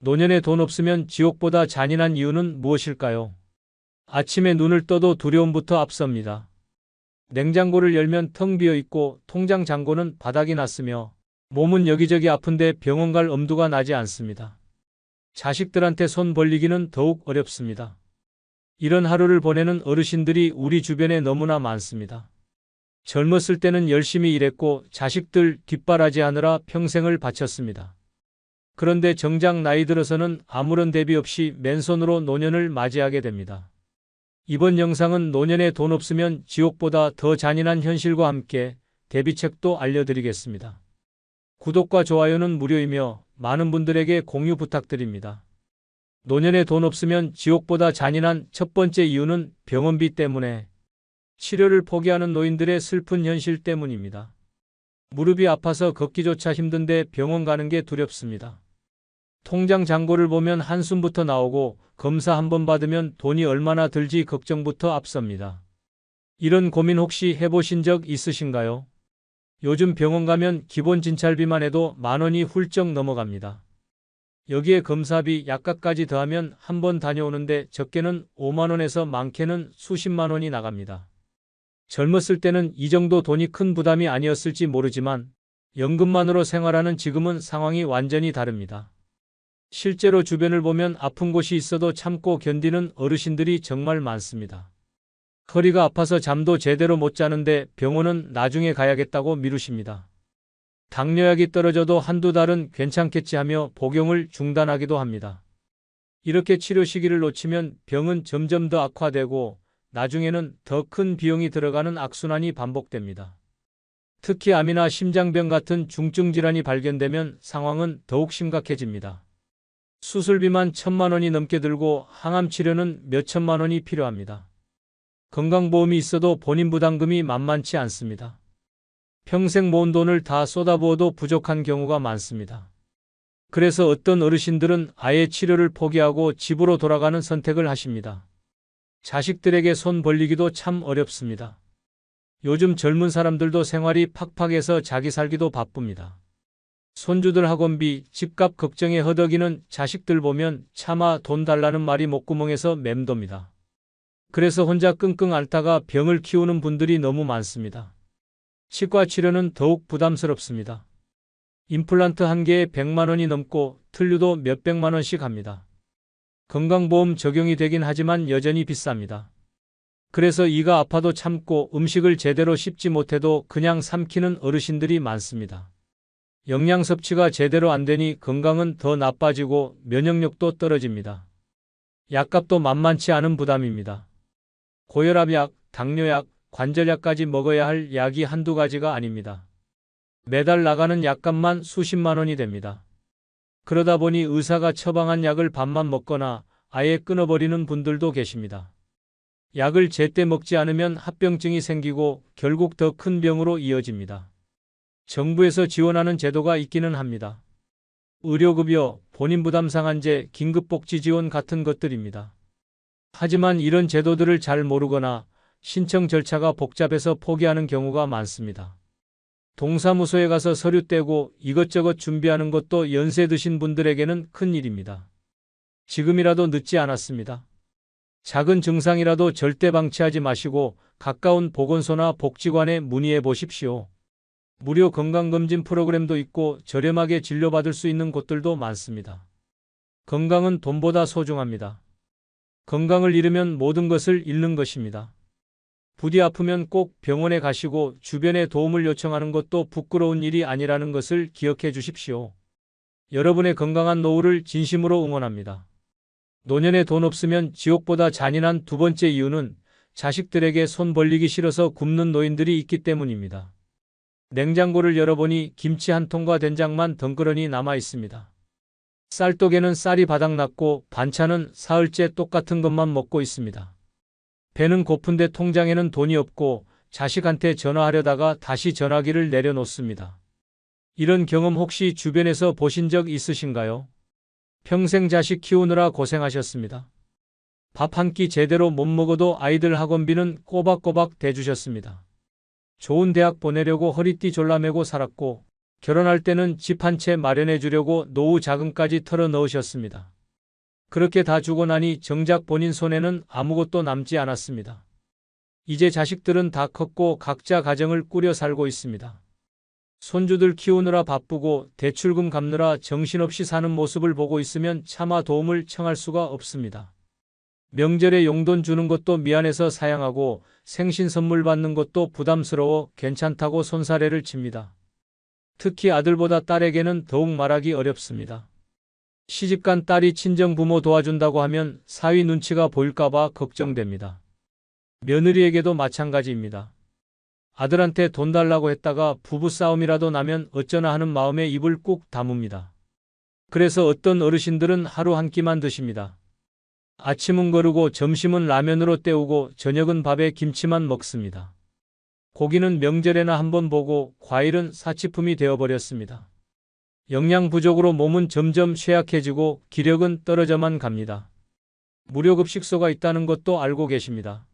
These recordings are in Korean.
노년에 돈 없으면 지옥보다 잔인한 이유는 무엇일까요? 아침에 눈을 떠도 두려움부터 앞섭니다. 냉장고를 열면 텅 비어 있고 통장 잔고는 바닥이 났으며 몸은 여기저기 아픈데 병원 갈 엄두가 나지 않습니다. 자식들한테 손 벌리기는 더욱 어렵습니다. 이런 하루를 보내는 어르신들이 우리 주변에 너무나 많습니다. 젊었을 때는 열심히 일했고 자식들 뒷바라지하느라 평생을 바쳤습니다. 그런데 정작 나이 들어서는 아무런 대비 없이 맨손으로 노년을 맞이하게 됩니다. 이번 영상은 노년에 돈 없으면 지옥보다 더 잔인한 현실과 함께 대비책도 알려드리겠습니다. 구독과 좋아요는 무료이며 많은 분들에게 공유 부탁드립니다. 노년에 돈 없으면 지옥보다 잔인한 첫 번째 이유는 병원비 때문에 치료를 포기하는 노인들의 슬픈 현실 때문입니다. 무릎이 아파서 걷기조차 힘든데 병원 가는 게 두렵습니다. 통장 잔고를 보면 한숨부터 나오고 검사 한 번 받으면 돈이 얼마나 들지 걱정부터 앞섭니다. 이런 고민 혹시 해보신 적 있으신가요? 요즘 병원 가면 기본 진찰비만 해도 10,000원이 훌쩍 넘어갑니다. 여기에 검사비, 약값까지 더하면 한 번 다녀오는데 적게는 50,000원에서 많게는 수십만 원이 나갑니다. 젊었을 때는 이 정도 돈이 큰 부담이 아니었을지 모르지만 연금만으로 생활하는 지금은 상황이 완전히 다릅니다. 실제로 주변을 보면 아픈 곳이 있어도 참고 견디는 어르신들이 정말 많습니다. 허리가 아파서 잠도 제대로 못 자는데 병원은 나중에 가야겠다고 미루십니다. 당뇨약이 떨어져도 한두 달은 괜찮겠지 하며 복용을 중단하기도 합니다. 이렇게 치료 시기를 놓치면 병은 점점 더 악화되고 나중에는 더 큰 비용이 들어가는 악순환이 반복됩니다. 특히 암이나 심장병 같은 중증 질환이 발견되면 상황은 더욱 심각해집니다. 수술비만 1,000만 원이 넘게 들고 항암 치료는 몇천만 원이 필요합니다. 건강보험이 있어도 본인 부담금이 만만치 않습니다. 평생 모은 돈을 다 쏟아부어도 부족한 경우가 많습니다. 그래서 어떤 어르신들은 아예 치료를 포기하고 집으로 돌아가는 선택을 하십니다. 자식들에게 손 벌리기도 참 어렵습니다. 요즘 젊은 사람들도 생활이 팍팍해서 자기 살기도 바쁩니다. 손주들 학원비, 집값 걱정에 허덕이는 자식들 보면 차마 돈 달라는 말이 목구멍에서 맴돕니다. 그래서 혼자 끙끙 앓다가 병을 키우는 분들이 너무 많습니다. 치과 치료는 더욱 부담스럽습니다. 임플란트 한 개에 100만 원이 넘고 틀류도 몇백만 원씩 합니다. 건강보험 적용이 되긴 하지만 여전히 비쌉니다. 그래서 이가 아파도 참고 음식을 제대로 씹지 못해도 그냥 삼키는 어르신들이 많습니다. 영양 섭취가 제대로 안 되니 건강은 더 나빠지고 면역력도 떨어집니다. 약값도 만만치 않은 부담입니다. 고혈압약, 당뇨약, 관절약까지 먹어야 할 약이 한두 가지가 아닙니다. 매달 나가는 약값만 수십만 원이 됩니다. 그러다 보니 의사가 처방한 약을 반만 먹거나 아예 끊어버리는 분들도 계십니다. 약을 제때 먹지 않으면 합병증이 생기고 결국 더 큰 병으로 이어집니다. 정부에서 지원하는 제도가 있기는 합니다. 의료급여, 본인 부담 상한제, 긴급복지 지원 같은 것들입니다. 하지만 이런 제도들을 잘 모르거나 신청 절차가 복잡해서 포기하는 경우가 많습니다. 동사무소에 가서 서류 떼고 이것저것 준비하는 것도 연세 드신 분들에게는 큰일입니다. 지금이라도 늦지 않았습니다. 작은 증상이라도 절대 방치하지 마시고 가까운 보건소나 복지관에 문의해 보십시오. 무료 건강검진 프로그램도 있고 저렴하게 진료받을 수 있는 곳들도 많습니다. 건강은 돈보다 소중합니다. 건강을 잃으면 모든 것을 잃는 것입니다. 부디 아프면 꼭 병원에 가시고 주변에 도움을 요청하는 것도 부끄러운 일이 아니라는 것을 기억해 주십시오. 여러분의 건강한 노후를 진심으로 응원합니다. 노년에 돈 없으면 지옥보다 잔인한 두 번째 이유는 자식들에게 손 벌리기 싫어서 굶는 노인들이 있기 때문입니다. 냉장고를 열어보니 김치 한 통과 된장만 덩그러니 남아 있습니다. 쌀떡에는 쌀이 바닥났고 반찬은 사흘째 똑같은 것만 먹고 있습니다. 배는 고픈데 통장에는 돈이 없고 자식한테 전화하려다가 다시 전화기를 내려놓습니다. 이런 경험 혹시 주변에서 보신 적 있으신가요? 평생 자식 키우느라 고생하셨습니다. 밥 한 끼 제대로 못 먹어도 아이들 학원비는 꼬박꼬박 대주셨습니다. 좋은 대학 보내려고 허리띠 졸라매고 살았고 결혼할 때는 집 한 채 마련해 주려고 노후 자금까지 털어 넣으셨습니다. 그렇게 다 주고 나니 정작 본인 손에는 아무것도 남지 않았습니다. 이제 자식들은 다 컸고 각자 가정을 꾸려 살고 있습니다. 손주들 키우느라 바쁘고 대출금 갚느라 정신없이 사는 모습을 보고 있으면 차마 도움을 청할 수가 없습니다. 명절에 용돈 주는 것도 미안해서 사양하고 생신 선물 받는 것도 부담스러워 괜찮다고 손사래를 칩니다. 특히 아들보다 딸에게는 더욱 말하기 어렵습니다. 시집간 딸이 친정부모 도와준다고 하면 사위 눈치가 보일까봐 걱정됩니다. 며느리에게도 마찬가지입니다. 아들한테 돈 달라고 했다가 부부싸움이라도 나면 어쩌나 하는 마음에 입을 꾹 다뭅니다. 그래서 어떤 어르신들은 하루 한 끼만 드십니다. 아침은 거르고 점심은 라면으로 때우고 저녁은 밥에 김치만 먹습니다. 고기는 명절에나 한번 보고 과일은 사치품이 되어버렸습니다. 영양 부족으로 몸은 점점 쇠약해지고 기력은 떨어져만 갑니다. 무료급식소가 있다는 것도 알고 계십니다.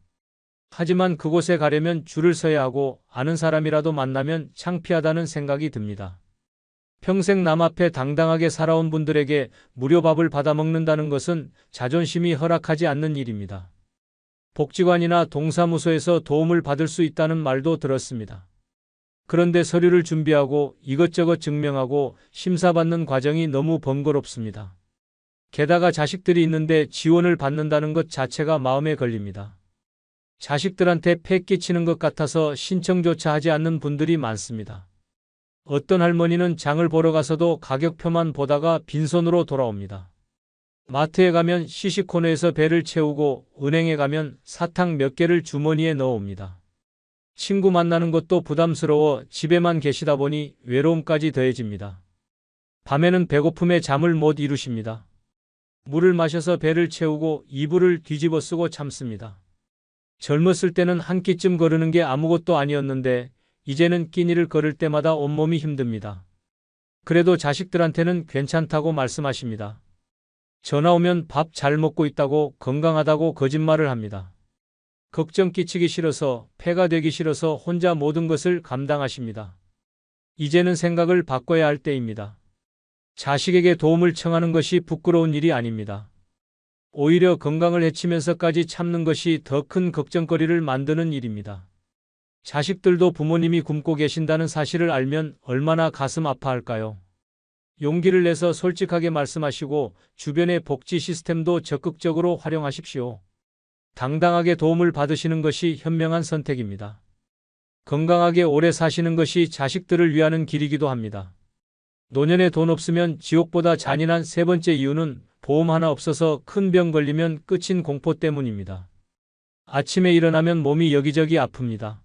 하지만 그곳에 가려면 줄을 서야 하고 아는 사람이라도 만나면 창피하다는 생각이 듭니다. 평생 남 앞에 당당하게 살아온 분들에게 무료 밥을 받아먹는다는 것은 자존심이 허락하지 않는 일입니다. 복지관이나 동사무소에서 도움을 받을 수 있다는 말도 들었습니다. 그런데 서류를 준비하고 이것저것 증명하고 심사받는 과정이 너무 번거롭습니다. 게다가 자식들이 있는데 지원을 받는다는 것 자체가 마음에 걸립니다. 자식들한테 패 끼치는 것 같아서 신청조차 하지 않는 분들이 많습니다. 어떤 할머니는 장을 보러 가서도 가격표만 보다가 빈손으로 돌아옵니다. 마트에 가면 시식코너에서 배를 채우고 은행에 가면 사탕 몇 개를 주머니에 넣어옵니다. 친구 만나는 것도 부담스러워 집에만 계시다 보니 외로움까지 더해집니다. 밤에는 배고픔에 잠을 못 이루십니다. 물을 마셔서 배를 채우고 이불을 뒤집어 쓰고 참습니다. 젊었을 때는 한 끼쯤 거르는 게 아무것도 아니었는데 이제는 끼니를 걸을 때마다 온몸이 힘듭니다. 그래도 자식들한테는 괜찮다고 말씀하십니다. 전화 오면 밥 잘 먹고 있다고 건강하다고 거짓말을 합니다. 걱정 끼치기 싫어서 폐가 되기 싫어서 혼자 모든 것을 감당하십니다. 이제는 생각을 바꿔야 할 때입니다. 자식에게 도움을 청하는 것이 부끄러운 일이 아닙니다. 오히려 건강을 해치면서까지 참는 것이 더 큰 걱정거리를 만드는 일입니다. 자식들도 부모님이 굶고 계신다는 사실을 알면 얼마나 가슴 아파할까요? 용기를 내서 솔직하게 말씀하시고 주변의 복지 시스템도 적극적으로 활용하십시오. 당당하게 도움을 받으시는 것이 현명한 선택입니다. 건강하게 오래 사시는 것이 자식들을 위하는 길이기도 합니다. 노년에 돈 없으면 지옥보다 잔인한 세 번째 이유는 보험 하나 없어서 큰 병 걸리면 끝인 공포 때문입니다. 아침에 일어나면 몸이 여기저기 아픕니다.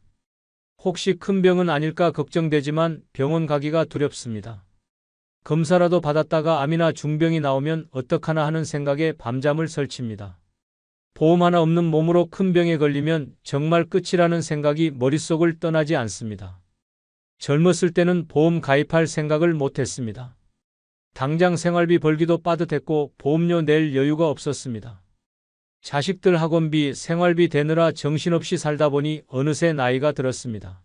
혹시 큰 병은 아닐까 걱정되지만 병원 가기가 두렵습니다. 검사라도 받았다가 암이나 중병이 나오면 어떡하나 하는 생각에 밤잠을 설칩니다. 보험 하나 없는 몸으로 큰 병에 걸리면 정말 끝이라는 생각이 머릿속을 떠나지 않습니다. 젊었을 때는 보험 가입할 생각을 못했습니다. 당장 생활비 벌기도 빠듯했고 보험료 낼 여유가 없었습니다. 자식들 학원비, 생활비 대느라 정신없이 살다 보니 어느새 나이가 들었습니다.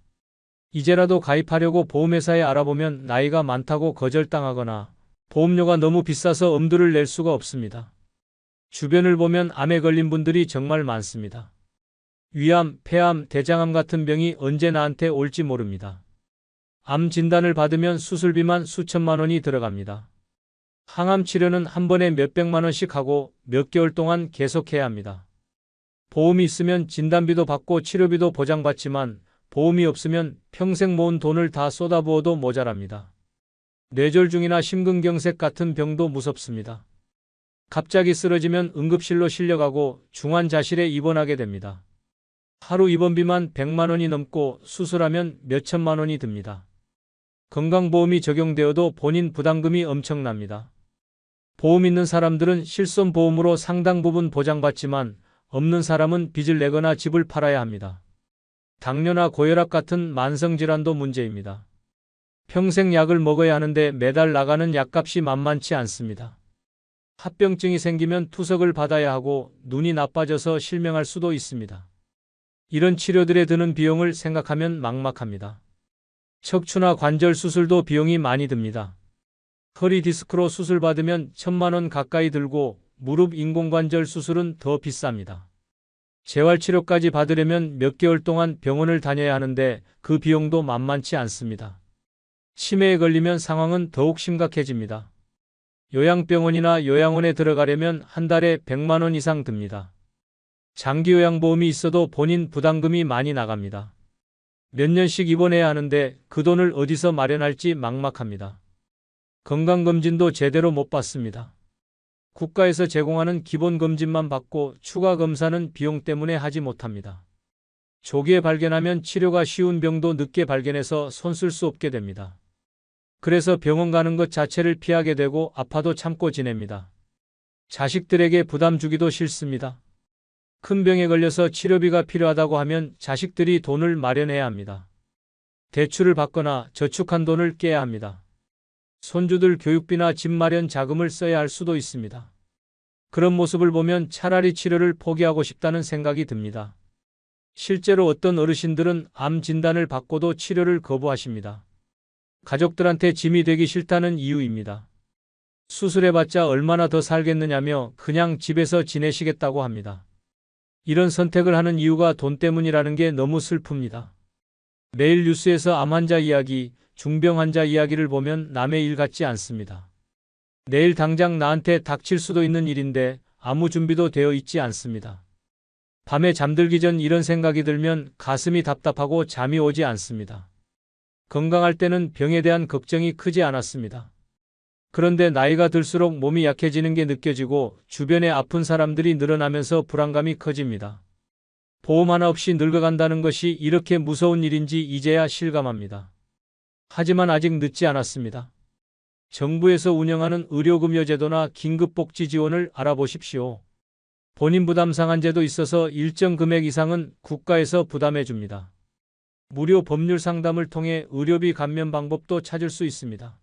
이제라도 가입하려고 보험회사에 알아보면 나이가 많다고 거절당하거나 보험료가 너무 비싸서 엄두를 낼 수가 없습니다. 주변을 보면 암에 걸린 분들이 정말 많습니다. 위암, 폐암, 대장암 같은 병이 언제 나한테 올지 모릅니다. 암 진단을 받으면 수술비만 수천만 원이 들어갑니다. 항암 치료는 한 번에 몇백만 원씩 하고 몇 개월 동안 계속해야 합니다. 보험이 있으면 진단비도 받고 치료비도 보장받지만 보험이 없으면 평생 모은 돈을 다 쏟아부어도 모자랍니다. 뇌졸중이나 심근경색 같은 병도 무섭습니다. 갑자기 쓰러지면 응급실로 실려가고 중환자실에 입원하게 됩니다. 하루 입원비만 100만 원이 넘고 수술하면 몇천만 원이 듭니다. 건강보험이 적용되어도 본인 부담금이 엄청납니다. 보험 있는 사람들은 실손보험으로 상당 부분 보장받지만 없는 사람은 빚을 내거나 집을 팔아야 합니다. 당뇨나 고혈압 같은 만성질환도 문제입니다. 평생 약을 먹어야 하는데 매달 나가는 약값이 만만치 않습니다. 합병증이 생기면 투석을 받아야 하고 눈이 나빠져서 실명할 수도 있습니다. 이런 치료들에 드는 비용을 생각하면 막막합니다. 척추나 관절 수술도 비용이 많이 듭니다. 허리 디스크로 수술받으면 1,000만 원 가까이 들고 무릎 인공관절 수술은 더 비쌉니다. 재활치료까지 받으려면 몇 개월 동안 병원을 다녀야 하는데 그 비용도 만만치 않습니다. 치매에 걸리면 상황은 더욱 심각해집니다. 요양병원이나 요양원에 들어가려면 한 달에 100만 원 이상 듭니다. 장기요양보험이 있어도 본인 부담금이 많이 나갑니다. 몇 년씩 입원해야 하는데 그 돈을 어디서 마련할지 막막합니다. 건강검진도 제대로 못 받습니다. 국가에서 제공하는 기본검진만 받고 추가 검사는 비용 때문에 하지 못합니다. 조기에 발견하면 치료가 쉬운 병도 늦게 발견해서 손 쓸 수 없게 됩니다. 그래서 병원 가는 것 자체를 피하게 되고 아파도 참고 지냅니다. 자식들에게 부담 주기도 싫습니다. 큰 병에 걸려서 치료비가 필요하다고 하면 자식들이 돈을 마련해야 합니다. 대출을 받거나 저축한 돈을 깨야 합니다. 손주들 교육비나 집 마련 자금을 써야 할 수도 있습니다. 그런 모습을 보면 차라리 치료를 포기하고 싶다는 생각이 듭니다. 실제로 어떤 어르신들은 암 진단을 받고도 치료를 거부하십니다. 가족들한테 짐이 되기 싫다는 이유입니다. 수술해봤자 얼마나 더 살겠느냐며 그냥 집에서 지내시겠다고 합니다. 이런 선택을 하는 이유가 돈 때문이라는 게 너무 슬픕니다. 매일 뉴스에서 암 환자 이야기, 중병 환자 이야기를 보면 남의 일 같지 않습니다. 내일 당장 나한테 닥칠 수도 있는 일인데 아무 준비도 되어 있지 않습니다. 밤에 잠들기 전 이런 생각이 들면 가슴이 답답하고 잠이 오지 않습니다. 건강할 때는 병에 대한 걱정이 크지 않았습니다. 그런데 나이가 들수록 몸이 약해지는 게 느껴지고 주변에 아픈 사람들이 늘어나면서 불안감이 커집니다. 보험 하나 없이 늙어간다는 것이 이렇게 무서운 일인지 이제야 실감합니다. 하지만 아직 늦지 않았습니다. 정부에서 운영하는 의료급여제도나 긴급복지 지원을 알아보십시오. 본인 부담 상한제도 있어서 일정 금액 이상은 국가에서 부담해 줍니다. 무료 법률 상담을 통해 의료비 감면 방법도 찾을 수 있습니다.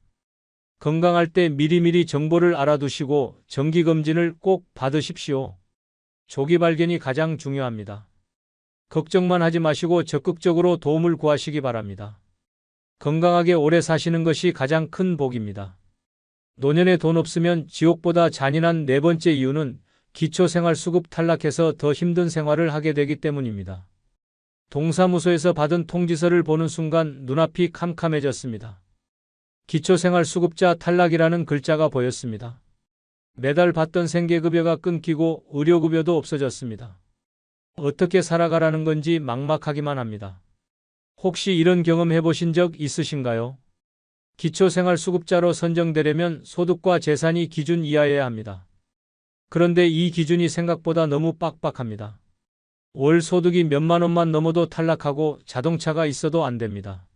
건강할 때 미리미리 정보를 알아두시고 정기검진을 꼭 받으십시오. 조기 발견이 가장 중요합니다. 걱정만 하지 마시고 적극적으로 도움을 구하시기 바랍니다. 건강하게 오래 사시는 것이 가장 큰 복입니다. 노년에 돈 없으면 지옥보다 잔인한 네 번째 이유는 기초생활수급 탈락해서 더 힘든 생활을 하게 되기 때문입니다. 동사무소에서 받은 통지서를 보는 순간 눈앞이 캄캄해졌습니다. 기초생활수급자 탈락이라는 글자가 보였습니다. 매달 받던 생계급여가 끊기고 의료급여도 없어졌습니다. 어떻게 살아가라는 건지 막막하기만 합니다. 혹시 이런 경험 해보신 적 있으신가요? 기초생활수급자로 선정되려면 소득과 재산이 기준 이하여야 합니다. 그런데 이 기준이 생각보다 너무 빡빡합니다. 월 소득이 몇만 원만 넘어도 탈락하고 자동차가 있어도 안 됩니다.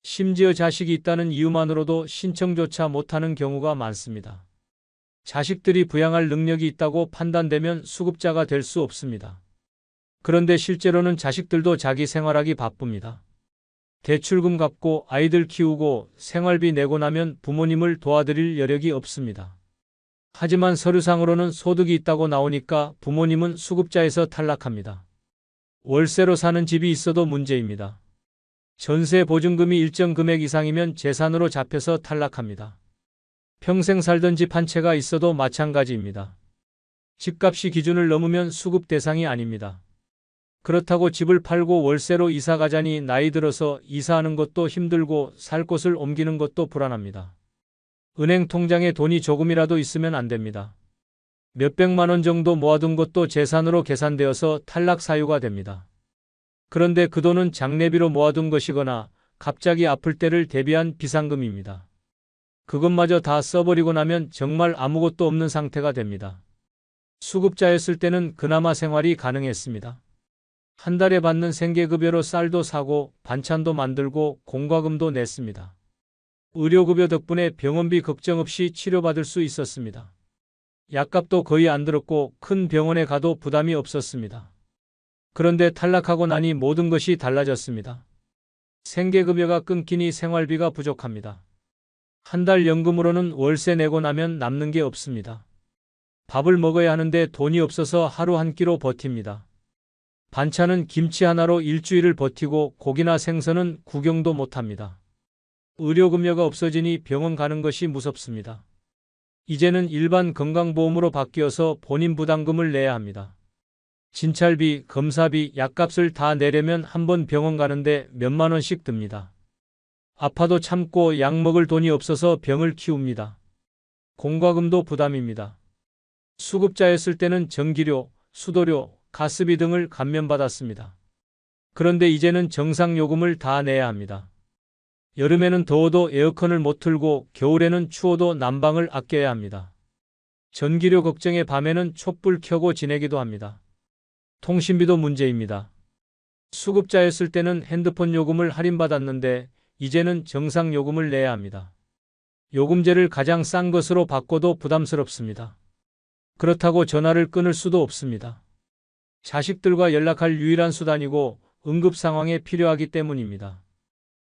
심지어 자식이 있다는 이유만으로도 신청조차 못하는 경우가 많습니다. 자식들이 부양할 능력이 있다고 판단되면 수급자가 될 수 없습니다. 그런데 실제로는 자식들도 자기 생활하기 바쁩니다. 대출금 갚고 아이들 키우고 생활비 내고 나면 부모님을 도와드릴 여력이 없습니다. 하지만 서류상으로는 소득이 있다고 나오니까 부모님은 수급자에서 탈락합니다. 월세로 사는 집이 있어도 문제입니다. 전세 보증금이 일정 금액 이상이면 재산으로 잡혀서 탈락합니다. 평생 살던 집 한 채가 있어도 마찬가지입니다. 집값이 기준을 넘으면 수급 대상이 아닙니다. 그렇다고 집을 팔고 월세로 이사 가자니 나이 들어서 이사하는 것도 힘들고 살 곳을 옮기는 것도 불안합니다. 은행 통장에 돈이 조금이라도 있으면 안 됩니다. 몇백만 원 정도 모아둔 것도 재산으로 계산되어서 탈락 사유가 됩니다. 그런데 그 돈은 장례비로 모아둔 것이거나 갑자기 아플 때를 대비한 비상금입니다. 그것마저 다 써버리고 나면 정말 아무것도 없는 상태가 됩니다. 수급자였을 때는 그나마 생활이 가능했습니다. 한 달에 받는 생계급여로 쌀도 사고 반찬도 만들고 공과금도 냈습니다. 의료급여 덕분에 병원비 걱정 없이 치료받을 수 있었습니다. 약값도 거의 안 들었고 큰 병원에 가도 부담이 없었습니다. 그런데 탈락하고 나니 모든 것이 달라졌습니다. 생계급여가 끊기니 생활비가 부족합니다. 한 달 연금으로는 월세 내고 나면 남는 게 없습니다. 밥을 먹어야 하는데 돈이 없어서 하루 한 끼로 버팁니다. 반찬은 김치 하나로 일주일을 버티고 고기나 생선은 구경도 못합니다. 의료급여가 없어지니 병원 가는 것이 무섭습니다. 이제는 일반 건강보험으로 바뀌어서 본인 부담금을 내야 합니다. 진찰비, 검사비, 약값을 다 내려면 한 번 병원 가는데 몇만 원씩 듭니다. 아파도 참고 약 먹을 돈이 없어서 병을 키웁니다. 공과금도 부담입니다. 수급자였을 때는 전기료, 수도료, 가스비 등을 감면받았습니다. 그런데 이제는 정상요금을 다 내야 합니다. 여름에는 더워도 에어컨을 못 틀고 겨울에는 추워도 난방을 아껴야 합니다. 전기료 걱정에 밤에는 촛불 켜고 지내기도 합니다. 통신비도 문제입니다. 수급자였을 때는 핸드폰 요금을 할인받았는데 이제는 정상 요금을 내야 합니다. 요금제를 가장 싼 것으로 바꿔도 부담스럽습니다. 그렇다고 전화를 끊을 수도 없습니다. 자식들과 연락할 유일한 수단이고 응급 상황에 필요하기 때문입니다.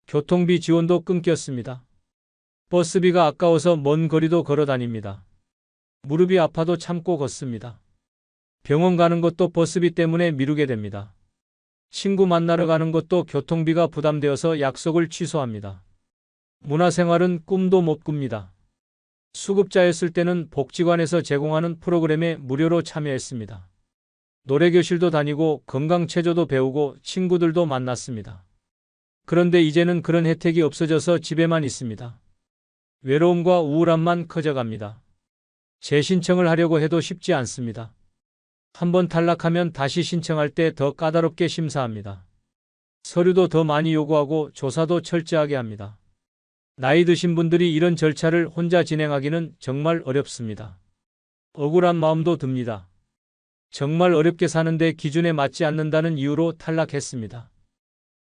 교통비 지원도 끊겼습니다. 버스비가 아까워서 먼 거리도 걸어 다닙니다. 무릎이 아파도 참고 걷습니다. 병원 가는 것도 버스비 때문에 미루게 됩니다. 친구 만나러 가는 것도 교통비가 부담되어서 약속을 취소합니다. 문화생활은 꿈도 못 꿉니다. 수급자였을 때는 복지관에서 제공하는 프로그램에 무료로 참여했습니다. 노래교실도 다니고 건강체조도 배우고 친구들도 만났습니다. 그런데 이제는 그런 혜택이 없어져서 집에만 있습니다. 외로움과 우울함만 커져갑니다. 재신청을 하려고 해도 쉽지 않습니다. 한번 탈락하면 다시 신청할 때 더 까다롭게 심사합니다. 서류도 더 많이 요구하고 조사도 철저하게 합니다. 나이 드신 분들이 이런 절차를 혼자 진행하기는 정말 어렵습니다. 억울한 마음도 듭니다. 정말 어렵게 사는데 기준에 맞지 않는다는 이유로 탈락했습니다.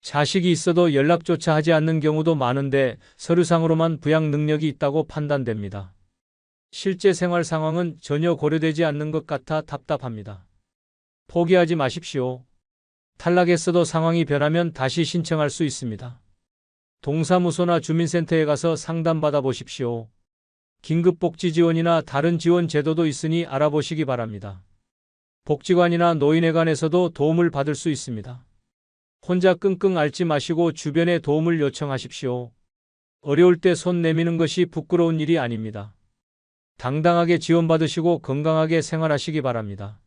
자식이 있어도 연락조차 하지 않는 경우도 많은데 서류상으로만 부양 능력이 있다고 판단됩니다. 실제 생활 상황은 전혀 고려되지 않는 것 같아 답답합니다. 포기하지 마십시오. 탈락했어도 상황이 변하면 다시 신청할 수 있습니다. 동사무소나 주민센터에 가서 상담받아 보십시오. 긴급복지 지원이나 다른 지원 제도도 있으니 알아보시기 바랍니다. 복지관이나 노인회관에서도 도움을 받을 수 있습니다. 혼자 끙끙 앓지 마시고 주변에 도움을 요청하십시오. 어려울 때 손 내미는 것이 부끄러운 일이 아닙니다. 당당하게 지원받으시고 건강하게 생활하시기 바랍니다.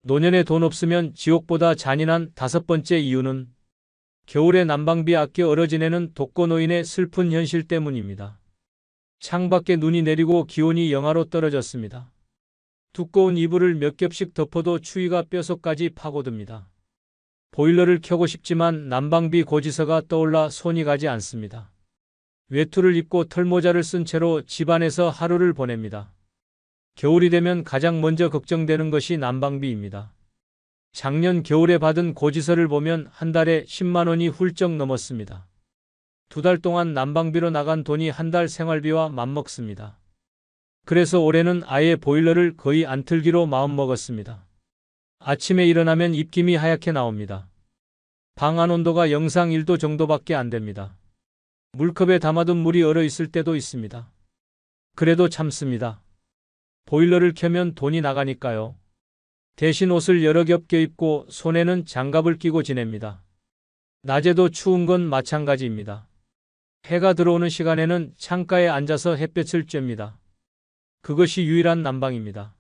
노년에 돈 없으면 지옥보다 잔인한 5번째 이유는 겨울에 난방비 아껴 얼어 지내는 독거노인의 슬픈 현실 때문입니다. 창밖에 눈이 내리고 기온이 영하로 떨어졌습니다. 두꺼운 이불을 몇 겹씩 덮어도 추위가 뼛속까지 파고듭니다. 보일러를 켜고 싶지만 난방비 고지서가 떠올라 손이 가지 않습니다. 외투를 입고 털모자를 쓴 채로 집안에서 하루를 보냅니다. 겨울이 되면 가장 먼저 걱정되는 것이 난방비입니다. 작년 겨울에 받은 고지서를 보면 한 달에 10만 원이 훌쩍 넘었습니다. 2달 동안 난방비로 나간 돈이 한 달 생활비와 맞먹습니다. 그래서 올해는 아예 보일러를 거의 안 틀기로 마음먹었습니다. 아침에 일어나면 입김이 하얗게 나옵니다. 방 안 온도가 영상 1도 정도밖에 안 됩니다. 물컵에 담아둔 물이 얼어 있을 때도 있습니다. 그래도 참습니다. 보일러를 켜면 돈이 나가니까요. 대신 옷을 여러 겹 껴입고 손에는 장갑을 끼고 지냅니다. 낮에도 추운 건 마찬가지입니다. 해가 들어오는 시간에는 창가에 앉아서 햇볕을 쬐입니다. 그것이 유일한 난방입니다.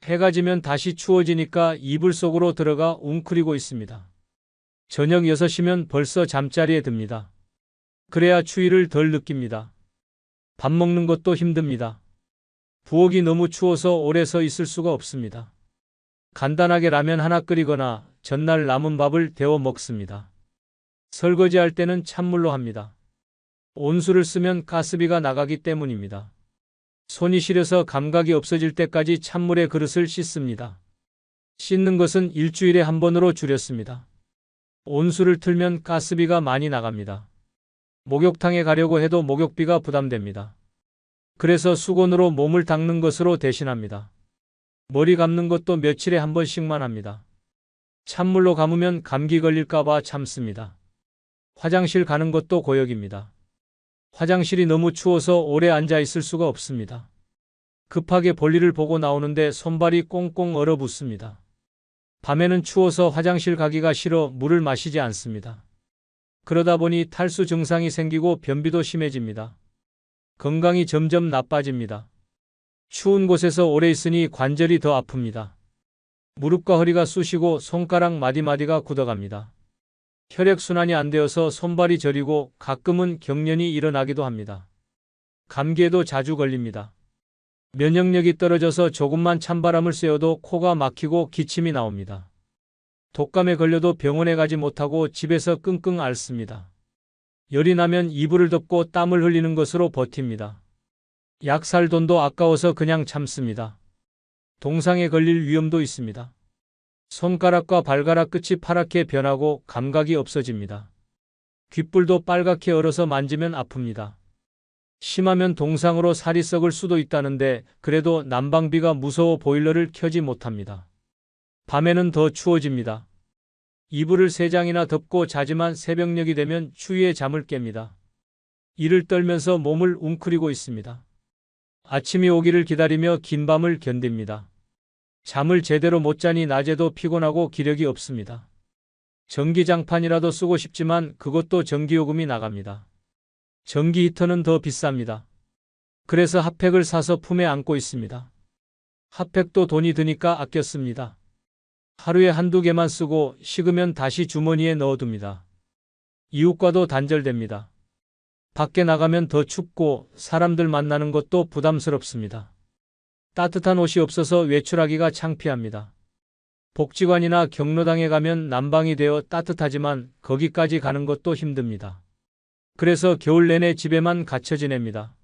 해가 지면 다시 추워지니까 이불 속으로 들어가 웅크리고 있습니다. 저녁 6시면 벌써 잠자리에 듭니다. 그래야 추위를 덜 느낍니다. 밥 먹는 것도 힘듭니다. 부엌이 너무 추워서 오래 서 있을 수가 없습니다. 간단하게 라면 하나 끓이거나 전날 남은 밥을 데워 먹습니다. 설거지할 때는 찬물로 합니다. 온수를 쓰면 가스비가 나가기 때문입니다. 손이 시려서 감각이 없어질 때까지 찬물에 그릇을 씻습니다. 씻는 것은 일주일에 한 번으로 줄였습니다. 온수를 틀면 가스비가 많이 나갑니다. 목욕탕에 가려고 해도 목욕비가 부담됩니다. 그래서 수건으로 몸을 닦는 것으로 대신합니다. 머리 감는 것도 며칠에 한 번씩만 합니다. 찬물로 감으면 감기 걸릴까봐 참습니다. 화장실 가는 것도 고역입니다. 화장실이 너무 추워서 오래 앉아 있을 수가 없습니다. 급하게 볼일을 보고 나오는데 손발이 꽁꽁 얼어붙습니다. 밤에는 추워서 화장실 가기가 싫어 물을 마시지 않습니다. 그러다 보니 탈수 증상이 생기고 변비도 심해집니다. 건강이 점점 나빠집니다. 추운 곳에서 오래 있으니 관절이 더 아픕니다. 무릎과 허리가 쑤시고 손가락 마디마디가 굳어갑니다. 혈액순환이 안 되어서 손발이 저리고 가끔은 경련이 일어나기도 합니다. 감기에도 자주 걸립니다. 면역력이 떨어져서 조금만 찬바람을 쐬어도 코가 막히고 기침이 나옵니다. 독감에 걸려도 병원에 가지 못하고 집에서 끙끙 앓습니다. 열이 나면 이불을 덮고 땀을 흘리는 것으로 버팁니다. 약 살 돈도 아까워서 그냥 참습니다. 동상에 걸릴 위험도 있습니다. 손가락과 발가락 끝이 파랗게 변하고 감각이 없어집니다. 귓불도 빨갛게 얼어서 만지면 아픕니다. 심하면 동상으로 살이 썩을 수도 있다는데 그래도 난방비가 무서워 보일러를 켜지 못합니다. 밤에는 더 추워집니다. 이불을 3장이나 덮고 자지만 새벽녘이 되면 추위에 잠을 깹니다. 이를 떨면서 몸을 웅크리고 있습니다. 아침이 오기를 기다리며 긴 밤을 견딥니다. 잠을 제대로 못 자니 낮에도 피곤하고 기력이 없습니다. 전기장판이라도 쓰고 싶지만 그것도 전기요금이 나갑니다. 전기 히터는 더 비쌉니다. 그래서 핫팩을 사서 품에 안고 있습니다. 핫팩도 돈이 드니까 아껴 씁니다. 하루에 한두 개만 쓰고 식으면 다시 주머니에 넣어둡니다. 이웃과도 단절됩니다. 밖에 나가면 더 춥고 사람들 만나는 것도 부담스럽습니다. 따뜻한 옷이 없어서 외출하기가 창피합니다. 복지관이나 경로당에 가면 난방이 되어 따뜻하지만 거기까지 가는 것도 힘듭니다. 그래서 겨울 내내 집에만 갇혀 지냅니다.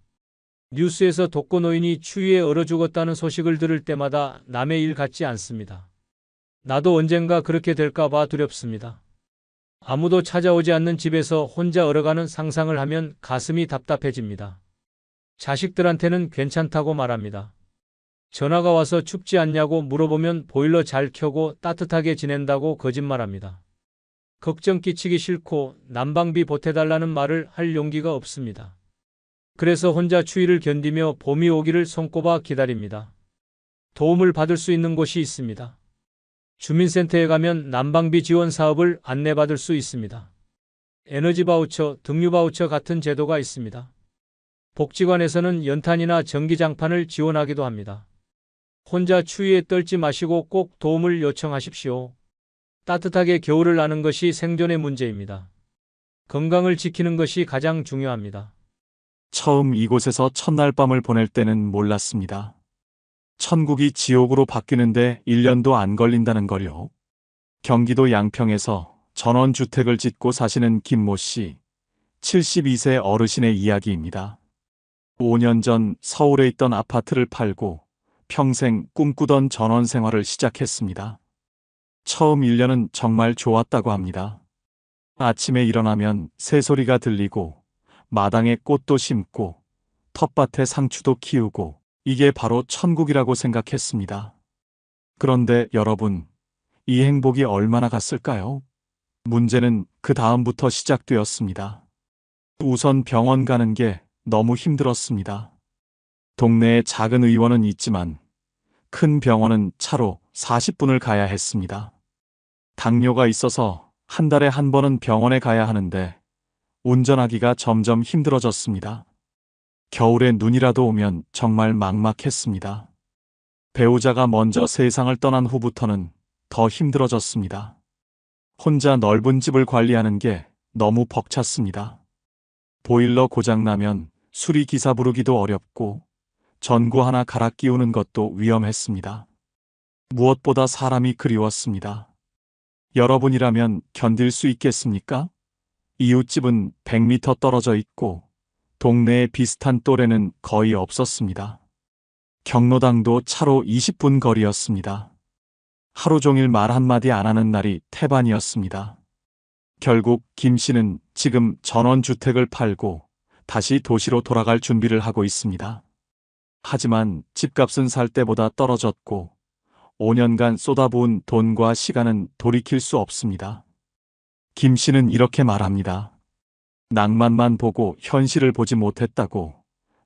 뉴스에서 독거노인이 추위에 얼어 죽었다는 소식을 들을 때마다 남의 일 같지 않습니다. 나도 언젠가 그렇게 될까 봐 두렵습니다. 아무도 찾아오지 않는 집에서 혼자 얼어가는 상상을 하면 가슴이 답답해집니다. 자식들한테는 괜찮다고 말합니다. 전화가 와서 춥지 않냐고 물어보면 보일러 잘 켜고 따뜻하게 지낸다고 거짓말합니다. 걱정 끼치기 싫고 난방비 보태달라는 말을 할 용기가 없습니다. 그래서 혼자 추위를 견디며 봄이 오기를 손꼽아 기다립니다. 도움을 받을 수 있는 곳이 있습니다. 주민센터에 가면 난방비 지원 사업을 안내받을 수 있습니다. 에너지 바우처, 등유 바우처 같은 제도가 있습니다. 복지관에서는 연탄이나 전기장판을 지원하기도 합니다. 혼자 추위에 떨지 마시고 꼭 도움을 요청하십시오. 따뜻하게 겨울을 나는 것이 생존의 문제입니다. 건강을 지키는 것이 가장 중요합니다. 처음 이곳에서 첫날 밤을 보낼 때는 몰랐습니다. 천국이 지옥으로 바뀌는데 1년도 안 걸린다는 걸요. 경기도 양평에서 전원주택을 짓고 사시는 김모 씨, 72세 어르신의 이야기입니다. 5년 전 서울에 있던 아파트를 팔고 평생 꿈꾸던 전원 생활을 시작했습니다. 처음 1년은 정말 좋았다고 합니다. 아침에 일어나면 새소리가 들리고 마당에 꽃도 심고 텃밭에 상추도 키우고 이게 바로 천국이라고 생각했습니다. 그런데 여러분, 이 행복이 얼마나 갔을까요? 문제는 그 다음부터 시작되었습니다. 우선 병원 가는 게 너무 힘들었습니다. 동네에 작은 의원은 있지만 큰 병원은 차로 40분을 가야 했습니다. 당뇨가 있어서 한 달에 한 번은 병원에 가야 하는데 운전하기가 점점 힘들어졌습니다. 겨울에 눈이라도 오면 정말 막막했습니다. 배우자가 먼저 세상을 떠난 후부터는 더 힘들어졌습니다. 혼자 넓은 집을 관리하는 게 너무 벅찼습니다. 보일러 고장나면 수리기사 부르기도 어렵고 전구 하나 갈아 끼우는 것도 위험했습니다. 무엇보다 사람이 그리웠습니다. 여러분이라면 견딜 수 있겠습니까? 이웃집은 100m 떨어져 있고 동네에 비슷한 또래는 거의 없었습니다. 경로당도 차로 20분 거리였습니다. 하루 종일 말 한마디 안 하는 날이 태반이었습니다. 결국 김 씨는 지금 전원주택을 팔고 다시 도시로 돌아갈 준비를 하고 있습니다. 하지만 집값은 살 때보다 떨어졌고 5년간 쏟아부은 돈과 시간은 돌이킬 수 없습니다. 김 씨는 이렇게 말합니다. 낭만만 보고 현실을 보지 못했다고.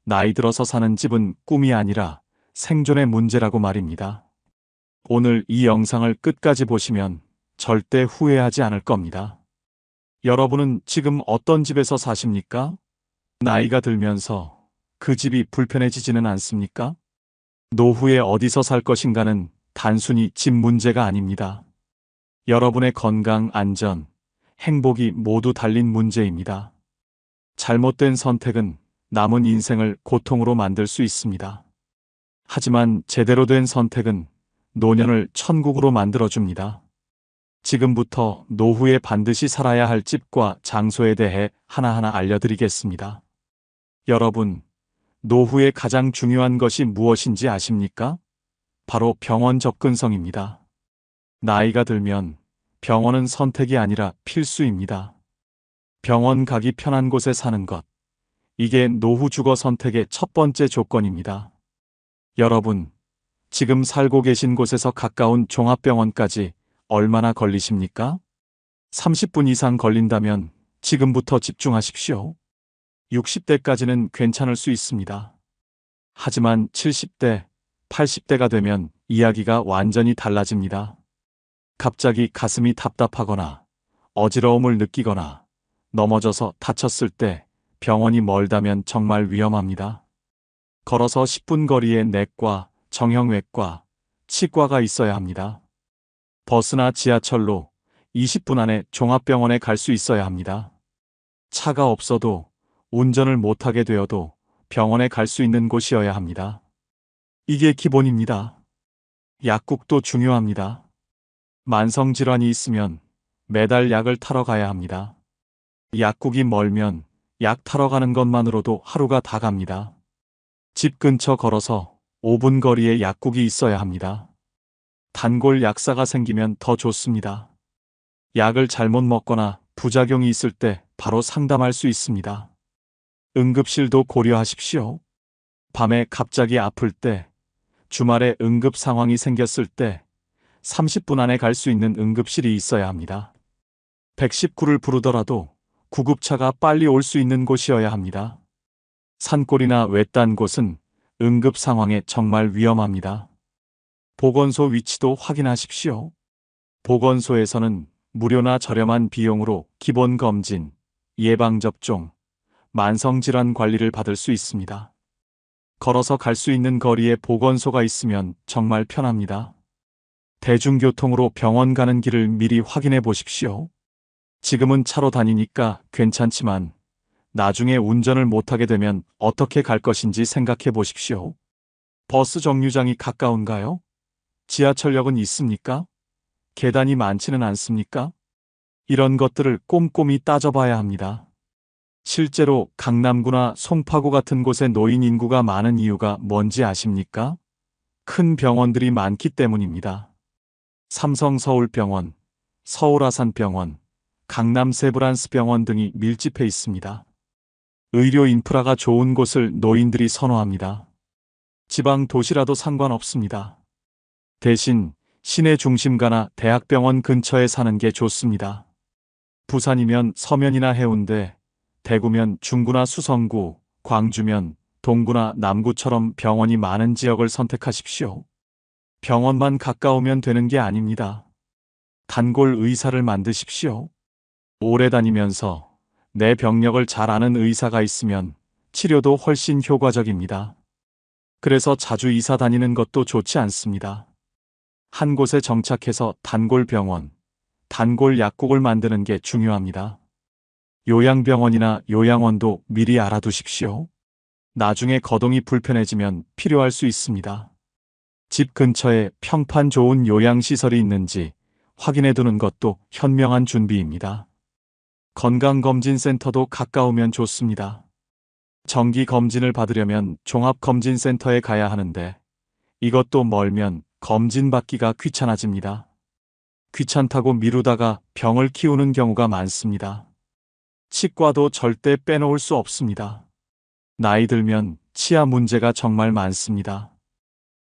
나이 들어서 사는 집은 꿈이 아니라 생존의 문제라고 말입니다. 오늘 이 영상을 끝까지 보시면 절대 후회하지 않을 겁니다. 여러분은 지금 어떤 집에서 사십니까? 나이가 들면서 그 집이 불편해지지는 않습니까? 노후에 어디서 살 것인가는 단순히 집 문제가 아닙니다. 여러분의 건강, 안전, 행복이 모두 달린 문제입니다. 잘못된 선택은 남은 인생을 고통으로 만들 수 있습니다. 하지만 제대로 된 선택은 노년을 천국으로 만들어줍니다. 지금부터 노후에 반드시 살아야 할 집과 장소에 대해 하나하나 알려드리겠습니다. 여러분, 노후에 가장 중요한 것이 무엇인지 아십니까? 바로 병원 접근성입니다. 나이가 들면 병원은 선택이 아니라 필수입니다. 병원 가기 편한 곳에 사는 것. 이게 노후 주거 선택의 첫 번째 조건입니다. 여러분, 지금 살고 계신 곳에서 가까운 종합병원까지 얼마나 걸리십니까? 30분 이상 걸린다면 지금부터 집중하십시오. 60대까지는 괜찮을 수 있습니다. 하지만 70대, 80대가 되면 이야기가 완전히 달라집니다. 갑자기 가슴이 답답하거나 어지러움을 느끼거나 넘어져서 다쳤을 때 병원이 멀다면 정말 위험합니다. 걸어서 10분 거리에 내과, 정형외과, 치과가 있어야 합니다. 버스나 지하철로 20분 안에 종합병원에 갈 수 있어야 합니다. 차가 없어도 운전을 못하게 되어도 병원에 갈 수 있는 곳이어야 합니다. 이게 기본입니다. 약국도 중요합니다. 만성질환이 있으면 매달 약을 타러 가야 합니다. 약국이 멀면 약 타러 가는 것만으로도 하루가 다 갑니다. 집 근처 걸어서 5분 거리에 약국이 있어야 합니다. 단골 약사가 생기면 더 좋습니다. 약을 잘못 먹거나 부작용이 있을 때 바로 상담할 수 있습니다. 응급실도 고려하십시오. 밤에 갑자기 아플 때, 주말에 응급 상황이 생겼을 때 30분 안에 갈 수 있는 응급실이 있어야 합니다. 119를 부르더라도 구급차가 빨리 올 수 있는 곳이어야 합니다. 산골이나 외딴 곳은 응급 상황에 정말 위험합니다. 보건소 위치도 확인하십시오. 보건소에서는 무료나 저렴한 비용으로 기본 검진, 예방접종, 만성질환 관리를 받을 수 있습니다. 걸어서 갈 수 있는 거리에 보건소가 있으면 정말 편합니다. 대중교통으로 병원 가는 길을 미리 확인해 보십시오. 지금은 차로 다니니까 괜찮지만 나중에 운전을 못하게 되면 어떻게 갈 것인지 생각해 보십시오. 버스 정류장이 가까운가요? 지하철역은 있습니까? 계단이 많지는 않습니까? 이런 것들을 꼼꼼히 따져봐야 합니다. 실제로 강남구나 송파구 같은 곳에 노인 인구가 많은 이유가 뭔지 아십니까? 큰 병원들이 많기 때문입니다. 삼성서울병원, 서울아산병원, 강남 세브란스병원 등이 밀집해 있습니다. 의료 인프라가 좋은 곳을 노인들이 선호합니다. 지방 도시라도 상관없습니다. 대신 시내 중심가나 대학병원 근처에 사는 게 좋습니다. 부산이면 서면이나 해운대, 대구면 중구나 수성구, 광주면 동구나 남구처럼 병원이 많은 지역을 선택하십시오. 병원만 가까우면 되는 게 아닙니다. 단골 의사를 만드십시오. 오래 다니면서 내 병력을 잘 아는 의사가 있으면 치료도 훨씬 효과적입니다. 그래서 자주 이사 다니는 것도 좋지 않습니다. 한 곳에 정착해서 단골 병원, 단골 약국을 만드는 게 중요합니다. 요양병원이나 요양원도 미리 알아두십시오. 나중에 거동이 불편해지면 필요할 수 있습니다. 집 근처에 평판 좋은 요양시설이 있는지 확인해 두는 것도 현명한 준비입니다. 건강검진센터도 가까우면 좋습니다. 정기검진을 받으려면 종합검진센터에 가야 하는데 이것도 멀면 검진 받기가 귀찮아집니다. 귀찮다고 미루다가 병을 키우는 경우가 많습니다. 치과도 절대 빼놓을 수 없습니다. 나이 들면 치아 문제가 정말 많습니다.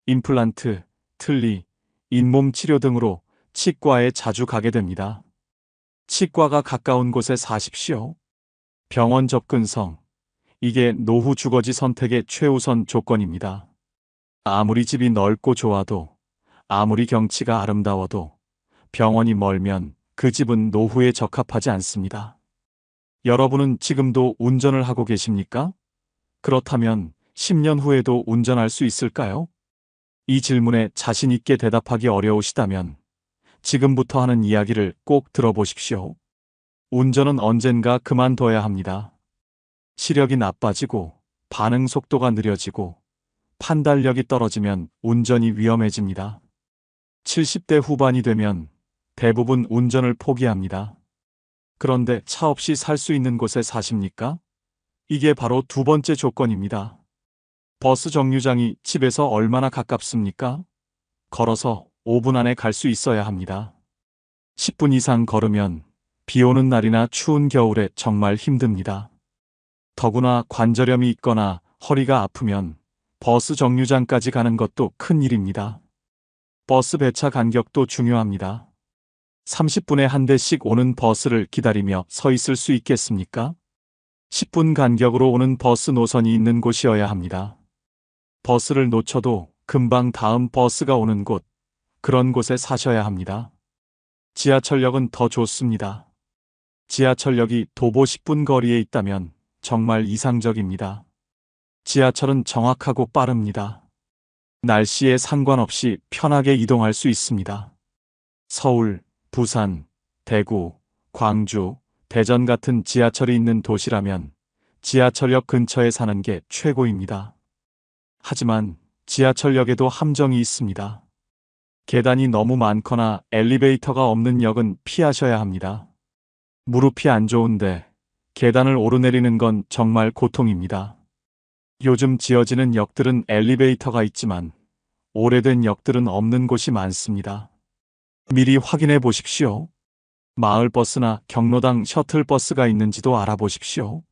임플란트, 틀니, 잇몸 치료 등으로 치과에 자주 가게 됩니다. 치과가 가까운 곳에 사십시오. 병원 접근성. 이게 노후 주거지 선택의 최우선 조건입니다. 아무리 집이 넓고 좋아도, 아무리 경치가 아름다워도 병원이 멀면 그 집은 노후에 적합하지 않습니다. 여러분은 지금도 운전을 하고 계십니까? 그렇다면 10년 후에도 운전할 수 있을까요? 이 질문에 자신 있게 대답하기 어려우시다면 지금부터 하는 이야기를 꼭 들어보십시오. 운전은 언젠가 그만둬야 합니다. 시력이 나빠지고 반응 속도가 느려지고 판단력이 떨어지면 운전이 위험해집니다. 70대 후반이 되면 대부분 운전을 포기합니다. 그런데 차 없이 살 수 있는 곳에 사십니까? 이게 바로 두 번째 조건입니다. 버스 정류장이 집에서 얼마나 가깝습니까? 걸어서 5분 안에 갈 수 있어야 합니다. 10분 이상 걸으면 비 오는 날이나 추운 겨울에 정말 힘듭니다. 더구나 관절염이 있거나 허리가 아프면 버스 정류장까지 가는 것도 큰 일입니다. 버스 배차 간격도 중요합니다. 30분에 한 대씩 오는 버스를 기다리며 서 있을 수 있겠습니까? 10분 간격으로 오는 버스 노선이 있는 곳이어야 합니다. 버스를 놓쳐도 금방 다음 버스가 오는 곳, 그런 곳에 사셔야 합니다. 지하철역은 더 좋습니다. 지하철역이 도보 10분 거리에 있다면 정말 이상적입니다. 지하철은 정확하고 빠릅니다. 날씨에 상관없이 편하게 이동할 수 있습니다. 서울, 부산, 대구, 광주, 대전 같은 지하철이 있는 도시라면 지하철역 근처에 사는 게 최고입니다. 하지만 지하철역에도 함정이 있습니다. 계단이 너무 많거나 엘리베이터가 없는 역은 피하셔야 합니다. 무릎이 안 좋은데 계단을 오르내리는 건 정말 고통입니다. 요즘 지어지는 역들은 엘리베이터가 있지만 오래된 역들은 없는 곳이 많습니다. 미리 확인해 보십시오. 마을버스나 경로당 셔틀버스가 있는지도 알아보십시오.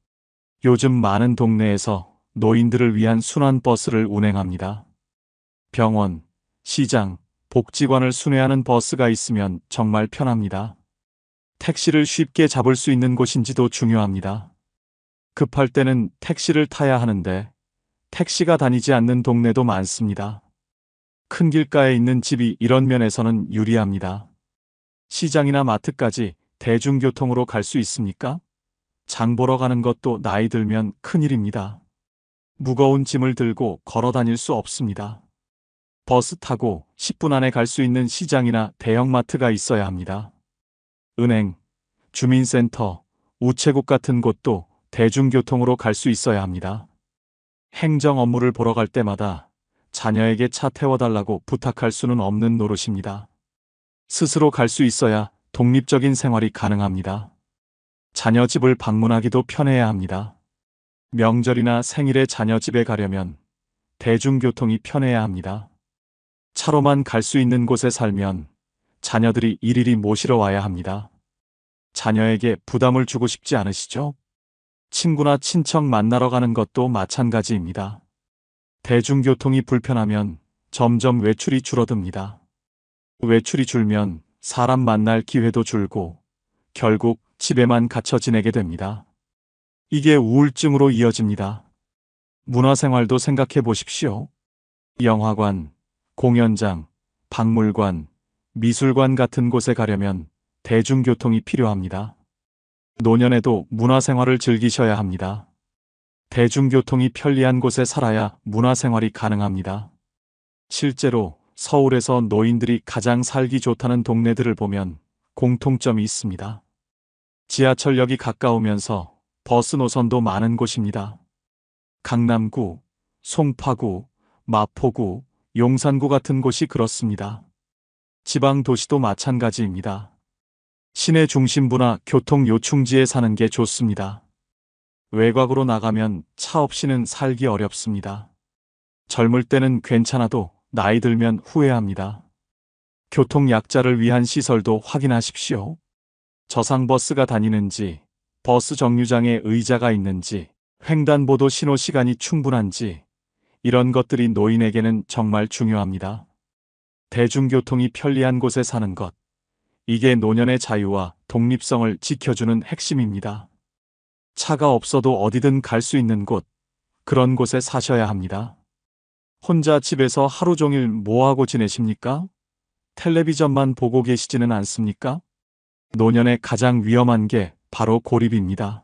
요즘 많은 동네에서 노인들을 위한 순환버스를 운행합니다. 병원, 시장, 복지관을 순회하는 버스가 있으면 정말 편합니다. 택시를 쉽게 잡을 수 있는 곳인지도 중요합니다. 급할 때는 택시를 타야 하는데 택시가 다니지 않는 동네도 많습니다. 큰 길가에 있는 집이 이런 면에서는 유리합니다. 시장이나 마트까지 대중교통으로 갈 수 있습니까? 장 보러 가는 것도 나이 들면 큰일입니다. 무거운 짐을 들고 걸어 다닐 수 없습니다. 버스 타고 10분 안에 갈 수 있는 시장이나 대형마트가 있어야 합니다. 은행, 주민센터, 우체국 같은 곳도 대중교통으로 갈 수 있어야 합니다. 행정 업무를 보러 갈 때마다 자녀에게 차 태워달라고 부탁할 수는 없는 노릇입니다. 스스로 갈 수 있어야 독립적인 생활이 가능합니다. 자녀 집을 방문하기도 편해야 합니다. 명절이나 생일에 자녀 집에 가려면 대중교통이 편해야 합니다. 차로만 갈 수 있는 곳에 살면 자녀들이 일일이 모시러 와야 합니다. 자녀에게 부담을 주고 싶지 않으시죠? 친구나 친척 만나러 가는 것도 마찬가지입니다. 대중교통이 불편하면 점점 외출이 줄어듭니다. 외출이 줄면 사람 만날 기회도 줄고 결국 집에만 갇혀 지내게 됩니다. 이게 우울증으로 이어집니다. 문화생활도 생각해 보십시오. 영화관, 공연장, 박물관, 미술관 같은 곳에 가려면 대중교통이 필요합니다. 노년에도 문화생활을 즐기셔야 합니다. 대중교통이 편리한 곳에 살아야 문화생활이 가능합니다. 실제로 서울에서 노인들이 가장 살기 좋다는 동네들을 보면 공통점이 있습니다. 지하철역이 가까우면서 버스 노선도 많은 곳입니다. 강남구, 송파구, 마포구, 용산구 같은 곳이 그렇습니다. 지방 도시도 마찬가지입니다. 시내 중심부나 교통 요충지에 사는 게 좋습니다. 외곽으로 나가면 차 없이는 살기 어렵습니다. 젊을 때는 괜찮아도 나이 들면 후회합니다. 교통 약자를 위한 시설도 확인하십시오. 저상버스가 다니는지, 버스 정류장에 의자가 있는지, 횡단보도 신호 시간이 충분한지, 이런 것들이 노인에게는 정말 중요합니다. 대중교통이 편리한 곳에 사는 것, 이게 노년의 자유와 독립성을 지켜주는 핵심입니다. 차가 없어도 어디든 갈 수 있는 곳, 그런 곳에 사셔야 합니다. 혼자 집에서 하루 종일 뭐하고 지내십니까? 텔레비전만 보고 계시지는 않습니까? 노년에 가장 위험한 게 바로 고립입니다.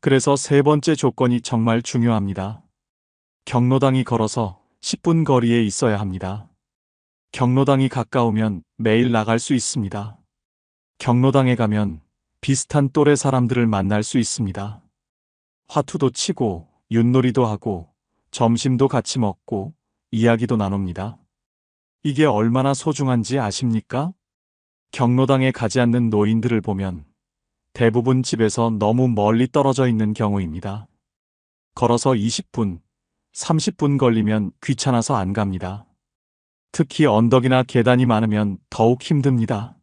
그래서 세 번째 조건이 정말 중요합니다. 경로당이 걸어서 10분 거리에 있어야 합니다. 경로당이 가까우면 매일 나갈 수 있습니다. 경로당에 가면 비슷한 또래 사람들을 만날 수 있습니다. 화투도 치고 윷놀이도 하고 점심도 같이 먹고 이야기도 나눕니다. 이게 얼마나 소중한지 아십니까? 경로당에 가지 않는 노인들을 보면 대부분 집에서 너무 멀리 떨어져 있는 경우입니다. 걸어서 20분, 30분 걸리면 귀찮아서 안 갑니다. 특히 언덕이나 계단이 많으면 더욱 힘듭니다.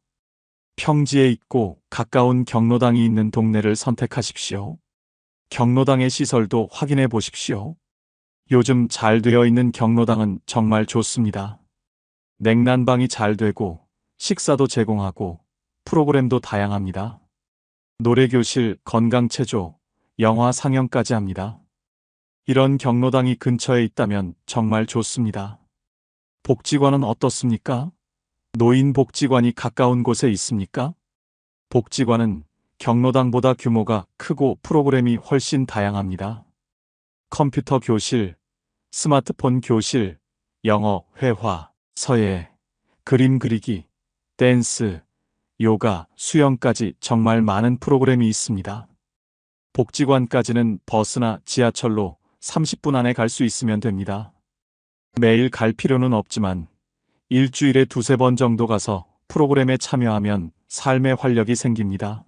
평지에 있고 가까운 경로당이 있는 동네를 선택하십시오. 경로당의 시설도 확인해 보십시오. 요즘 잘 되어 있는 경로당은 정말 좋습니다. 냉난방이 잘 되고 식사도 제공하고 프로그램도 다양합니다. 노래교실, 건강체조, 영화 상영까지 합니다. 이런 경로당이 근처에 있다면 정말 좋습니다. 복지관은 어떻습니까? 노인복지관이 가까운 곳에 있습니까? 복지관은 경로당보다 규모가 크고 프로그램이 훨씬 다양합니다. 컴퓨터 교실, 스마트폰 교실, 영어, 회화, 서예, 그림 그리기, 댄스, 요가, 수영까지 정말 많은 프로그램이 있습니다. 복지관까지는 버스나 지하철로 30분 안에 갈 수 있으면 됩니다. 매일 갈 필요는 없지만 일주일에 두세 번 정도 가서 프로그램에 참여하면 삶의 활력이 생깁니다.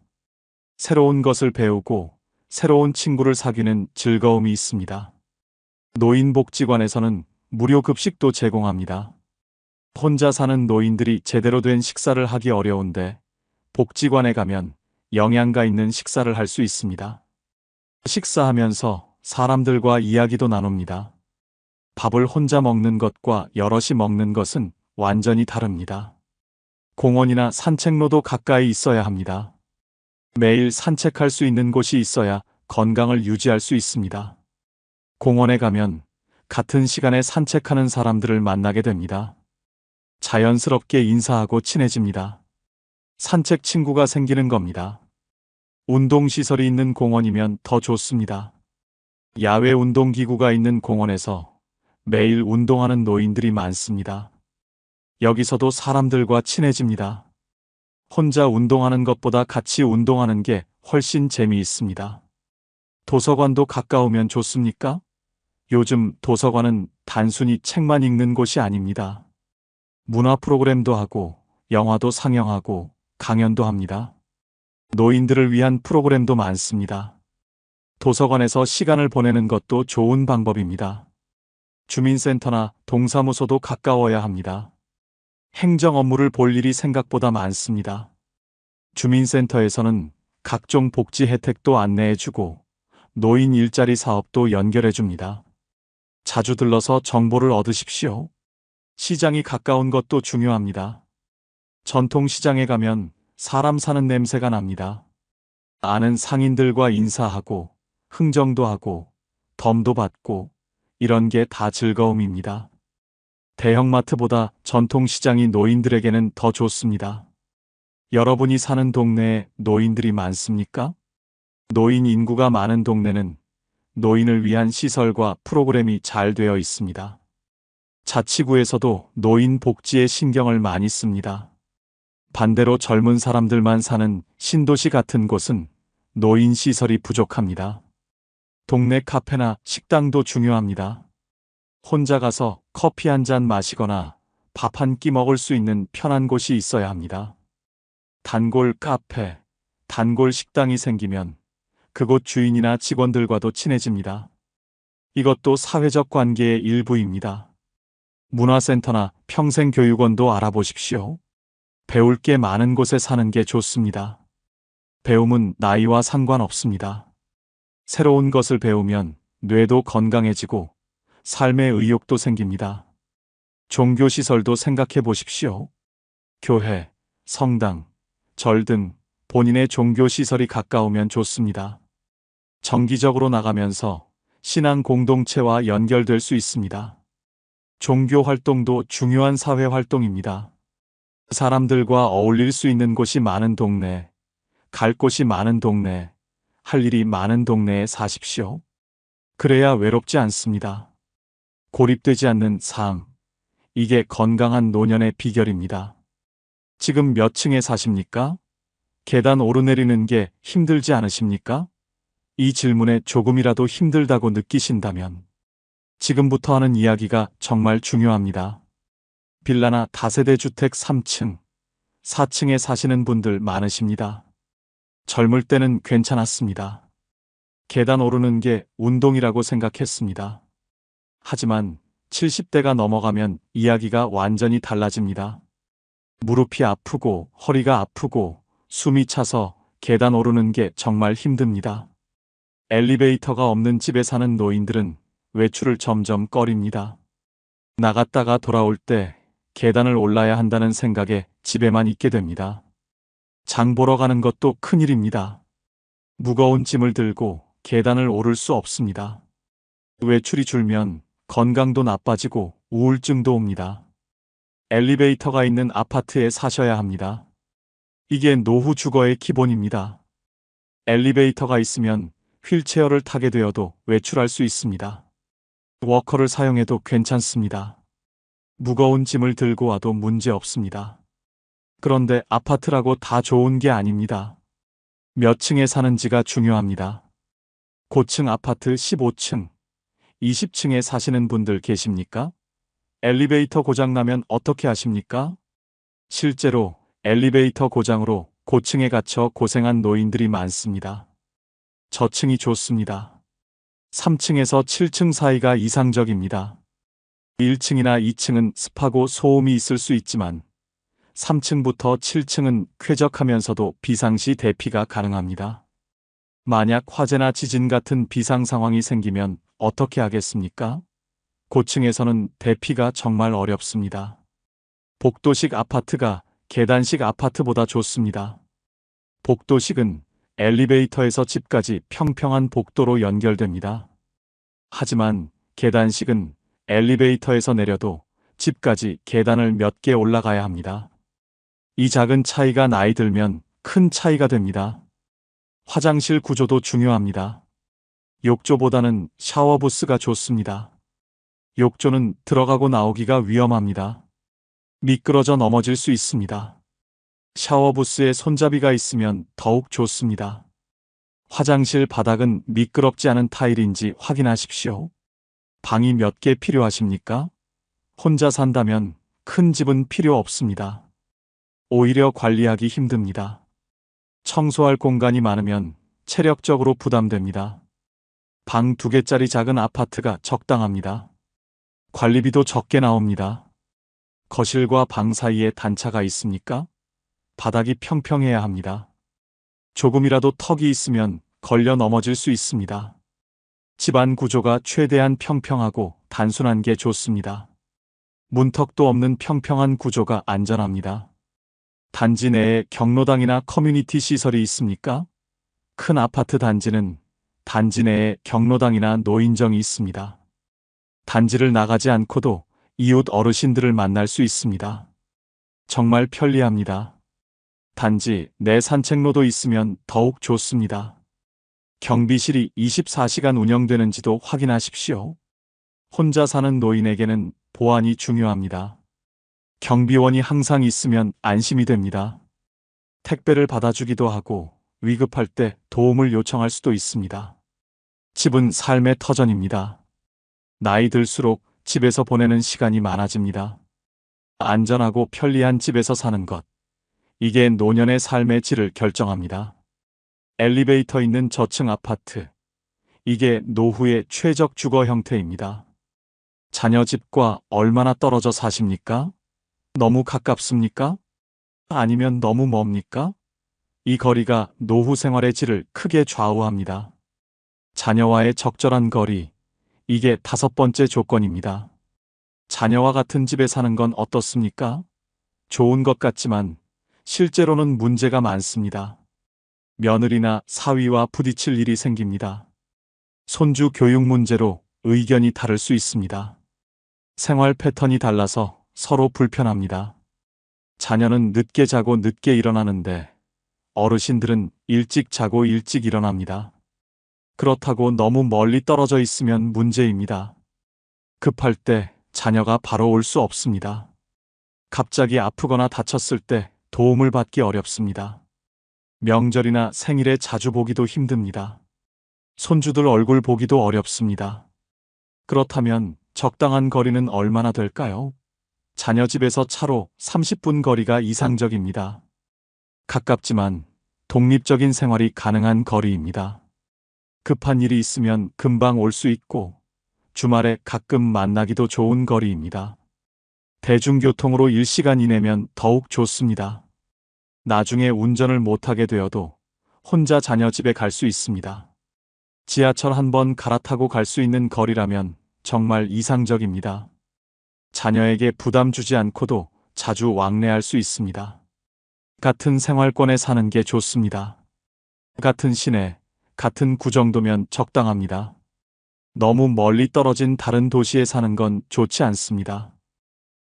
새로운 것을 배우고 새로운 친구를 사귀는 즐거움이 있습니다. 노인복지관에서는 무료 급식도 제공합니다. 혼자 사는 노인들이 제대로 된 식사를 하기 어려운데 복지관에 가면 영양가 있는 식사를 할 수 있습니다. 식사하면서 사람들과 이야기도 나눕니다. 밥을 혼자 먹는 것과 여럿이 먹는 것은 완전히 다릅니다. 공원이나 산책로도 가까이 있어야 합니다. 매일 산책할 수 있는 곳이 있어야 건강을 유지할 수 있습니다. 공원에 가면 같은 시간에 산책하는 사람들을 만나게 됩니다. 자연스럽게 인사하고 친해집니다. 산책 친구가 생기는 겁니다. 운동시설이 있는 공원이면 더 좋습니다. 야외 운동기구가 있는 공원에서 매일 운동하는 노인들이 많습니다. 여기서도 사람들과 친해집니다. 혼자 운동하는 것보다 같이 운동하는 게 훨씬 재미있습니다. 도서관도 가까우면 좋습니까? 요즘 도서관은 단순히 책만 읽는 곳이 아닙니다. 문화 프로그램도 하고 영화도 상영하고 강연도 합니다. 노인들을 위한 프로그램도 많습니다. 도서관에서 시간을 보내는 것도 좋은 방법입니다. 주민센터나 동사무소도 가까워야 합니다. 행정 업무를 볼 일이 생각보다 많습니다. 주민센터에서는 각종 복지 혜택도 안내해주고 노인 일자리 사업도 연결해줍니다. 자주 들러서 정보를 얻으십시오. 시장이 가까운 것도 중요합니다. 전통시장에 가면 사람 사는 냄새가 납니다. 아는 상인들과 인사하고 흥정도 하고 덤도 받고 이런 게 다 즐거움입니다. 대형마트보다 전통시장이 노인들에게는 더 좋습니다. 여러분이 사는 동네에 노인들이 많습니까? 노인 인구가 많은 동네는 노인을 위한 시설과 프로그램이 잘 되어 있습니다. 자치구에서도 노인 복지에 신경을 많이 씁니다. 반대로 젊은 사람들만 사는 신도시 같은 곳은 노인 시설이 부족합니다. 동네 카페나 식당도 중요합니다. 혼자 가서 커피 한 잔 마시거나 밥 한 끼 먹을 수 있는 편한 곳이 있어야 합니다. 단골 카페, 단골 식당이 생기면 그곳 주인이나 직원들과도 친해집니다. 이것도 사회적 관계의 일부입니다. 문화센터나 평생교육원도 알아보십시오. 배울 게 많은 곳에 사는 게 좋습니다. 배움은 나이와 상관없습니다. 새로운 것을 배우면 뇌도 건강해지고 삶의 의욕도 생깁니다. 종교시설도 생각해 보십시오. 교회, 성당, 절 등 본인의 종교시설이 가까우면 좋습니다. 정기적으로 나가면서 신앙 공동체와 연결될 수 있습니다. 종교 활동도 중요한 사회 활동입니다. 사람들과 어울릴 수 있는 곳이 많은 동네, 갈 곳이 많은 동네, 할 일이 많은 동네에 사십시오. 그래야 외롭지 않습니다. 고립되지 않는 삶. 이게 건강한 노년의 비결입니다. 지금 몇 층에 사십니까? 계단 오르내리는 게 힘들지 않으십니까? 이 질문에 조금이라도 힘들다고 느끼신다면 지금부터 하는 이야기가 정말 중요합니다. 빌라나 다세대 주택 3층, 4층에 사시는 분들 많으십니다. 젊을 때는 괜찮았습니다. 계단 오르는 게 운동이라고 생각했습니다. 하지만 70대가 넘어가면 이야기가 완전히 달라집니다. 무릎이 아프고 허리가 아프고 숨이 차서 계단 오르는 게 정말 힘듭니다. 엘리베이터가 없는 집에 사는 노인들은 외출을 점점 꺼립니다. 나갔다가 돌아올 때 계단을 올라야 한다는 생각에 집에만 있게 됩니다. 장 보러 가는 것도 큰일입니다. 무거운 짐을 들고 계단을 오를 수 없습니다. 외출이 줄면 건강도 나빠지고 우울증도 옵니다. 엘리베이터가 있는 아파트에 사셔야 합니다. 이게 노후 주거의 기본입니다. 엘리베이터가 있으면 휠체어를 타게 되어도 외출할 수 있습니다. 워커를 사용해도 괜찮습니다. 무거운 짐을 들고 와도 문제 없습니다. 그런데 아파트라고 다 좋은 게 아닙니다. 몇 층에 사는지가 중요합니다. 고층 아파트 15층, 20층에 사시는 분들 계십니까? 엘리베이터 고장나면 어떻게 하십니까? 실제로 엘리베이터 고장으로 고층에 갇혀 고생한 노인들이 많습니다. 저층이 좋습니다. 3층에서 7층 사이가 이상적입니다. 1층이나 2층은 습하고 소음이 있을 수 있지만 3층부터 7층은 쾌적하면서도 비상시 대피가 가능합니다. 만약 화재나 지진 같은 비상 상황이 생기면 어떻게 하겠습니까? 고층에서는 대피가 정말 어렵습니다. 복도식 아파트가 계단식 아파트보다 좋습니다. 복도식은 엘리베이터에서 집까지 평평한 복도로 연결됩니다. 하지만 계단식은 엘리베이터에서 내려도 집까지 계단을 몇 개 올라가야 합니다. 이 작은 차이가 나이 들면 큰 차이가 됩니다. 화장실 구조도 중요합니다. 욕조보다는 샤워부스가 좋습니다. 욕조는 들어가고 나오기가 위험합니다. 미끄러져 넘어질 수 있습니다. 샤워부스에 손잡이가 있으면 더욱 좋습니다. 화장실 바닥은 미끄럽지 않은 타일인지 확인하십시오. 방이 몇 개 필요하십니까? 혼자 산다면 큰 집은 필요 없습니다. 오히려 관리하기 힘듭니다. 청소할 공간이 많으면 체력적으로 부담됩니다. 방 2개짜리 작은 아파트가 적당합니다. 관리비도 적게 나옵니다. 거실과 방 사이에 단차가 있습니까? 바닥이 평평해야 합니다. 조금이라도 턱이 있으면 걸려 넘어질 수 있습니다. 집안 구조가 최대한 평평하고 단순한 게 좋습니다. 문턱도 없는 평평한 구조가 안전합니다. 단지 내에 경로당이나 커뮤니티 시설이 있습니까? 큰 아파트 단지는 단지 내에 경로당이나 노인정이 있습니다. 단지를 나가지 않고도 이웃 어르신들을 만날 수 있습니다. 정말 편리합니다. 단지 내 산책로도 있으면 더욱 좋습니다. 경비실이 24시간 운영되는지도 확인하십시오. 혼자 사는 노인에게는 보안이 중요합니다. 경비원이 항상 있으면 안심이 됩니다. 택배를 받아주기도 하고 위급할 때 도움을 요청할 수도 있습니다. 집은 삶의 터전입니다. 나이 들수록 집에서 보내는 시간이 많아집니다. 안전하고 편리한 집에서 사는 것. 이게 노년의 삶의 질을 결정합니다. 엘리베이터 있는 저층 아파트. 이게 노후의 최적 주거 형태입니다. 자녀 집과 얼마나 떨어져 사십니까? 너무 가깝습니까? 아니면 너무 멉니까? 이 거리가 노후 생활의 질을 크게 좌우합니다. 자녀와의 적절한 거리. 이게 5번째 조건입니다. 자녀와 같은 집에 사는 건 어떻습니까? 좋은 것 같지만 실제로는 문제가 많습니다. 며느리나 사위와 부딪힐 일이 생깁니다. 손주 교육 문제로 의견이 다를 수 있습니다. 생활 패턴이 달라서 서로 불편합니다. 자녀는 늦게 자고 늦게 일어나는데 어르신들은 일찍 자고 일찍 일어납니다. 그렇다고 너무 멀리 떨어져 있으면 문제입니다. 급할 때 자녀가 바로 올 수 없습니다. 갑자기 아프거나 다쳤을 때 도움을 받기 어렵습니다. 명절이나 생일에 자주 보기도 힘듭니다. 손주들 얼굴 보기도 어렵습니다. 그렇다면 적당한 거리는 얼마나 될까요? 자녀 집에서 차로 30분 거리가 이상적입니다. 가깝지만 독립적인 생활이 가능한 거리입니다. 급한 일이 있으면 금방 올 수 있고 주말에 가끔 만나기도 좋은 거리입니다. 대중교통으로 1시간 이내면 더욱 좋습니다. 나중에 운전을 못하게 되어도 혼자 자녀 집에 갈 수 있습니다. 지하철 한 번 갈아타고 갈 수 있는 거리라면 정말 이상적입니다. 자녀에게 부담 주지 않고도 자주 왕래할 수 있습니다. 같은 생활권에 사는 게 좋습니다. 같은 시내, 같은 구 정도면 적당합니다. 너무 멀리 떨어진 다른 도시에 사는 건 좋지 않습니다.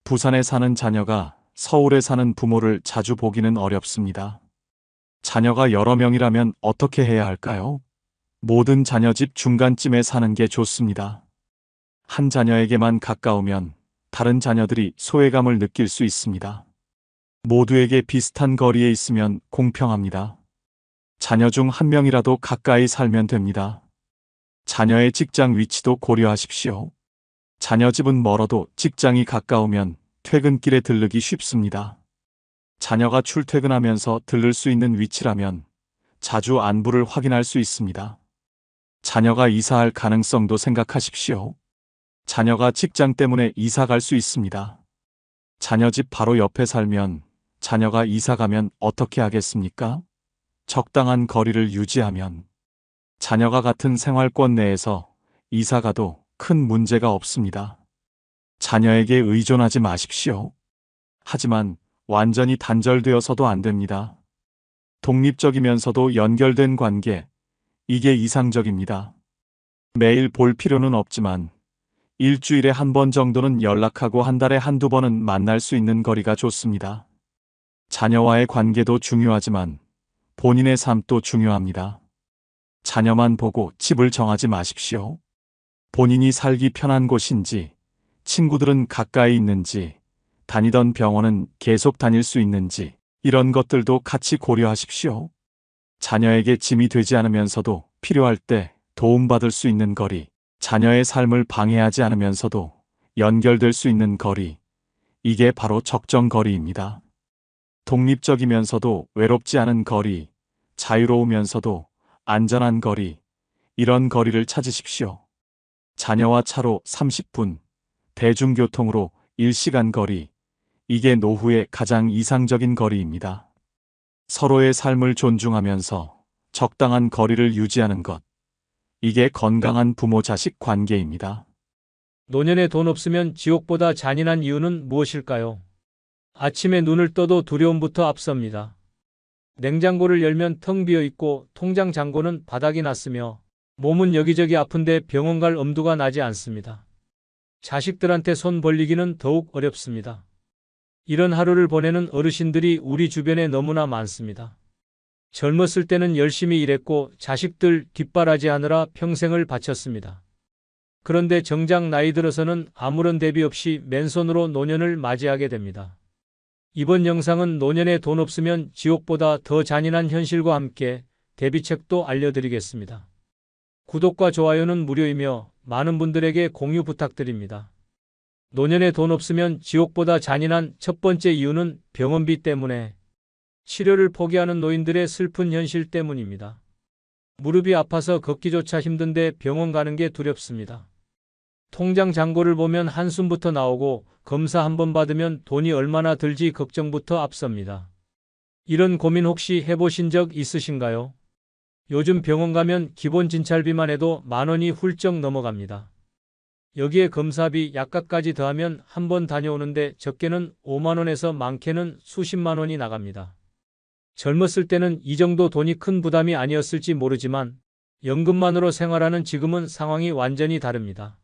부산에 사는 자녀가 서울에 사는 부모를 자주 보기는 어렵습니다. 자녀가 여러 명이라면 어떻게 해야 할까요? 모든 자녀 집 중간쯤에 사는 게 좋습니다. 한 자녀에게만 가까우면 다른 자녀들이 소외감을 느낄 수 있습니다. 모두에게 비슷한 거리에 있으면 공평합니다. 자녀 중 한 명이라도 가까이 살면 됩니다. 자녀의 직장 위치도 고려하십시오. 자녀 집은 멀어도 직장이 가까우면 퇴근길에 들르기 쉽습니다. 자녀가 출퇴근하면서 들를 수 있는 위치라면 자주 안부를 확인할 수 있습니다. 자녀가 이사할 가능성도 생각하십시오. 자녀가 직장 때문에 이사 갈 수 있습니다. 자녀 집 바로 옆에 살면 자녀가 이사 가면 어떻게 하겠습니까? 적당한 거리를 유지하면 자녀가 같은 생활권 내에서 이사 가도 큰 문제가 없습니다. 자녀에게 의존하지 마십시오. 하지만 완전히 단절되어서도 안 됩니다. 독립적이면서도 연결된 관계, 이게 이상적입니다. 매일 볼 필요는 없지만 일주일에 한 번 정도는 연락하고 한 달에 한두 번은 만날 수 있는 거리가 좋습니다. 자녀와의 관계도 중요하지만 본인의 삶도 중요합니다. 자녀만 보고 집을 정하지 마십시오. 본인이 살기 편한 곳인지, 친구들은 가까이 있는지, 다니던 병원은 계속 다닐 수 있는지, 이런 것들도 같이 고려하십시오. 자녀에게 짐이 되지 않으면서도 필요할 때 도움받을 수 있는 거리, 자녀의 삶을 방해하지 않으면서도 연결될 수 있는 거리, 이게 바로 적정 거리입니다. 독립적이면서도 외롭지 않은 거리, 자유로우면서도 안전한 거리, 이런 거리를 찾으십시오. 자녀와 차로 30분, 대중교통으로 1시간 거리, 이게 노후의 가장 이상적인 거리입니다. 서로의 삶을 존중하면서 적당한 거리를 유지하는 것, 이게 건강한 부모-자식 관계입니다. 노년에 돈 없으면 지옥보다 잔인한 이유는 무엇일까요? 아침에 눈을 떠도 두려움부터 앞섭니다. 냉장고를 열면 텅 비어 있고 통장 잔고는 바닥이 났으며 몸은 여기저기 아픈데 병원 갈 엄두가 나지 않습니다. 자식들한테 손 벌리기는 더욱 어렵습니다. 이런 하루를 보내는 어르신들이 우리 주변에 너무나 많습니다. 젊었을 때는 열심히 일했고 자식들 뒷바라지하느라 평생을 바쳤습니다. 그런데 정작 나이 들어서는 아무런 대비 없이 맨손으로 노년을 맞이하게 됩니다. 이번 영상은 노년에 돈 없으면 지옥보다 더 잔인한 현실과 함께 대비책도 알려드리겠습니다. 구독과 좋아요는 무료이며 많은 분들에게 공유 부탁드립니다. 노년에 돈 없으면 지옥보다 잔인한 첫 번째 이유는 병원비 때문에 치료를 포기하는 노인들의 슬픈 현실 때문입니다. 무릎이 아파서 걷기조차 힘든데 병원 가는 게 두렵습니다. 통장 잔고를 보면 한숨부터 나오고 검사 한 번 받으면 돈이 얼마나 들지 걱정부터 앞섭니다. 이런 고민 혹시 해보신 적 있으신가요? 요즘 병원 가면 기본 진찰비만 해도 10,000원이 훌쩍 넘어갑니다. 여기에 검사비, 약값까지 더하면 한 번 다녀오는데 적게는 50,000원에서 많게는 수십만 원이 나갑니다. 젊었을 때는 이 정도 돈이 큰 부담이 아니었을지 모르지만 연금만으로 생활하는 지금은 상황이 완전히 다릅니다.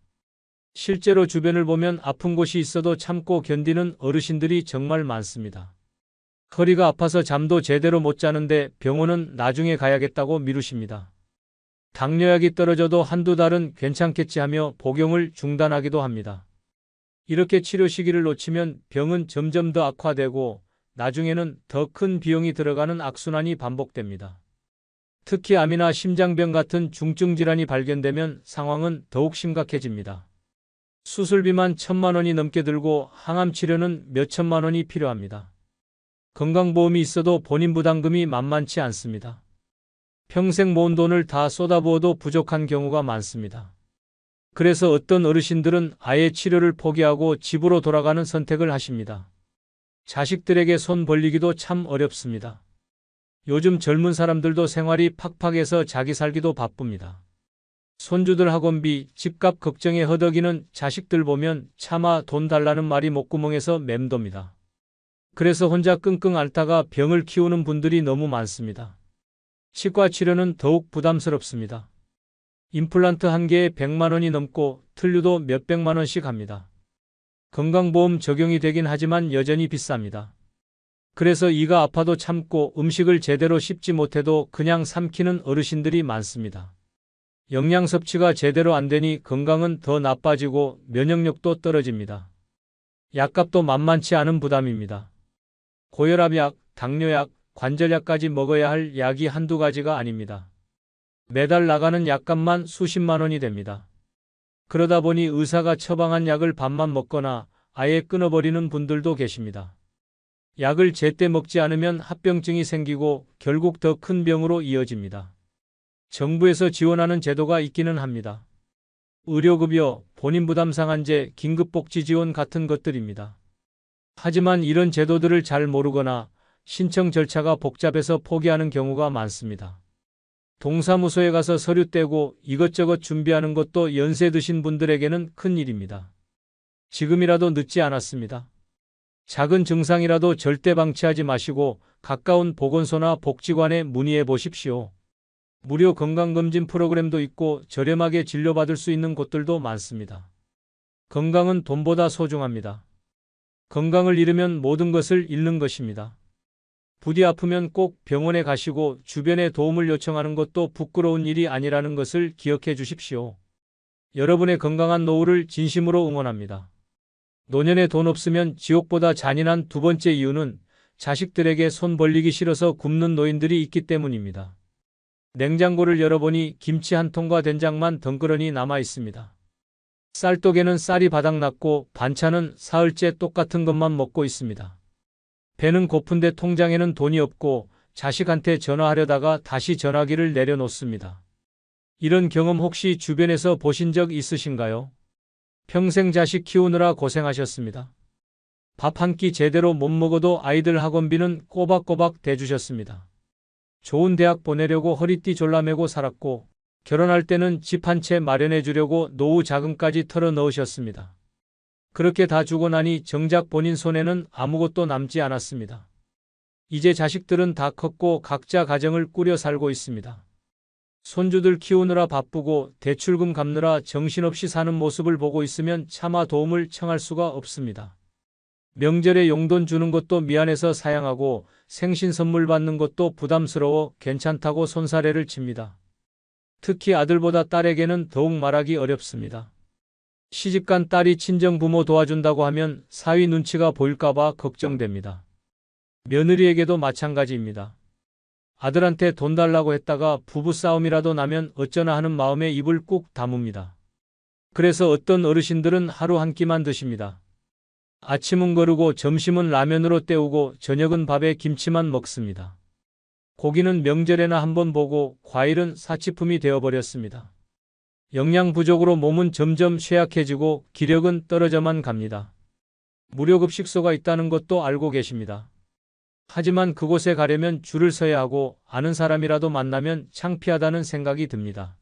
실제로 주변을 보면 아픈 곳이 있어도 참고 견디는 어르신들이 정말 많습니다. 허리가 아파서 잠도 제대로 못 자는데 병원은 나중에 가야겠다고 미루십니다. 당뇨약이 떨어져도 한두 달은 괜찮겠지 하며 복용을 중단하기도 합니다. 이렇게 치료 시기를 놓치면 병은 점점 더 악화되고 나중에는 더 큰 비용이 들어가는 악순환이 반복됩니다. 특히 암이나 심장병 같은 중증 질환이 발견되면 상황은 더욱 심각해집니다. 수술비만 1,000만 원이 넘게 들고 항암 치료는 몇천만 원이 필요합니다. 건강보험이 있어도 본인 부담금이 만만치 않습니다. 평생 모은 돈을 다 쏟아부어도 부족한 경우가 많습니다. 그래서 어떤 어르신들은 아예 치료를 포기하고 집으로 돌아가는 선택을 하십니다. 자식들에게 손 벌리기도 참 어렵습니다. 요즘 젊은 사람들도 생활이 팍팍해서 자기 살기도 바쁩니다. 손주들 학원비, 집값 걱정에 허덕이는 자식들 보면 차마 돈 달라는 말이 목구멍에서 맴돕니다. 그래서 혼자 끙끙 앓다가 병을 키우는 분들이 너무 많습니다. 치과 치료는 더욱 부담스럽습니다. 임플란트 한 개에 100만 원이 넘고 틀류도 몇백만 원씩 합니다. 건강보험 적용이 되긴 하지만 여전히 비쌉니다. 그래서 이가 아파도 참고 음식을 제대로 씹지 못해도 그냥 삼키는 어르신들이 많습니다. 영양 섭취가 제대로 안 되니 건강은 더 나빠지고 면역력도 떨어집니다. 약값도 만만치 않은 부담입니다. 고혈압약, 당뇨약, 관절약까지 먹어야 할 약이 한두 가지가 아닙니다. 매달 나가는 약값만 수십만 원이 됩니다. 그러다 보니 의사가 처방한 약을 반만 먹거나 아예 끊어버리는 분들도 계십니다. 약을 제때 먹지 않으면 합병증이 생기고 결국 더 큰 병으로 이어집니다. 정부에서 지원하는 제도가 있기는 합니다. 의료급여, 본인부담상한제, 긴급복지지원 같은 것들입니다. 하지만 이런 제도들을 잘 모르거나 신청 절차가 복잡해서 포기하는 경우가 많습니다. 동사무소에 가서 서류 떼고 이것저것 준비하는 것도 연세 드신 분들에게는 큰 일입니다. 지금이라도 늦지 않았습니다. 작은 증상이라도 절대 방치하지 마시고 가까운 보건소나 복지관에 문의해 보십시오. 무료 건강검진 프로그램도 있고 저렴하게 진료받을 수 있는 곳들도 많습니다. 건강은 돈보다 소중합니다. 건강을 잃으면 모든 것을 잃는 것입니다. 부디 아프면 꼭 병원에 가시고 주변에 도움을 요청하는 것도 부끄러운 일이 아니라는 것을 기억해 주십시오. 여러분의 건강한 노후를 진심으로 응원합니다. 노년에 돈 없으면 지옥보다 잔인한 두 번째 이유는 자식들에게 손 벌리기 싫어서 굶는 노인들이 있기 때문입니다. 냉장고를 열어보니 김치 한 통과 된장만 덩그러니 남아 있습니다. 쌀떡에는 쌀이 바닥났고 반찬은 사흘째 똑같은 것만 먹고 있습니다. 배는 고픈데 통장에는 돈이 없고 자식한테 전화하려다가 다시 전화기를 내려놓습니다. 이런 경험 혹시 주변에서 보신 적 있으신가요? 평생 자식 키우느라 고생하셨습니다. 밥 한 끼 제대로 못 먹어도 아이들 학원비는 꼬박꼬박 대주셨습니다. 좋은 대학 보내려고 허리띠 졸라매고 살았고 결혼할 때는 집 한 채 마련해 주려고 노후 자금까지 털어 넣으셨습니다. 그렇게 다 주고 나니 정작 본인 손에는 아무것도 남지 않았습니다. 이제 자식들은 다 컸고 각자 가정을 꾸려 살고 있습니다. 손주들 키우느라 바쁘고 대출금 갚느라 정신없이 사는 모습을 보고 있으면 차마 도움을 청할 수가 없습니다. 명절에 용돈 주는 것도 미안해서 사양하고 생신 선물 받는 것도 부담스러워 괜찮다고 손사래를 칩니다. 특히 아들보다 딸에게는 더욱 말하기 어렵습니다. 시집간 딸이 친정부모 도와준다고 하면 사위 눈치가 보일까봐 걱정됩니다. 며느리에게도 마찬가지입니다. 아들한테 돈 달라고 했다가 부부싸움이라도 나면 어쩌나 하는 마음에 입을 꾹 다뭅니다. 그래서 어떤 어르신들은 하루 한 끼만 드십니다. 아침은 거르고 점심은 라면으로 때우고 저녁은 밥에 김치만 먹습니다. 고기는 명절에나 한번 보고 과일은 사치품이 되어버렸습니다. 영양 부족으로 몸은 점점 쇠약해지고 기력은 떨어져만 갑니다. 무료급식소가 있다는 것도 알고 계십니다. 하지만 그곳에 가려면 줄을 서야 하고 아는 사람이라도 만나면 창피하다는 생각이 듭니다.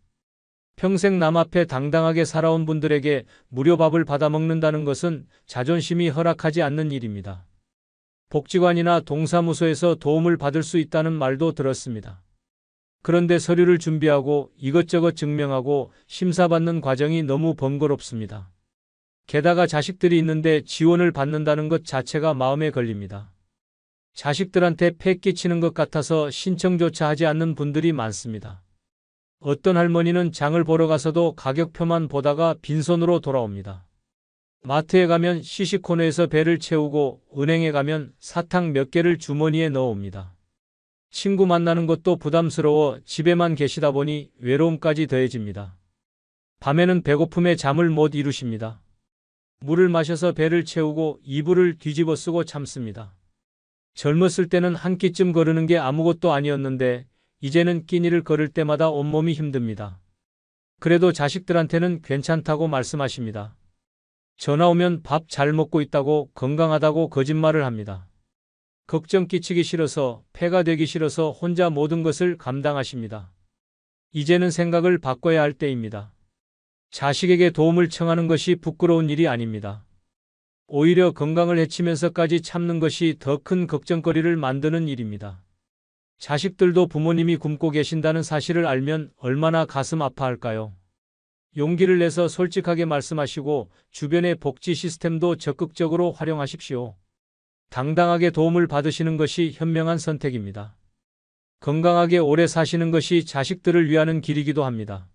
평생 남 앞에 당당하게 살아온 분들에게 무료 밥을 받아먹는다는 것은 자존심이 허락하지 않는 일입니다. 복지관이나 동사무소에서 도움을 받을 수 있다는 말도 들었습니다. 그런데 서류를 준비하고 이것저것 증명하고 심사받는 과정이 너무 번거롭습니다. 게다가 자식들이 있는데 지원을 받는다는 것 자체가 마음에 걸립니다. 자식들한테 패 끼치는 것 같아서 신청조차 하지 않는 분들이 많습니다. 어떤 할머니는 장을 보러 가서도 가격표만 보다가 빈손으로 돌아옵니다. 마트에 가면 시식코너에서 배를 채우고 은행에 가면 사탕 몇 개를 주머니에 넣어옵니다. 친구 만나는 것도 부담스러워 집에만 계시다 보니 외로움까지 더해집니다. 밤에는 배고픔에 잠을 못 이루십니다. 물을 마셔서 배를 채우고 이불을 뒤집어 쓰고 참습니다. 젊었을 때는 한 끼쯤 거르는 게 아무것도 아니었는데 이제는 끼니를 걸을 때마다 온몸이 힘듭니다. 그래도 자식들한테는 괜찮다고 말씀하십니다. 전화 오면 밥 잘 먹고 있다고 건강하다고 거짓말을 합니다. 걱정 끼치기 싫어서 폐가 되기 싫어서 혼자 모든 것을 감당하십니다. 이제는 생각을 바꿔야 할 때입니다. 자식에게 도움을 청하는 것이 부끄러운 일이 아닙니다. 오히려 건강을 해치면서까지 참는 것이 더 큰 걱정거리를 만드는 일입니다. 자식들도 부모님이 굶고 계신다는 사실을 알면 얼마나 가슴 아파할까요? 용기를 내서 솔직하게 말씀하시고 주변의 복지 시스템도 적극적으로 활용하십시오. 당당하게 도움을 받으시는 것이 현명한 선택입니다. 건강하게 오래 사시는 것이 자식들을 위하는 길이기도 합니다.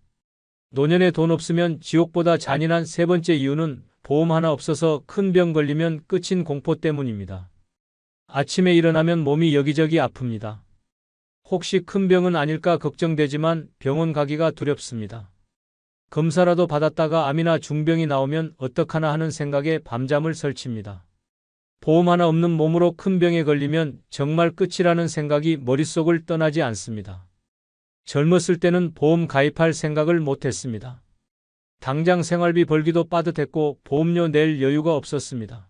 노년에 돈 없으면 지옥보다 잔인한 세 번째 이유는 보험 하나 없어서 큰 병 걸리면 끝인 공포 때문입니다. 아침에 일어나면 몸이 여기저기 아픕니다. 혹시 큰 병은 아닐까 걱정되지만 병원 가기가 두렵습니다. 검사라도 받았다가 암이나 중병이 나오면 어떡하나 하는 생각에 밤잠을 설칩니다. 보험 하나 없는 몸으로 큰 병에 걸리면 정말 끝이라는 생각이 머릿속을 떠나지 않습니다. 젊었을 때는 보험 가입할 생각을 못했습니다. 당장 생활비 벌기도 빠듯했고 보험료 낼 여유가 없었습니다.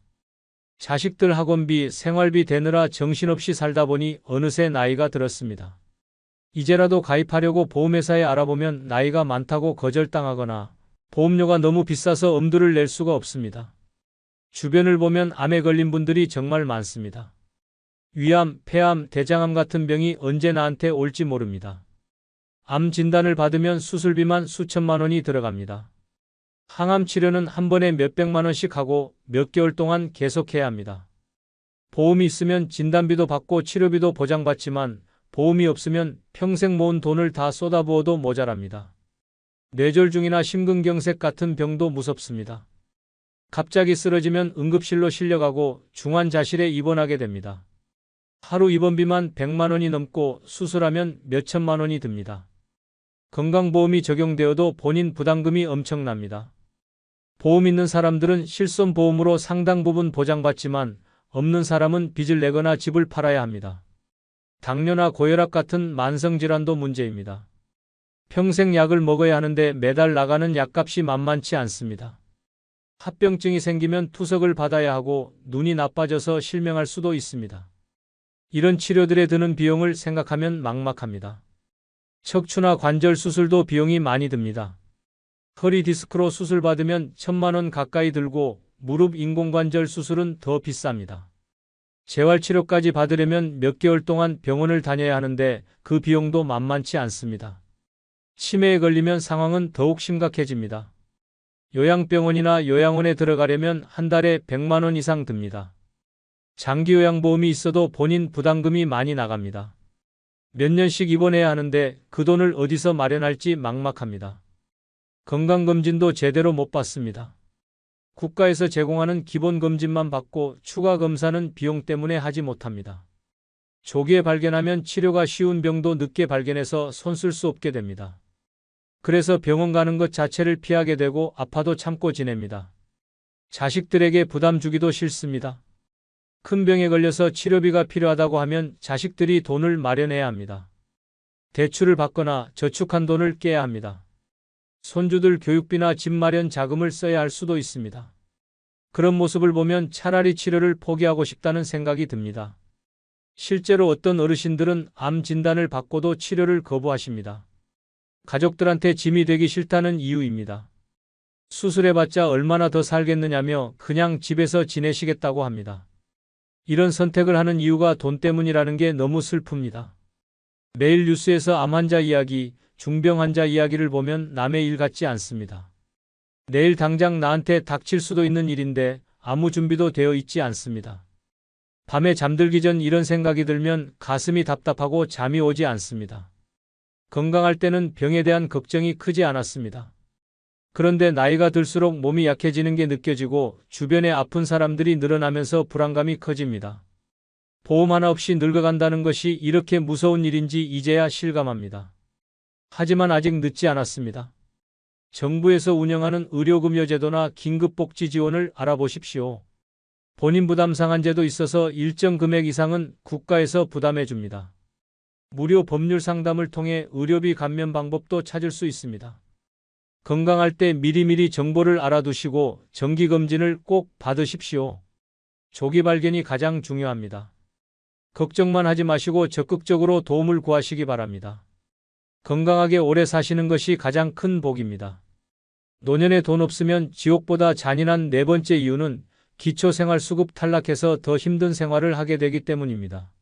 자식들 학원비, 생활비 대느라 정신없이 살다 보니 어느새 나이가 들었습니다. 이제라도 가입하려고 보험회사에 알아보면 나이가 많다고 거절당하거나 보험료가 너무 비싸서 엄두를 낼 수가 없습니다. 주변을 보면 암에 걸린 분들이 정말 많습니다. 위암, 폐암, 대장암 같은 병이 언제 나한테 올지 모릅니다. 암 진단을 받으면 수술비만 수천만 원이 들어갑니다. 항암 치료는 한 번에 몇백만 원씩 하고 몇 개월 동안 계속해야 합니다. 보험이 있으면 진단비도 받고 치료비도 보장받지만 보험이 없으면 평생 모은 돈을 다 쏟아부어도 모자랍니다. 뇌졸중이나 심근경색 같은 병도 무섭습니다. 갑자기 쓰러지면 응급실로 실려가고 중환자실에 입원하게 됩니다. 하루 입원비만 100만 원이 넘고 수술하면 몇천만 원이 듭니다. 건강보험이 적용되어도 본인 부담금이 엄청납니다. 보험 있는 사람들은 실손보험으로 상당 부분 보장받지만 없는 사람은 빚을 내거나 집을 팔아야 합니다. 당뇨나 고혈압 같은 만성질환도 문제입니다. 평생 약을 먹어야 하는데 매달 나가는 약값이 만만치 않습니다. 합병증이 생기면 투석을 받아야 하고 눈이 나빠져서 실명할 수도 있습니다. 이런 치료들에 드는 비용을 생각하면 막막합니다. 척추나 관절 수술도 비용이 많이 듭니다. 허리 디스크로 수술받으면 1,000만 원 가까이 들고 무릎 인공관절 수술은 더 비쌉니다. 재활치료까지 받으려면 몇 개월 동안 병원을 다녀야 하는데 그 비용도 만만치 않습니다. 치매에 걸리면 상황은 더욱 심각해집니다. 요양병원이나 요양원에 들어가려면 한 달에 100만 원 이상 듭니다. 장기요양보험이 있어도 본인 부담금이 많이 나갑니다. 몇 년씩 입원해야 하는데 그 돈을 어디서 마련할지 막막합니다. 건강검진도 제대로 못 받습니다. 국가에서 제공하는 기본검진만 받고 추가 검사는 비용 때문에 하지 못합니다. 조기에 발견하면 치료가 쉬운 병도 늦게 발견해서 손 쓸 수 없게 됩니다. 그래서 병원 가는 것 자체를 피하게 되고 아파도 참고 지냅니다. 자식들에게 부담 주기도 싫습니다. 큰 병에 걸려서 치료비가 필요하다고 하면 자식들이 돈을 마련해야 합니다. 대출을 받거나 저축한 돈을 깨야 합니다. 손주들 교육비나 집 마련 자금을 써야 할 수도 있습니다. 그런 모습을 보면 차라리 치료를 포기하고 싶다는 생각이 듭니다. 실제로 어떤 어르신들은 암 진단을 받고도 치료를 거부하십니다. 가족들한테 짐이 되기 싫다는 이유입니다. 수술해봤자 얼마나 더 살겠느냐며 그냥 집에서 지내시겠다고 합니다. 이런 선택을 하는 이유가 돈 때문이라는 게 너무 슬픕니다. 매일 뉴스에서 암 환자 이야기, 중병 환자 이야기를 보면 남의 일 같지 않습니다. 내일 당장 나한테 닥칠 수도 있는 일인데 아무 준비도 되어 있지 않습니다. 밤에 잠들기 전 이런 생각이 들면 가슴이 답답하고 잠이 오지 않습니다. 건강할 때는 병에 대한 걱정이 크지 않았습니다. 그런데 나이가 들수록 몸이 약해지는 게 느껴지고 주변에 아픈 사람들이 늘어나면서 불안감이 커집니다. 보험 하나 없이 늙어간다는 것이 이렇게 무서운 일인지 이제야 실감합니다. 하지만 아직 늦지 않았습니다. 정부에서 운영하는 의료급여제도나 긴급복지 지원을 알아보십시오. 본인 부담 상한제도 있어서 일정 금액 이상은 국가에서 부담해 줍니다. 무료 법률 상담을 통해 의료비 감면 방법도 찾을 수 있습니다. 건강할 때 미리미리 정보를 알아두시고 정기검진을 꼭 받으십시오. 조기 발견이 가장 중요합니다. 걱정만 하지 마시고 적극적으로 도움을 구하시기 바랍니다. 건강하게 오래 사시는 것이 가장 큰 복입니다. 노년에 돈 없으면 지옥보다 잔인한 네 번째 이유는 기초생활수급 탈락해서 더 힘든 생활을 하게 되기 때문입니다.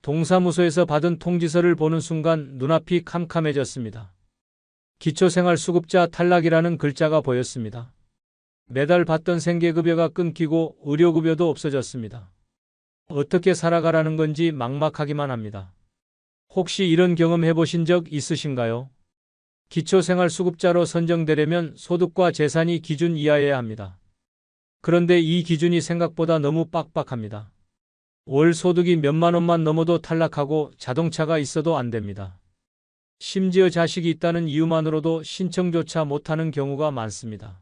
동사무소에서 받은 통지서를 보는 순간 눈앞이 캄캄해졌습니다. 기초생활수급자 탈락이라는 글자가 보였습니다. 매달 받던 생계급여가 끊기고 의료급여도 없어졌습니다. 어떻게 살아가라는 건지 막막하기만 합니다. 혹시 이런 경험 해보신 적 있으신가요? 기초생활수급자로 선정되려면 소득과 재산이 기준 이하여야 합니다. 그런데 이 기준이 생각보다 너무 빡빡합니다. 월 소득이 몇만 원만 넘어도 탈락하고 자동차가 있어도 안 됩니다. 심지어 자식이 있다는 이유만으로도 신청조차 못하는 경우가 많습니다.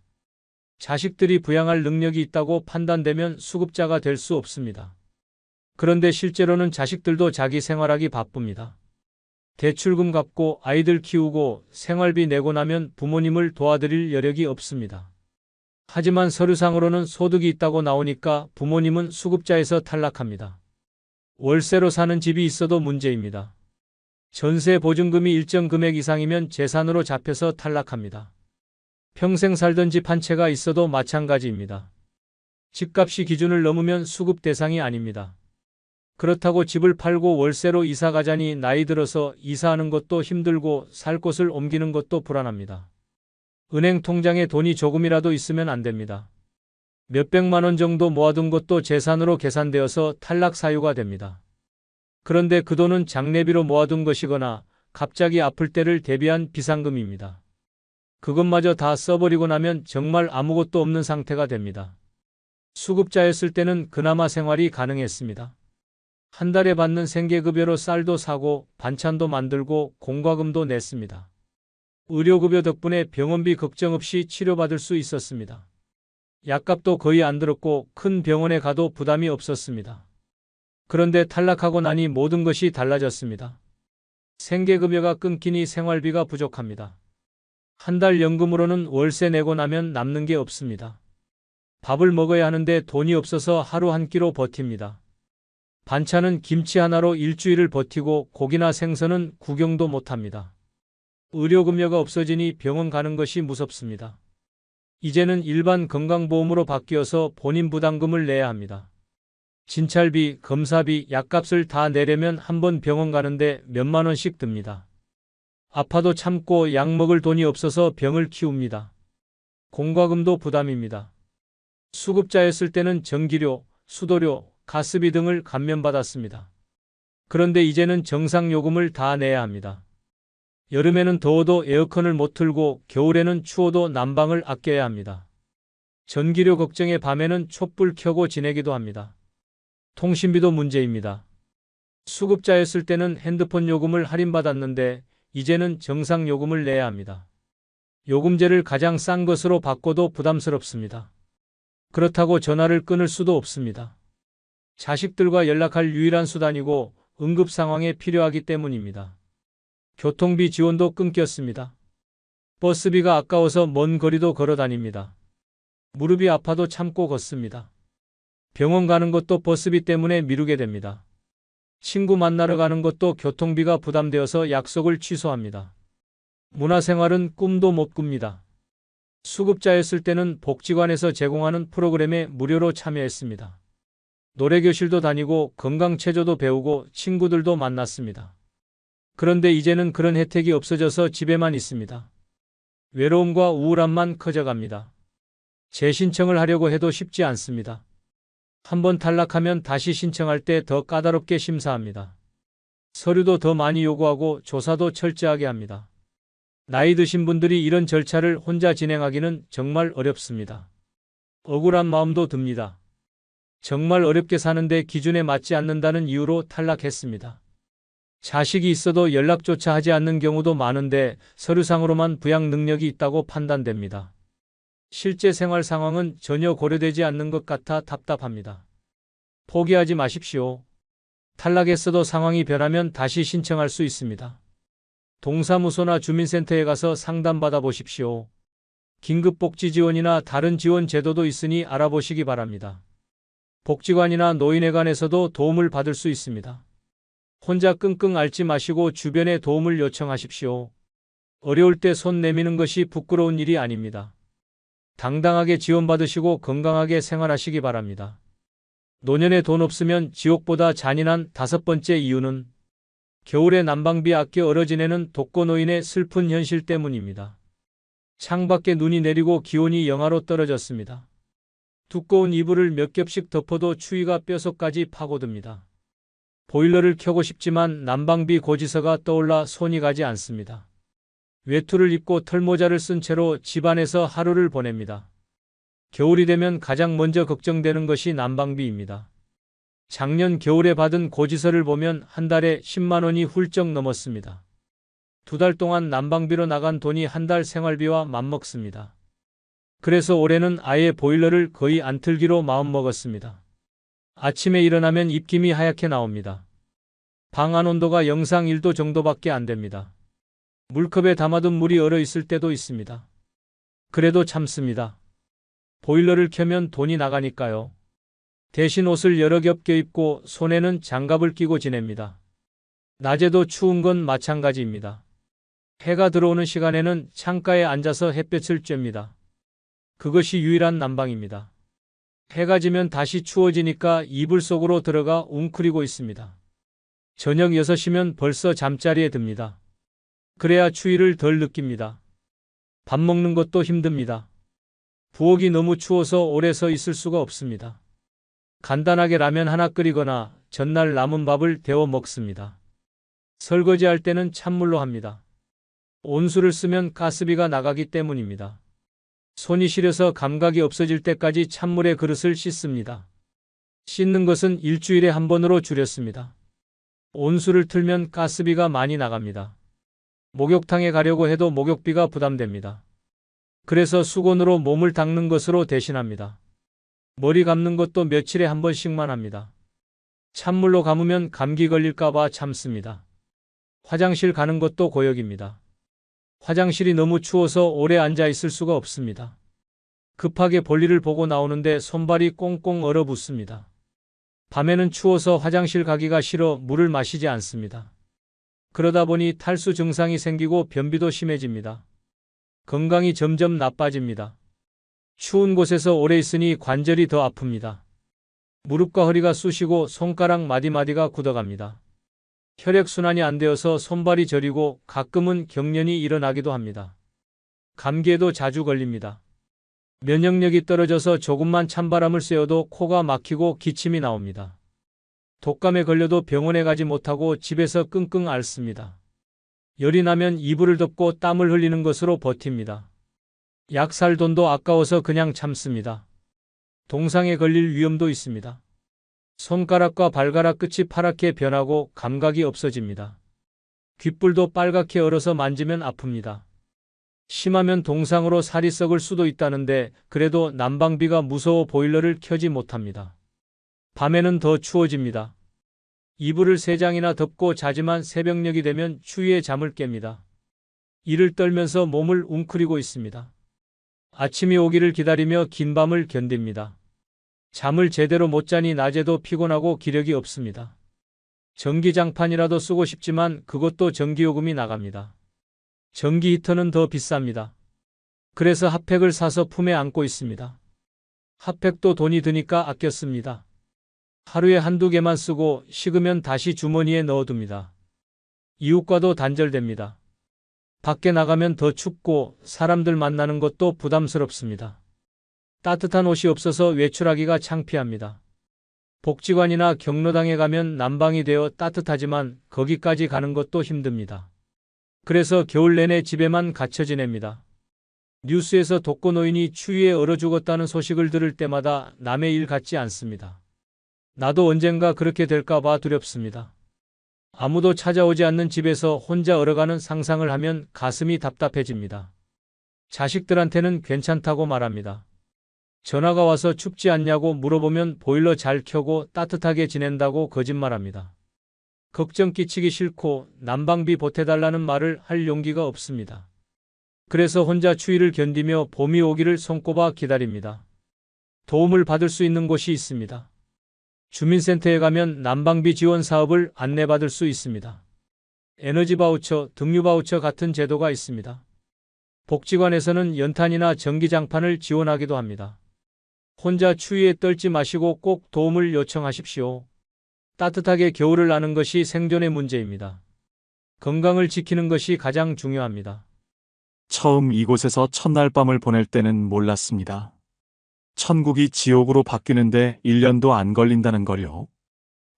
자식들이 부양할 능력이 있다고 판단되면 수급자가 될 수 없습니다. 그런데 실제로는 자식들도 자기 생활하기 바쁩니다. 대출금 갚고 아이들 키우고 생활비 내고 나면 부모님을 도와드릴 여력이 없습니다. 하지만 서류상으로는 소득이 있다고 나오니까 부모님은 수급자에서 탈락합니다. 월세로 사는 집이 있어도 문제입니다. 전세 보증금이 일정 금액 이상이면 재산으로 잡혀서 탈락합니다. 평생 살던 집 한 채가 있어도 마찬가지입니다. 집값이 기준을 넘으면 수급 대상이 아닙니다. 그렇다고 집을 팔고 월세로 이사 가자니 나이 들어서 이사하는 것도 힘들고 살 곳을 옮기는 것도 불안합니다. 은행 통장에 돈이 조금이라도 있으면 안 됩니다. 몇백만 원 정도 모아둔 것도 재산으로 계산되어서 탈락 사유가 됩니다. 그런데 그 돈은 장례비로 모아둔 것이거나 갑자기 아플 때를 대비한 비상금입니다. 그것마저 다 써버리고 나면 정말 아무것도 없는 상태가 됩니다. 수급자였을 때는 그나마 생활이 가능했습니다. 한 달에 받는 생계급여로 쌀도 사고 반찬도 만들고 공과금도 냈습니다. 의료급여 덕분에 병원비 걱정 없이 치료받을 수 있었습니다. 약값도 거의 안 들었고 큰 병원에 가도 부담이 없었습니다. 그런데 탈락하고 나니 모든 것이 달라졌습니다. 생계급여가 끊기니 생활비가 부족합니다. 한 달 연금으로는 월세 내고 나면 남는 게 없습니다. 밥을 먹어야 하는데 돈이 없어서 하루 한 끼로 버팁니다. 반찬은 김치 하나로 일주일을 버티고 고기나 생선은 구경도 못합니다. 의료급여가 없어지니 병원 가는 것이 무섭습니다. 이제는 일반 건강보험으로 바뀌어서 본인 부담금을 내야 합니다. 진찰비, 검사비, 약값을 다 내려면 한 번 병원 가는데 몇만 원씩 듭니다. 아파도 참고 약 먹을 돈이 없어서 병을 키웁니다. 공과금도 부담입니다. 수급자였을 때는 전기료, 수도료, 가스비 등을 감면받았습니다. 그런데 이제는 정상요금을 다 내야 합니다. 여름에는 더워도 에어컨을 못 틀고 겨울에는 추워도 난방을 아껴야 합니다. 전기료 걱정에 밤에는 촛불 켜고 지내기도 합니다. 통신비도 문제입니다. 수급자였을 때는 핸드폰 요금을 할인받았는데 이제는 정상 요금을 내야 합니다. 요금제를 가장 싼 것으로 바꿔도 부담스럽습니다. 그렇다고 전화를 끊을 수도 없습니다. 자식들과 연락할 유일한 수단이고 응급 상황에 필요하기 때문입니다. 교통비 지원도 끊겼습니다. 버스비가 아까워서 먼 거리도 걸어 다닙니다. 무릎이 아파도 참고 걷습니다. 병원 가는 것도 버스비 때문에 미루게 됩니다. 친구 만나러 가는 것도 교통비가 부담되어서 약속을 취소합니다. 문화생활은 꿈도 못 꿉니다. 수급자였을 때는 복지관에서 제공하는 프로그램에 무료로 참여했습니다. 노래교실도 다니고 건강체조도 배우고 친구들도 만났습니다. 그런데 이제는 그런 혜택이 없어져서 집에만 있습니다. 외로움과 우울함만 커져갑니다. 재신청을 하려고 해도 쉽지 않습니다. 한번 탈락하면 다시 신청할 때 더 까다롭게 심사합니다. 서류도 더 많이 요구하고 조사도 철저하게 합니다. 나이 드신 분들이 이런 절차를 혼자 진행하기는 정말 어렵습니다. 억울한 마음도 듭니다. 정말 어렵게 사는데 기준에 맞지 않는다는 이유로 탈락했습니다. 자식이 있어도 연락조차 하지 않는 경우도 많은데 서류상으로만 부양 능력이 있다고 판단됩니다. 실제 생활 상황은 전혀 고려되지 않는 것 같아 답답합니다. 포기하지 마십시오. 탈락했어도 상황이 변하면 다시 신청할 수 있습니다. 동사무소나 주민센터에 가서 상담받아 보십시오. 긴급복지 지원이나 다른 지원 제도도 있으니 알아보시기 바랍니다. 복지관이나 노인회관에서도 도움을 받을 수 있습니다. 혼자 끙끙 앓지 마시고 주변에 도움을 요청하십시오. 어려울 때 손 내미는 것이 부끄러운 일이 아닙니다. 당당하게 지원받으시고 건강하게 생활하시기 바랍니다. 노년에 돈 없으면 지옥보다 잔인한 5번째 이유는 겨울에 난방비 아껴 얼어 지내는 독거노인의 슬픈 현실 때문입니다. 창밖에 눈이 내리고 기온이 영하로 떨어졌습니다. 두꺼운 이불을 몇 겹씩 덮어도 추위가 뼛속까지 파고듭니다. 보일러를 켜고 싶지만 난방비 고지서가 떠올라 손이 가지 않습니다. 외투를 입고 털모자를 쓴 채로 집안에서 하루를 보냅니다. 겨울이 되면 가장 먼저 걱정되는 것이 난방비입니다. 작년 겨울에 받은 고지서를 보면 한 달에 10만 원이 훌쩍 넘었습니다. 2달 동안 난방비로 나간 돈이 한 달 생활비와 맞먹습니다. 그래서 올해는 아예 보일러를 거의 안 틀기로 마음먹었습니다. 아침에 일어나면 입김이 하얗게 나옵니다. 방 안 온도가 영상 1도 정도밖에 안 됩니다. 물컵에 담아둔 물이 얼어 있을 때도 있습니다. 그래도 참습니다. 보일러를 켜면 돈이 나가니까요. 대신 옷을 여러 겹 껴입고 손에는 장갑을 끼고 지냅니다. 낮에도 추운 건 마찬가지입니다. 해가 들어오는 시간에는 창가에 앉아서 햇볕을 쬐입니다. 그것이 유일한 난방입니다. 해가 지면 다시 추워지니까 이불 속으로 들어가 웅크리고 있습니다. 저녁 6시면 벌써 잠자리에 듭니다. 그래야 추위를 덜 느낍니다. 밥 먹는 것도 힘듭니다. 부엌이 너무 추워서 오래 서 있을 수가 없습니다. 간단하게 라면 하나 끓이거나 전날 남은 밥을 데워 먹습니다. 설거지할 때는 찬물로 합니다. 온수를 쓰면 가스비가 나가기 때문입니다. 손이 시려서 감각이 없어질 때까지 찬물에 그릇을 씻습니다. 씻는 것은 일주일에 한 번으로 줄였습니다. 온수를 틀면 가스비가 많이 나갑니다. 목욕탕에 가려고 해도 목욕비가 부담됩니다. 그래서 수건으로 몸을 닦는 것으로 대신합니다. 머리 감는 것도 며칠에 한 번씩만 합니다. 찬물로 감으면 감기 걸릴까봐 참습니다. 화장실 가는 것도 고역입니다. 화장실이 너무 추워서 오래 앉아 있을 수가 없습니다. 급하게 볼일을 보고 나오는데 손발이 꽁꽁 얼어붙습니다. 밤에는 추워서 화장실 가기가 싫어 물을 마시지 않습니다. 그러다 보니 탈수 증상이 생기고 변비도 심해집니다. 건강이 점점 나빠집니다. 추운 곳에서 오래 있으니 관절이 더 아픕니다. 무릎과 허리가 쑤시고 손가락 마디마디가 굳어갑니다. 혈액순환이 안 되어서 손발이 저리고 가끔은 경련이 일어나기도 합니다. 감기에도 자주 걸립니다. 면역력이 떨어져서 조금만 찬바람을 쐬어도 코가 막히고 기침이 나옵니다. 독감에 걸려도 병원에 가지 못하고 집에서 끙끙 앓습니다. 열이 나면 이불을 덮고 땀을 흘리는 것으로 버팁니다. 약 살 돈도 아까워서 그냥 참습니다. 동상에 걸릴 위험도 있습니다. 손가락과 발가락 끝이 파랗게 변하고 감각이 없어집니다. 귓불도 빨갛게 얼어서 만지면 아픕니다. 심하면 동상으로 살이 썩을 수도 있다는데 그래도 난방비가 무서워 보일러를 켜지 못합니다. 밤에는 더 추워집니다. 이불을 3장이나 덮고 자지만 새벽녘이 되면 추위에 잠을 깹니다. 이를 떨면서 몸을 웅크리고 있습니다. 아침이 오기를 기다리며 긴 밤을 견딥니다. 잠을 제대로 못 자니 낮에도 피곤하고 기력이 없습니다. 전기장판이라도 쓰고 싶지만 그것도 전기요금이 나갑니다. 전기 히터는 더 비쌉니다. 그래서 핫팩을 사서 품에 안고 있습니다. 핫팩도 돈이 드니까 아껴 씁니다. 하루에 1~2개만 쓰고 식으면 다시 주머니에 넣어둡니다. 이웃과도 단절됩니다. 밖에 나가면 더 춥고 사람들 만나는 것도 부담스럽습니다. 따뜻한 옷이 없어서 외출하기가 창피합니다. 복지관이나 경로당에 가면 난방이 되어 따뜻하지만 거기까지 가는 것도 힘듭니다. 그래서 겨울 내내 집에만 갇혀 지냅니다. 뉴스에서 독거노인이 추위에 얼어 죽었다는 소식을 들을 때마다 남의 일 같지 않습니다. 나도 언젠가 그렇게 될까 봐 두렵습니다. 아무도 찾아오지 않는 집에서 혼자 얼어가는 상상을 하면 가슴이 답답해집니다. 자식들한테는 괜찮다고 말합니다. 전화가 와서 춥지 않냐고 물어보면 보일러 잘 켜고 따뜻하게 지낸다고 거짓말합니다. 걱정 끼치기 싫고 난방비 보태달라는 말을 할 용기가 없습니다. 그래서 혼자 추위를 견디며 봄이 오기를 손꼽아 기다립니다. 도움을 받을 수 있는 곳이 있습니다. 주민센터에 가면 난방비 지원 사업을 안내받을 수 있습니다. 에너지 바우처, 등유 바우처 같은 제도가 있습니다. 복지관에서는 연탄이나 전기장판을 지원하기도 합니다. 혼자 추위에 떨지 마시고 꼭 도움을 요청하십시오. 따뜻하게 겨울을 나는 것이 생존의 문제입니다. 건강을 지키는 것이 가장 중요합니다. 처음 이곳에서 첫날 밤을 보낼 때는 몰랐습니다. 천국이 지옥으로 바뀌는데 1년도 안 걸린다는 걸요.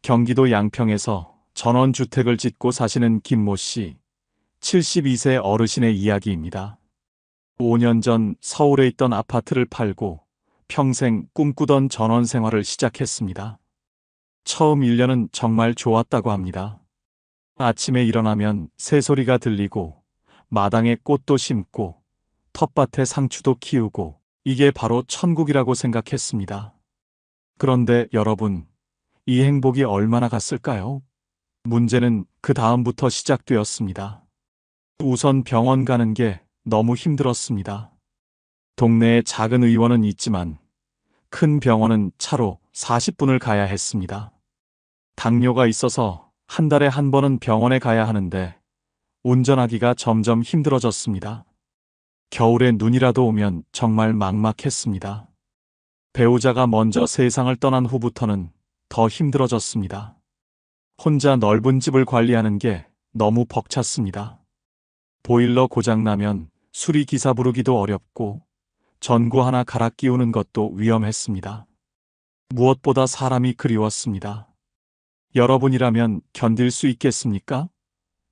경기도 양평에서 전원주택을 짓고 사시는 김모 씨, 72세 어르신의 이야기입니다. 5년 전 서울에 있던 아파트를 팔고 평생 꿈꾸던 전원 생활을 시작했습니다. 처음 1년은 정말 좋았다고 합니다. 아침에 일어나면 새소리가 들리고 마당에 꽃도 심고 텃밭에 상추도 키우고 이게 바로 천국이라고 생각했습니다. 그런데 여러분, 이 행복이 얼마나 갔을까요? 문제는 그 다음부터 시작되었습니다. 우선 병원 가는 게 너무 힘들었습니다. 동네에 작은 의원은 있지만 큰 병원은 차로 40분을 가야 했습니다. 당뇨가 있어서 한 달에 한 번은 병원에 가야 하는데 운전하기가 점점 힘들어졌습니다. 겨울에 눈이라도 오면 정말 막막했습니다. 배우자가 먼저 세상을 떠난 후부터는 더 힘들어졌습니다. 혼자 넓은 집을 관리하는 게 너무 벅찼습니다. 보일러 고장나면 수리기사 부르기도 어렵고 전구 하나 갈아 끼우는 것도 위험했습니다. 무엇보다 사람이 그리웠습니다. 여러분이라면 견딜 수 있겠습니까?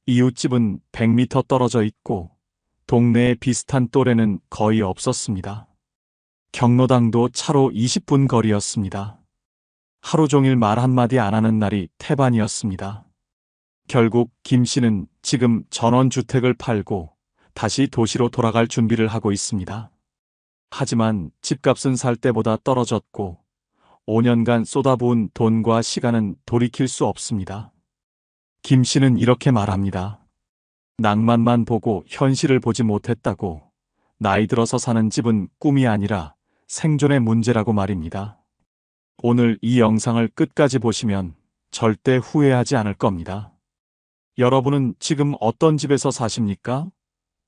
이웃집은 100m 떨어져 있고 동네에 비슷한 또래는 거의 없었습니다. 경로당도 차로 20분 거리였습니다. 하루 종일 말 한마디 안 하는 날이 태반이었습니다. 결국 김 씨는 지금 전원주택을 팔고 다시 도시로 돌아갈 준비를 하고 있습니다. 하지만 집값은 살 때보다 떨어졌고 5년간 쏟아부은 돈과 시간은 돌이킬 수 없습니다. 김 씨는 이렇게 말합니다. 낭만만 보고 현실을 보지 못했다고. 나이 들어서 사는 집은 꿈이 아니라 생존의 문제라고 말입니다. 오늘 이 영상을 끝까지 보시면 절대 후회하지 않을 겁니다. 여러분은 지금 어떤 집에서 사십니까?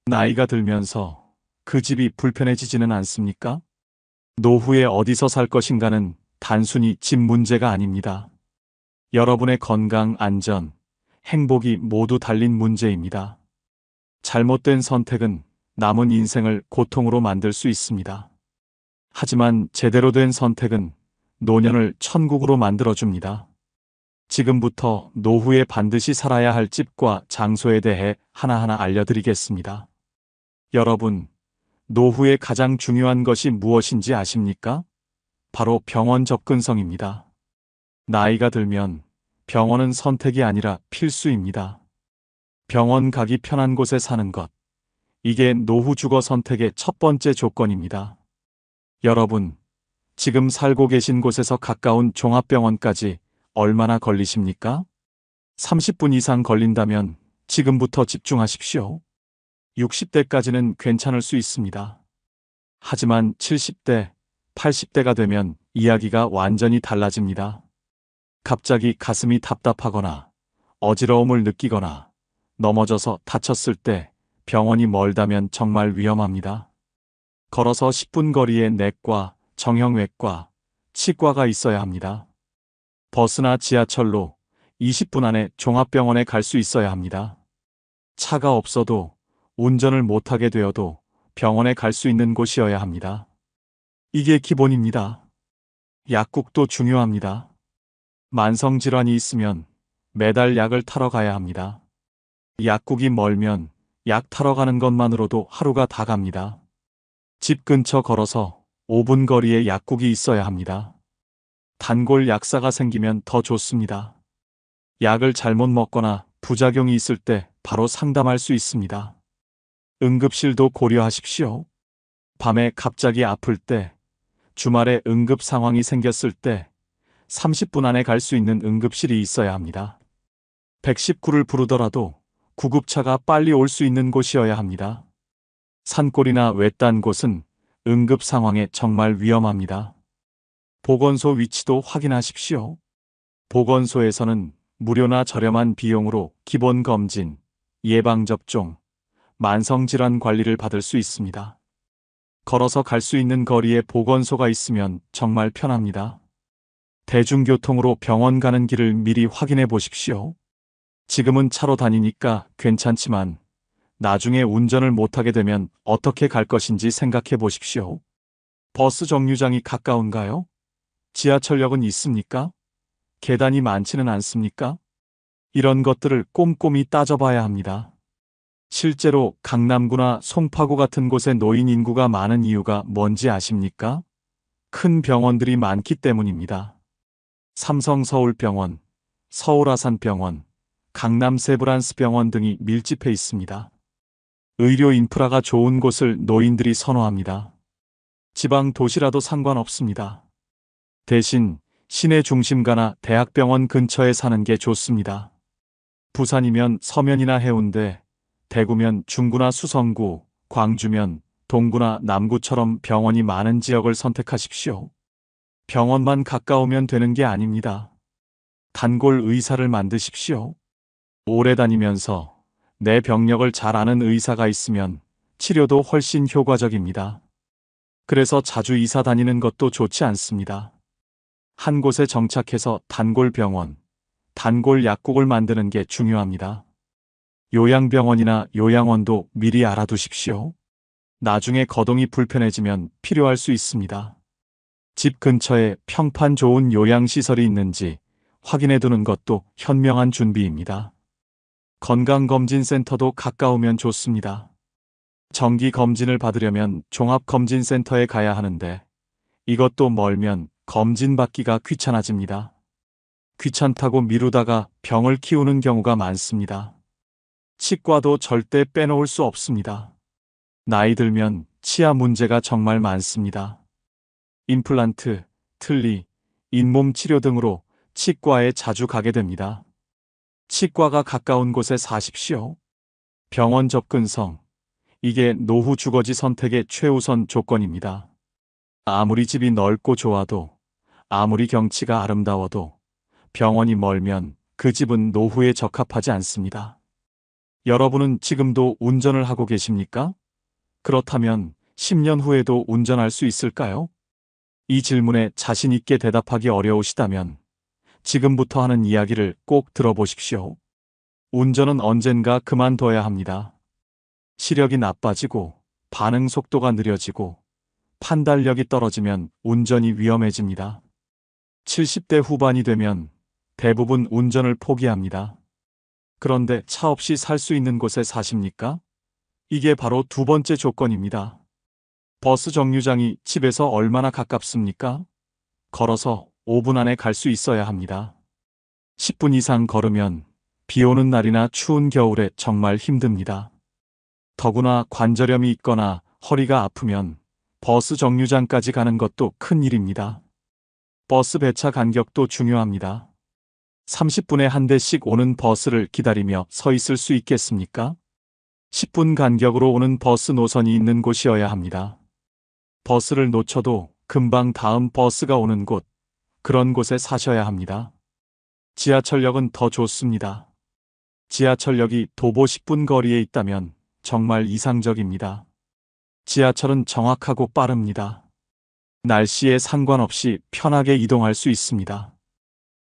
나이가 들면서 그 집이 불편해지지는 않습니까? 노후에 어디서 살 것인가는 단순히 집 문제가 아닙니다. 여러분의 건강, 안전, 행복이 모두 달린 문제입니다. 잘못된 선택은 남은 인생을 고통으로 만들 수 있습니다. 하지만 제대로 된 선택은 노년을 천국으로 만들어줍니다. 지금부터 노후에 반드시 살아야 할 집과 장소에 대해 하나하나 알려드리겠습니다. 여러분, 노후에 가장 중요한 것이 무엇인지 아십니까? 바로 병원 접근성입니다. 나이가 들면 병원은 선택이 아니라 필수입니다. 병원 가기 편한 곳에 사는 것. 이게 노후 주거 선택의 첫 번째 조건입니다. 여러분, 지금 살고 계신 곳에서 가까운 종합병원까지 얼마나 걸리십니까? 30분 이상 걸린다면 지금부터 집중하십시오. 60대까지는 괜찮을 수 있습니다. 하지만 70대, 80대가 되면 이야기가 완전히 달라집니다. 갑자기 가슴이 답답하거나 어지러움을 느끼거나 넘어져서 다쳤을 때 병원이 멀다면 정말 위험합니다. 걸어서 10분 거리에 내과, 정형외과, 치과가 있어야 합니다. 버스나 지하철로 20분 안에 종합병원에 갈 수 있어야 합니다. 차가 없어도 운전을 못하게 되어도 병원에 갈 수 있는 곳이어야 합니다. 이게 기본입니다. 약국도 중요합니다. 만성질환이 있으면 매달 약을 타러 가야 합니다. 약국이 멀면 약 타러 가는 것만으로도 하루가 다 갑니다. 집 근처 걸어서 5분 거리에 약국이 있어야 합니다. 단골 약사가 생기면 더 좋습니다. 약을 잘못 먹거나 부작용이 있을 때 바로 상담할 수 있습니다. 응급실도 고려하십시오. 밤에 갑자기 아플 때, 주말에 응급 상황이 생겼을 때 30분 안에 갈 수 있는 응급실이 있어야 합니다. 119를 부르더라도 구급차가 빨리 올 수 있는 곳이어야 합니다. 산골이나 외딴 곳은 응급 상황에 정말 위험합니다. 보건소 위치도 확인하십시오. 보건소에서는 무료나 저렴한 비용으로 기본 검진, 예방접종, 만성질환 관리를 받을 수 있습니다. 걸어서 갈 수 있는 거리에 보건소가 있으면 정말 편합니다. 대중교통으로 병원 가는 길을 미리 확인해 보십시오. 지금은 차로 다니니까 괜찮지만 나중에 운전을 못하게 되면 어떻게 갈 것인지 생각해 보십시오. 버스 정류장이 가까운가요? 지하철역은 있습니까? 계단이 많지는 않습니까? 이런 것들을 꼼꼼히 따져봐야 합니다. 실제로 강남구나 송파구 같은 곳에 노인 인구가 많은 이유가 뭔지 아십니까? 큰 병원들이 많기 때문입니다. 삼성서울병원, 서울아산병원, 강남 세브란스병원 등이 밀집해 있습니다. 의료 인프라가 좋은 곳을 노인들이 선호합니다. 지방 도시라도 상관없습니다. 대신 시내 중심가나 대학병원 근처에 사는 게 좋습니다. 부산이면 서면이나 해운대, 대구면 중구나 수성구, 광주면 동구나 남구처럼 병원이 많은 지역을 선택하십시오. 병원만 가까우면 되는 게 아닙니다. 단골 의사를 만드십시오. 오래 다니면서 내 병력을 잘 아는 의사가 있으면 치료도 훨씬 효과적입니다. 그래서 자주 이사 다니는 것도 좋지 않습니다. 한 곳에 정착해서 단골 병원, 단골 약국을 만드는 게 중요합니다. 요양병원이나 요양원도 미리 알아두십시오. 나중에 거동이 불편해지면 필요할 수 있습니다. 집 근처에 평판 좋은 요양시설이 있는지 확인해 두는 것도 현명한 준비입니다. 건강검진센터도 가까우면 좋습니다. 정기검진을 받으려면 종합검진센터에 가야 하는데 이것도 멀면 검진받기가 귀찮아집니다. 귀찮다고 미루다가 병을 키우는 경우가 많습니다. 치과도 절대 빼놓을 수 없습니다. 나이 들면 치아 문제가 정말 많습니다. 임플란트, 틀니, 잇몸 치료 등으로 치과에 자주 가게 됩니다. 치과가 가까운 곳에 사십시오. 병원 접근성, 이게 노후 주거지 선택의 최우선 조건입니다. 아무리 집이 넓고 좋아도, 아무리 경치가 아름다워도 병원이 멀면 그 집은 노후에 적합하지 않습니다. 여러분은 지금도 운전을 하고 계십니까? 그렇다면 10년 후에도 운전할 수 있을까요? 이 질문에 자신 있게 대답하기 어려우시다면 지금부터 하는 이야기를 꼭 들어보십시오. 운전은 언젠가 그만둬야 합니다. 시력이 나빠지고 반응 속도가 느려지고 판단력이 떨어지면 운전이 위험해집니다. 70대 후반이 되면 대부분 운전을 포기합니다. 그런데 차 없이 살 수 있는 곳에 사십니까? 이게 바로 두 번째 조건입니다. 버스 정류장이 집에서 얼마나 가깝습니까? 걸어서 5분 안에 갈 수 있어야 합니다. 10분 이상 걸으면 비 오는 날이나 추운 겨울에 정말 힘듭니다. 더구나 관절염이 있거나 허리가 아프면 버스 정류장까지 가는 것도 큰 일입니다. 버스 배차 간격도 중요합니다. 30분에 한 대씩 오는 버스를 기다리며 서 있을 수 있겠습니까? 10분 간격으로 오는 버스 노선이 있는 곳이어야 합니다. 버스를 놓쳐도 금방 다음 버스가 오는 곳, 그런 곳에 사셔야 합니다. 지하철역은 더 좋습니다. 지하철역이 도보 10분 거리에 있다면 정말 이상적입니다. 지하철은 정확하고 빠릅니다. 날씨에 상관없이 편하게 이동할 수 있습니다.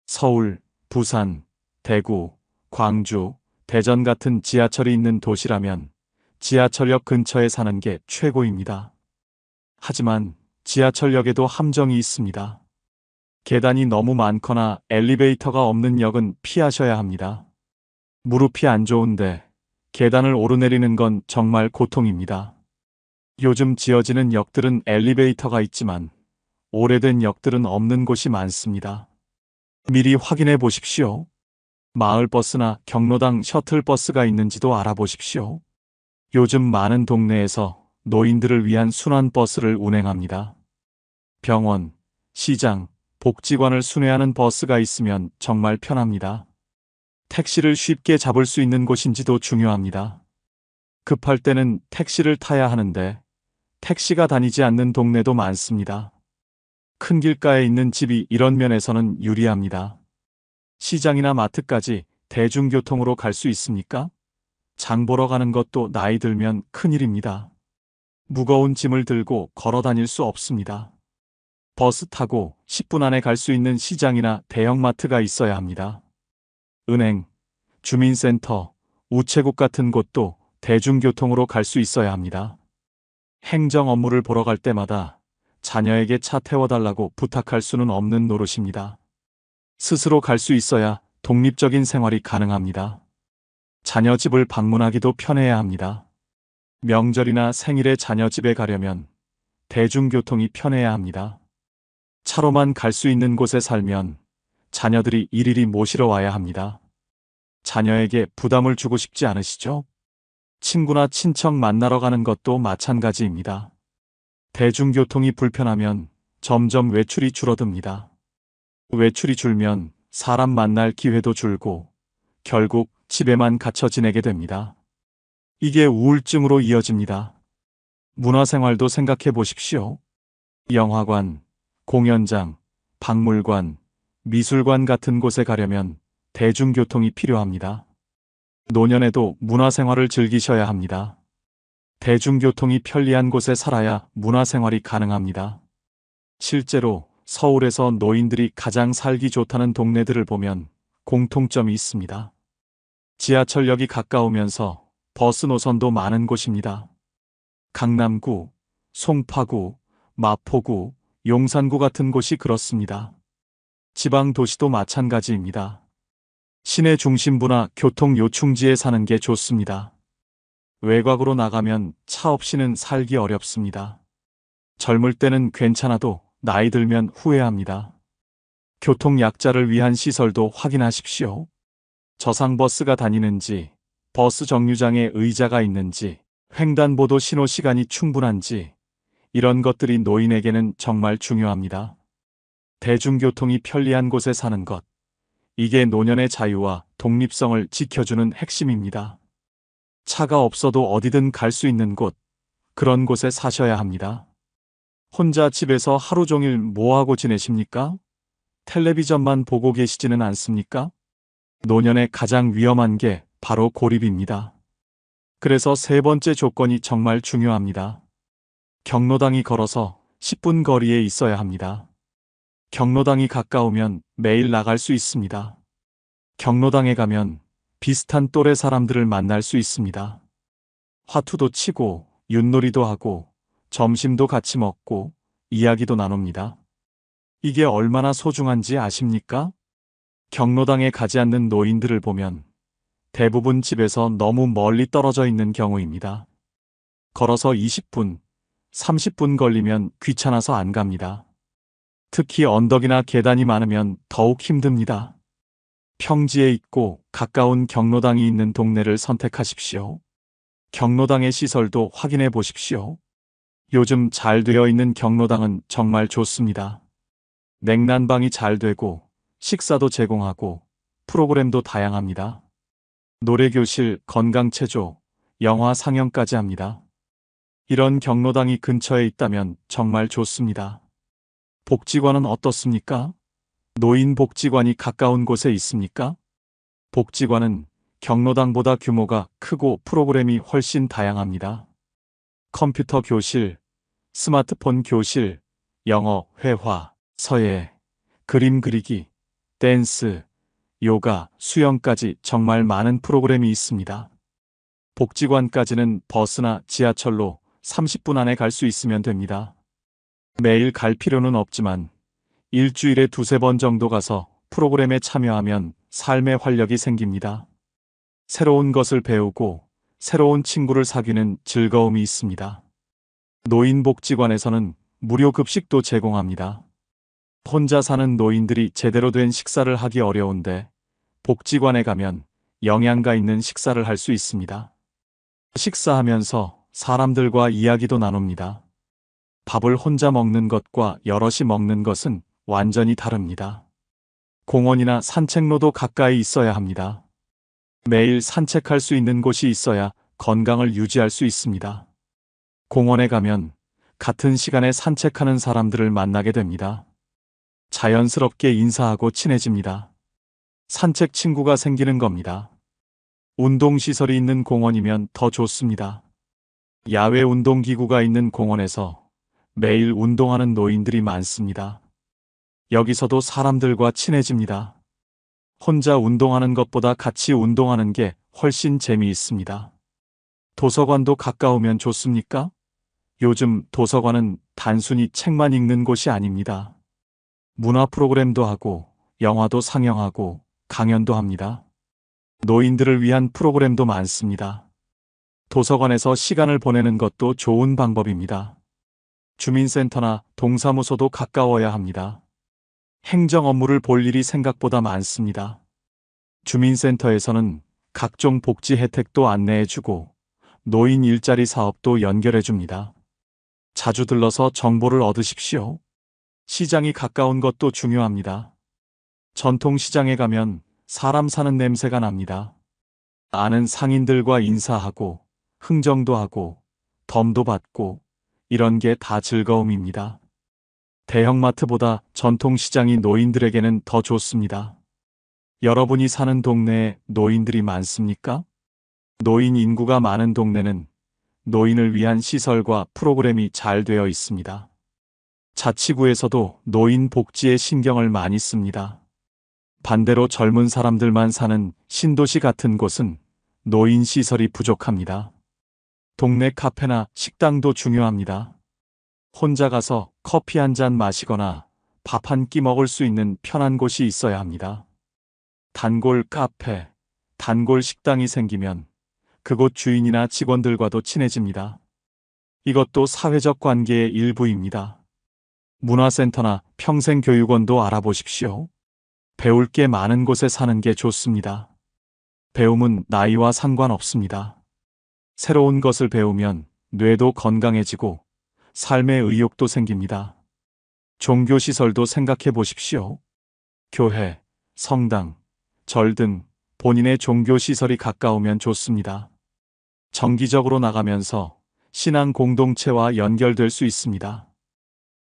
서울, 부산, 대구, 광주, 대전 같은 지하철이 있는 도시라면 지하철역 근처에 사는 게 최고입니다. 하지만 지하철역에도 함정이 있습니다. 계단이 너무 많거나 엘리베이터가 없는 역은 피하셔야 합니다. 무릎이 안 좋은데 계단을 오르내리는 건 정말 고통입니다. 요즘 지어지는 역들은 엘리베이터가 있지만 오래된 역들은 없는 곳이 많습니다. 미리 확인해 보십시오. 마을버스나 경로당 셔틀버스가 있는지도 알아보십시오. 요즘 많은 동네에서 노인들을 위한 순환버스를 운행합니다. 병원, 시장, 복지관을 순회하는 버스가 있으면 정말 편합니다. 택시를 쉽게 잡을 수 있는 곳인지도 중요합니다. 급할 때는 택시를 타야 하는데 택시가 다니지 않는 동네도 많습니다. 큰 길가에 있는 집이 이런 면에서는 유리합니다. 시장이나 마트까지 대중교통으로 갈 수 있습니까? 장 보러 가는 것도 나이 들면 큰일입니다. 무거운 짐을 들고 걸어 다닐 수 없습니다. 버스 타고 10분 안에 갈 수 있는 시장이나 대형마트가 있어야 합니다. 은행, 주민센터, 우체국 같은 곳도 대중교통으로 갈 수 있어야 합니다. 행정 업무를 보러 갈 때마다 자녀에게 차 태워달라고 부탁할 수는 없는 노릇입니다. 스스로 갈 수 있어야 독립적인 생활이 가능합니다. 자녀 집을 방문하기도 편해야 합니다. 명절이나 생일에 자녀 집에 가려면 대중교통이 편해야 합니다. 차로만 갈 수 있는 곳에 살면 자녀들이 일일이 모시러 와야 합니다. 자녀에게 부담을 주고 싶지 않으시죠? 친구나 친척 만나러 가는 것도 마찬가지입니다. 대중교통이 불편하면 점점 외출이 줄어듭니다. 외출이 줄면 사람 만날 기회도 줄고 결국 집에만 갇혀 지내게 됩니다. 이게 우울증으로 이어집니다. 문화생활도 생각해 보십시오. 영화관, 공연장, 박물관, 미술관 같은 곳에 가려면 대중교통이 필요합니다. 노년에도 문화생활을 즐기셔야 합니다. 대중교통이 편리한 곳에 살아야 문화생활이 가능합니다. 실제로 서울에서 노인들이 가장 살기 좋다는 동네들을 보면 공통점이 있습니다. 지하철역이 가까우면서 버스 노선도 많은 곳입니다. 강남구, 송파구, 마포구, 용산구 같은 곳이 그렇습니다. 지방 도시도 마찬가지입니다. 시내 중심부나 교통 요충지에 사는 게 좋습니다. 외곽으로 나가면 차 없이는 살기 어렵습니다. 젊을 때는 괜찮아도 나이 들면 후회합니다. 교통 약자를 위한 시설도 확인하십시오. 저상버스가 다니는지, 버스 정류장에 의자가 있는지, 횡단보도 신호 시간이 충분한지, 이런 것들이 노인에게는 정말 중요합니다. 대중교통이 편리한 곳에 사는 것, 이게 노년의 자유와 독립성을 지켜주는 핵심입니다. 차가 없어도 어디든 갈 수 있는 곳, 그런 곳에 사셔야 합니다. 혼자 집에서 하루 종일 뭐하고 지내십니까? 텔레비전만 보고 계시지는 않습니까? 노년에 가장 위험한 게 바로 고립입니다. 그래서 세 번째 조건이 정말 중요합니다. 경로당이 걸어서 10분 거리에 있어야 합니다. 경로당이 가까우면 매일 나갈 수 있습니다. 경로당에 가면 비슷한 또래 사람들을 만날 수 있습니다. 화투도 치고 윷놀이도 하고 점심도 같이 먹고 이야기도 나눕니다. 이게 얼마나 소중한지 아십니까? 경로당에 가지 않는 노인들을 보면 대부분 집에서 너무 멀리 떨어져 있는 경우입니다. 걸어서 20분, 30분 걸리면 귀찮아서 안 갑니다. 특히 언덕이나 계단이 많으면 더욱 힘듭니다. 평지에 있고 가까운 경로당이 있는 동네를 선택하십시오. 경로당의 시설도 확인해 보십시오. 요즘 잘 되어 있는 경로당은 정말 좋습니다. 냉난방이 잘 되고 식사도 제공하고 프로그램도 다양합니다. 노래교실, 건강체조, 영화 상영까지 합니다. 이런 경로당이 근처에 있다면 정말 좋습니다. 복지관은 어떻습니까? 노인 복지관이 가까운 곳에 있습니까? 복지관은 경로당보다 규모가 크고 프로그램이 훨씬 다양합니다. 컴퓨터 교실, 스마트폰 교실, 영어, 회화, 서예, 그림 그리기, 댄스, 요가, 수영까지 정말 많은 프로그램이 있습니다. 복지관까지는 버스나 지하철로 30분 안에 갈 수 있으면 됩니다. 매일 갈 필요는 없지만 일주일에 두세 번 정도 가서 프로그램에 참여하면 삶의 활력이 생깁니다. 새로운 것을 배우고 새로운 친구를 사귀는 즐거움이 있습니다. 노인복지관에서는 무료 급식도 제공합니다. 혼자 사는 노인들이 제대로 된 식사를 하기 어려운데 복지관에 가면 영양가 있는 식사를 할 수 있습니다. 식사하면서 사람들과 이야기도 나눕니다. 밥을 혼자 먹는 것과 여럿이 먹는 것은 완전히 다릅니다. 공원이나 산책로도 가까이 있어야 합니다. 매일 산책할 수 있는 곳이 있어야 건강을 유지할 수 있습니다. 공원에 가면 같은 시간에 산책하는 사람들을 만나게 됩니다. 자연스럽게 인사하고 친해집니다. 산책 친구가 생기는 겁니다. 운동시설이 있는 공원이면 더 좋습니다. 야외 운동기구가 있는 공원에서 매일 운동하는 노인들이 많습니다. 여기서도 사람들과 친해집니다. 혼자 운동하는 것보다 같이 운동하는 게 훨씬 재미있습니다. 도서관도 가까우면 좋습니까? 요즘 도서관은 단순히 책만 읽는 곳이 아닙니다. 문화 프로그램도 하고 영화도 상영하고 강연도 합니다. 노인들을 위한 프로그램도 많습니다. 도서관에서 시간을 보내는 것도 좋은 방법입니다. 주민센터나 동사무소도 가까워야 합니다. 행정 업무를 볼 일이 생각보다 많습니다. 주민센터에서는 각종 복지 혜택도 안내해주고 노인 일자리 사업도 연결해줍니다. 자주 들러서 정보를 얻으십시오. 시장이 가까운 것도 중요합니다. 전통시장에 가면 사람 사는 냄새가 납니다. 아는 상인들과 인사하고 흥정도 하고 덤도 받고 이런 게 다 즐거움입니다. 대형마트보다 전통시장이 노인들에게는 더 좋습니다. 여러분이 사는 동네에 노인들이 많습니까? 노인 인구가 많은 동네는 노인을 위한 시설과 프로그램이 잘 되어 있습니다. 자치구에서도 노인 복지에 신경을 많이 씁니다. 반대로 젊은 사람들만 사는 신도시 같은 곳은 노인 시설이 부족합니다. 동네 카페나 식당도 중요합니다. 혼자 가서 커피 한 잔 마시거나 밥 한 끼 먹을 수 있는 편한 곳이 있어야 합니다. 단골 카페, 단골 식당이 생기면 그곳 주인이나 직원들과도 친해집니다. 이것도 사회적 관계의 일부입니다. 문화센터나 평생교육원도 알아보십시오. 배울 게 많은 곳에 사는 게 좋습니다. 배움은 나이와 상관없습니다. 새로운 것을 배우면 뇌도 건강해지고 삶의 의욕도 생깁니다. 종교시설도 생각해 보십시오. 교회, 성당, 절 등 본인의 종교시설이 가까우면 좋습니다. 정기적으로 나가면서 신앙 공동체와 연결될 수 있습니다.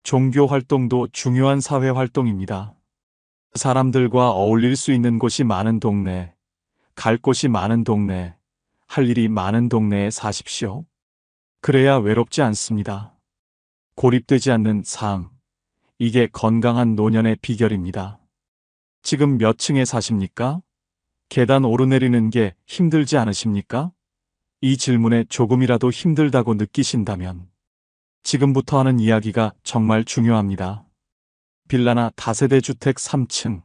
종교 활동도 중요한 사회 활동입니다. 사람들과 어울릴 수 있는 곳이 많은 동네, 갈 곳이 많은 동네, 할 일이 많은 동네에 사십시오. 그래야 외롭지 않습니다. 고립되지 않는 삶, 이게 건강한 노년의 비결입니다. 지금 몇 층에 사십니까? 계단 오르내리는 게 힘들지 않으십니까? 이 질문에 조금이라도 힘들다고 느끼신다면 지금부터 하는 이야기가 정말 중요합니다. 빌라나 다세대 주택 3층,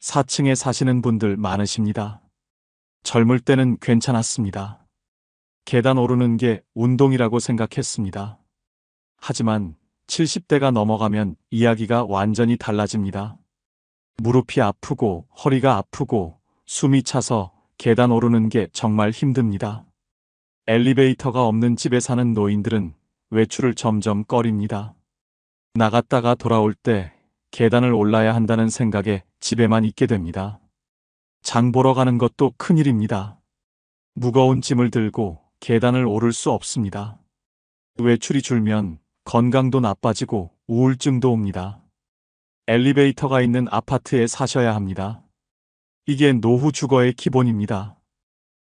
4층에 사시는 분들 많으십니다. 젊을 때는 괜찮았습니다. 계단 오르는 게 운동이라고 생각했습니다. 하지만 70대가 넘어가면 이야기가 완전히 달라집니다. 무릎이 아프고 허리가 아프고 숨이 차서 계단 오르는 게 정말 힘듭니다. 엘리베이터가 없는 집에 사는 노인들은 외출을 점점 꺼립니다. 나갔다가 돌아올 때 계단을 올라야 한다는 생각에 집에만 있게 됩니다. 장 보러 가는 것도 큰일입니다. 무거운 짐을 들고 계단을 오를 수 없습니다. 외출이 줄면 건강도 나빠지고 우울증도 옵니다. 엘리베이터가 있는 아파트에 사셔야 합니다. 이게 노후 주거의 기본입니다.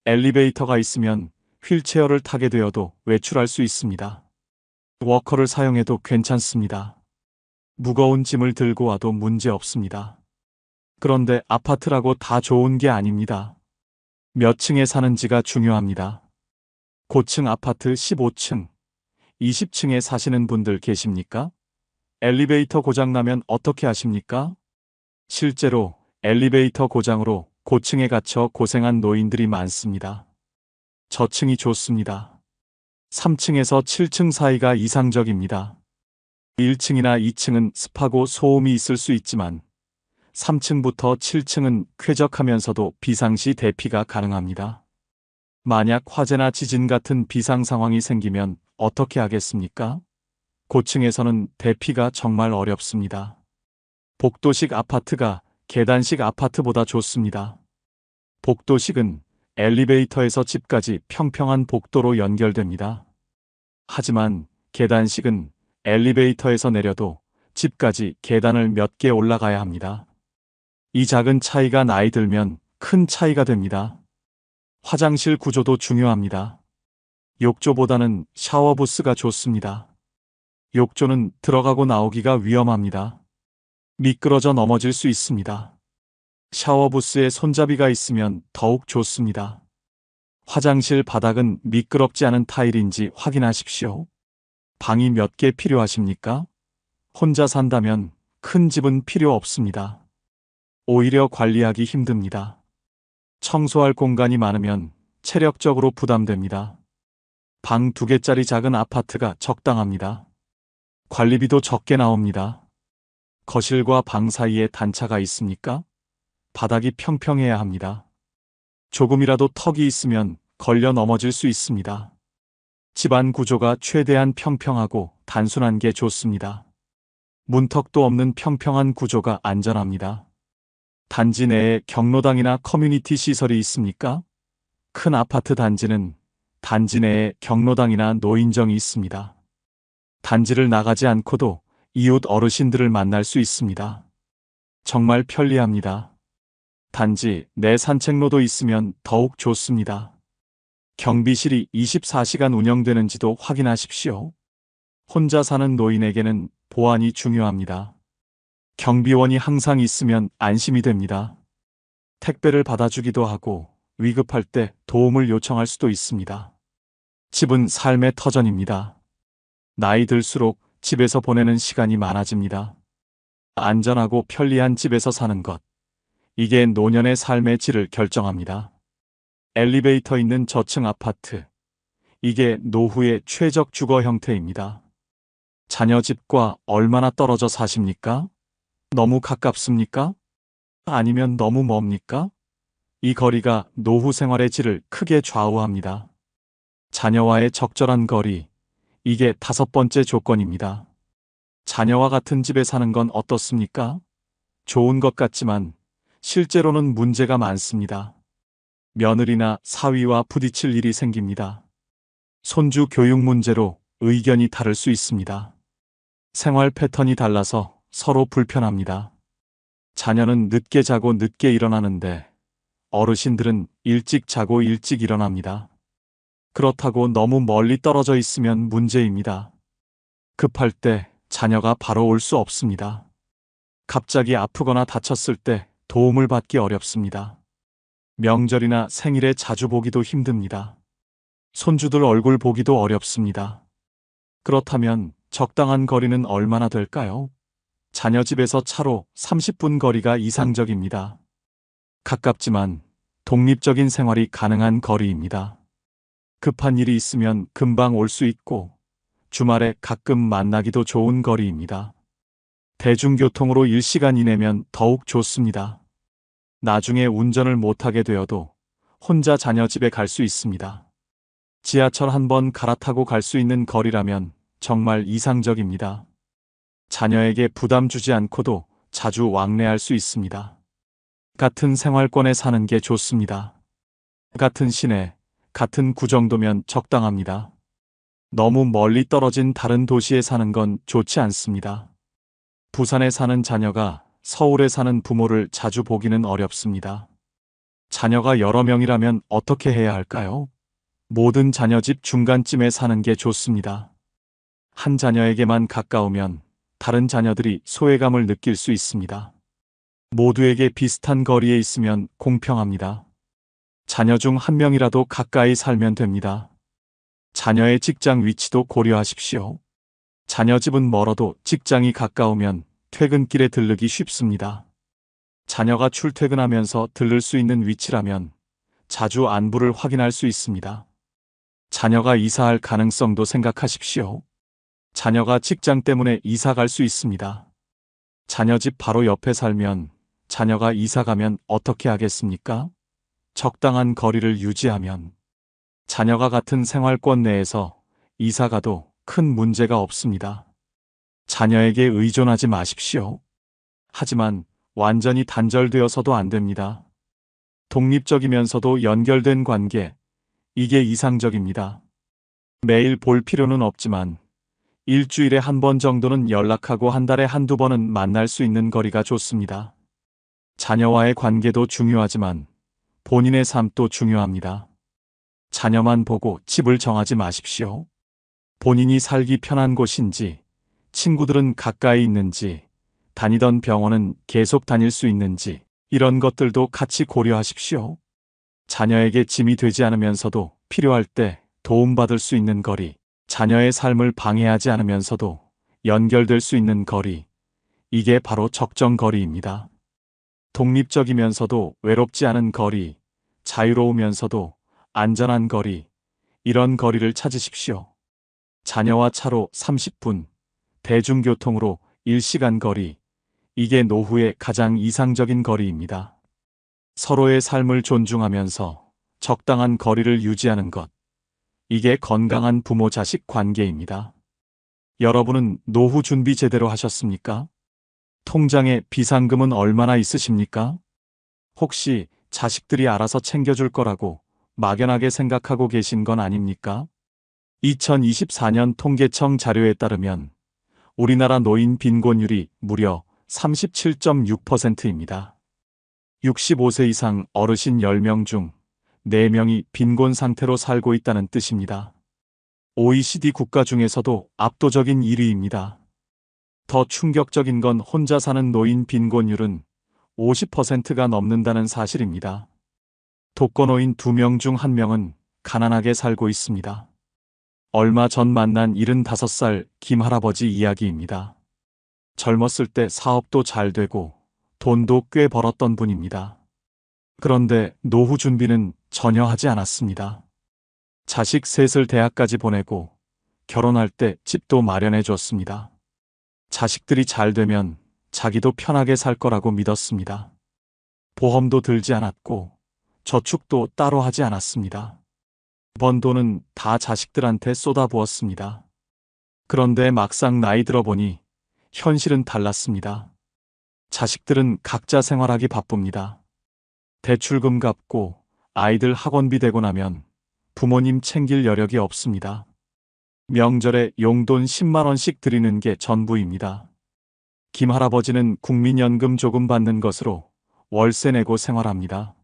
엘리베이터가 있으면 휠체어를 타게 되어도 외출할 수 있습니다. 워커를 사용해도 괜찮습니다. 무거운 짐을 들고 와도 문제 없습니다. 그런데 아파트라고 다 좋은 게 아닙니다. 몇 층에 사는지가 중요합니다. 고층 아파트 15층, 20층에 사시는 분들 계십니까? 엘리베이터 고장나면 어떻게 하십니까? 실제로 엘리베이터 고장으로 고층에 갇혀 고생한 노인들이 많습니다. 저층이 좋습니다. 3층에서 7층 사이가 이상적입니다. 1층이나 2층은 습하고 소음이 있을 수 있지만 3층부터 7층은 쾌적하면서도 비상시 대피가 가능합니다. 만약 화재나 지진 같은 비상 상황이 생기면 어떻게 하겠습니까? 고층에서는 대피가 정말 어렵습니다. 복도식 아파트가 계단식 아파트보다 좋습니다. 복도식은 엘리베이터에서 집까지 평평한 복도로 연결됩니다. 하지만 계단식은 엘리베이터에서 내려도 집까지 계단을 몇 개 올라가야 합니다. 이 작은 차이가 나이 들면 큰 차이가 됩니다. 화장실 구조도 중요합니다. 욕조보다는 샤워부스가 좋습니다. 욕조는 들어가고 나오기가 위험합니다. 미끄러져 넘어질 수 있습니다. 샤워부스에 손잡이가 있으면 더욱 좋습니다. 화장실 바닥은 미끄럽지 않은 타일인지 확인하십시오. 방이 몇 개 필요하십니까? 혼자 산다면 큰 집은 필요 없습니다. 오히려 관리하기 힘듭니다. 청소할 공간이 많으면 체력적으로 부담됩니다. 방 2개짜리 작은 아파트가 적당합니다. 관리비도 적게 나옵니다. 거실과 방 사이에 단차가 있습니까? 바닥이 평평해야 합니다. 조금이라도 턱이 있으면 걸려 넘어질 수 있습니다. 집안 구조가 최대한 평평하고 단순한 게 좋습니다. 문턱도 없는 평평한 구조가 안전합니다. 단지 내에 경로당이나 커뮤니티 시설이 있습니까? 큰 아파트 단지는 단지 내에 경로당이나 노인정이 있습니다. 단지를 나가지 않고도 이웃 어르신들을 만날 수 있습니다. 정말 편리합니다. 단지 내 산책로도 있으면 더욱 좋습니다. 경비실이 24시간 운영되는지도 확인하십시오. 혼자 사는 노인에게는 보안이 중요합니다. 경비원이 항상 있으면 안심이 됩니다. 택배를 받아주기도 하고 위급할 때 도움을 요청할 수도 있습니다. 집은 삶의 터전입니다. 나이 들수록 집에서 보내는 시간이 많아집니다. 안전하고 편리한 집에서 사는 것. 이게 노년의 삶의 질을 결정합니다. 엘리베이터 있는 저층 아파트. 이게 노후의 최적 주거 형태입니다. 자녀 집과 얼마나 떨어져 사십니까? 너무 가깝습니까? 아니면 너무 멉니까? 이 거리가 노후 생활의 질을 크게 좌우합니다. 자녀와의 적절한 거리. 이게 5번째 조건입니다. 자녀와 같은 집에 사는 건 어떻습니까? 좋은 것 같지만 실제로는 문제가 많습니다. 며느리나 사위와 부딪힐 일이 생깁니다. 손주 교육 문제로 의견이 다를 수 있습니다. 생활 패턴이 달라서 서로 불편합니다. 자녀는 늦게 자고 늦게 일어나는데 어르신들은 일찍 자고 일찍 일어납니다. 그렇다고 너무 멀리 떨어져 있으면 문제입니다. 급할 때 자녀가 바로 올 수 없습니다. 갑자기 아프거나 다쳤을 때 도움을 받기 어렵습니다. 명절이나 생일에 자주 보기도 힘듭니다. 손주들 얼굴 보기도 어렵습니다. 그렇다면 적당한 거리는 얼마나 될까요? 자녀 집에서 차로 30분 거리가 이상적입니다. 가깝지만 독립적인 생활이 가능한 거리입니다. 급한 일이 있으면 금방 올 수 있고 주말에 가끔 만나기도 좋은 거리입니다. 대중교통으로 1시간 이내면 더욱 좋습니다. 나중에 운전을 못하게 되어도 혼자 자녀 집에 갈 수 있습니다. 지하철 한 번 갈아타고 갈 수 있는 거리라면 정말 이상적입니다. 자녀에게 부담 주지 않고도 자주 왕래할 수 있습니다. 같은 생활권에 사는 게 좋습니다. 같은 시내, 같은 구 정도면 적당합니다. 너무 멀리 떨어진 다른 도시에 사는 건 좋지 않습니다. 부산에 사는 자녀가 서울에 사는 부모를 자주 보기는 어렵습니다. 자녀가 여러 명이라면 어떻게 해야 할까요? 모든 자녀 집 중간쯤에 사는 게 좋습니다. 한 자녀에게만 가까우면 다른 자녀들이 소외감을 느낄 수 있습니다. 모두에게 비슷한 거리에 있으면 공평합니다. 자녀 중 한 명이라도 가까이 살면 됩니다. 자녀의 직장 위치도 고려하십시오. 자녀 집은 멀어도 직장이 가까우면 퇴근길에 들르기 쉽습니다. 자녀가 출퇴근하면서 들를 수 있는 위치라면 자주 안부를 확인할 수 있습니다. 자녀가 이사할 가능성도 생각하십시오. 자녀가 직장 때문에 이사 갈 수 있습니다. 자녀 집 바로 옆에 살면 자녀가 이사 가면 어떻게 하겠습니까? 적당한 거리를 유지하면 자녀가 같은 생활권 내에서 이사 가도 큰 문제가 없습니다. 자녀에게 의존하지 마십시오. 하지만 완전히 단절되어서도 안 됩니다. 독립적이면서도 연결된 관계, 이게 이상적입니다. 매일 볼 필요는 없지만 일주일에 한 번 정도는 연락하고 한 달에 한두 번은 만날 수 있는 거리가 좋습니다. 자녀와의 관계도 중요하지만 본인의 삶도 중요합니다. 자녀만 보고 집을 정하지 마십시오. 본인이 살기 편한 곳인지, 친구들은 가까이 있는지, 다니던 병원은 계속 다닐 수 있는지, 이런 것들도 같이 고려하십시오. 자녀에게 짐이 되지 않으면서도 필요할 때 도움받을 수 있는 거리, 자녀의 삶을 방해하지 않으면서도 연결될 수 있는 거리, 이게 바로 적정 거리입니다. 독립적이면서도 외롭지 않은 거리, 자유로우면서도 안전한 거리, 이런 거리를 찾으십시오. 자녀와 차로 30분, 대중교통으로 1시간 거리, 이게 노후의 가장 이상적인 거리입니다. 서로의 삶을 존중하면서 적당한 거리를 유지하는 것, 이게 건강한 부모-자식 관계입니다. 여러분은 노후 준비 제대로 하셨습니까? 통장에 비상금은 얼마나 있으십니까? 혹시 자식들이 알아서 챙겨줄 거라고 막연하게 생각하고 계신 건 아닙니까? 2024년 통계청 자료에 따르면 우리나라 노인 빈곤율이 무려 37.6%입니다. 65세 이상 어르신 10명 중 4명이 빈곤 상태로 살고 있다는 뜻입니다. OECD 국가 중에서도 압도적인 1위입니다. 더 충격적인 건 혼자 사는 노인 빈곤율은 50%가 넘는다는 사실입니다. 독거노인 2명 중 1명은 가난하게 살고 있습니다. 얼마 전 만난 75살 김 할아버지 이야기입니다. 젊었을 때 사업도 잘 되고 돈도 꽤 벌었던 분입니다. 그런데 노후 준비는 전혀 하지 않았습니다. 자식 셋을 대학까지 보내고 결혼할 때 집도 마련해 줬습니다. 자식들이 잘 되면 자기도 편하게 살 거라고 믿었습니다. 보험도 들지 않았고 저축도 따로 하지 않았습니다. 번 돈은 다 자식들한테 쏟아부었습니다. 그런데 막상 나이 들어보니 현실은 달랐습니다. 자식들은 각자 생활하기 바쁩니다. 대출금 갚고 아이들 학원비 대고 나면 부모님 챙길 여력이 없습니다. 명절에 용돈 10만 원씩 드리는 게 전부입니다. 김 할아버지는 국민연금 조금 받는 것으로 월세 내고 생활합니다.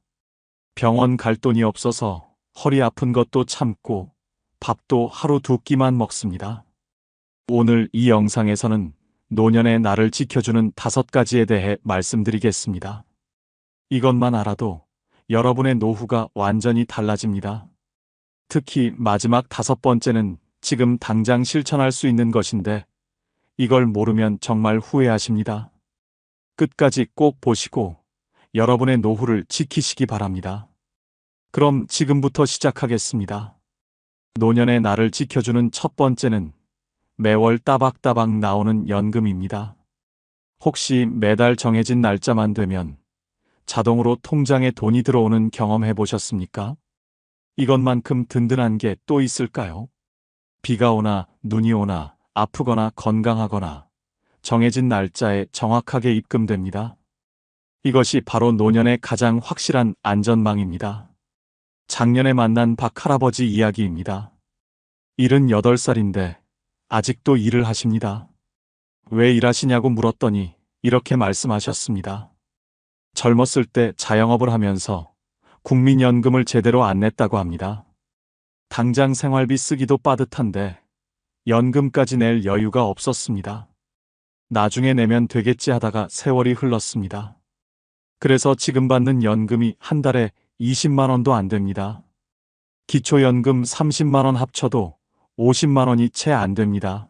병원 갈 돈이 없어서 허리 아픈 것도 참고 밥도 하루 2끼만 먹습니다. 오늘 이 영상에서는 노년의 나를 지켜주는 5가지에 대해 말씀드리겠습니다. 이것만 알아도 여러분의 노후가 완전히 달라집니다. 특히 마지막 5번째는 지금 당장 실천할 수 있는 것인데 이걸 모르면 정말 후회하십니다. 끝까지 꼭 보시고 여러분의 노후를 지키시기 바랍니다. 그럼 지금부터 시작하겠습니다. 노년의 나를 지켜주는 첫 번째는 매월 따박따박 나오는 연금입니다. 혹시 매달 정해진 날짜만 되면 자동으로 통장에 돈이 들어오는 경험 해보셨습니까? 이것만큼 든든한 게 또 있을까요? 비가 오나 눈이 오나 아프거나 건강하거나 정해진 날짜에 정확하게 입금됩니다. 이것이 바로 노년의 가장 확실한 안전망입니다. 작년에 만난 박 할아버지 이야기입니다. 78살인데 아직도 일을 하십니다. 왜 일하시냐고 물었더니 이렇게 말씀하셨습니다. 젊었을 때 자영업을 하면서 국민연금을 제대로 안 냈다고 합니다. 당장 생활비 쓰기도 빠듯한데 연금까지 낼 여유가 없었습니다. 나중에 내면 되겠지 하다가 세월이 흘렀습니다. 그래서 지금 받는 연금이 한 달에 20만 원도 안 됩니다. 기초연금 30만 원 합쳐도 50만 원이 채 안 됩니다.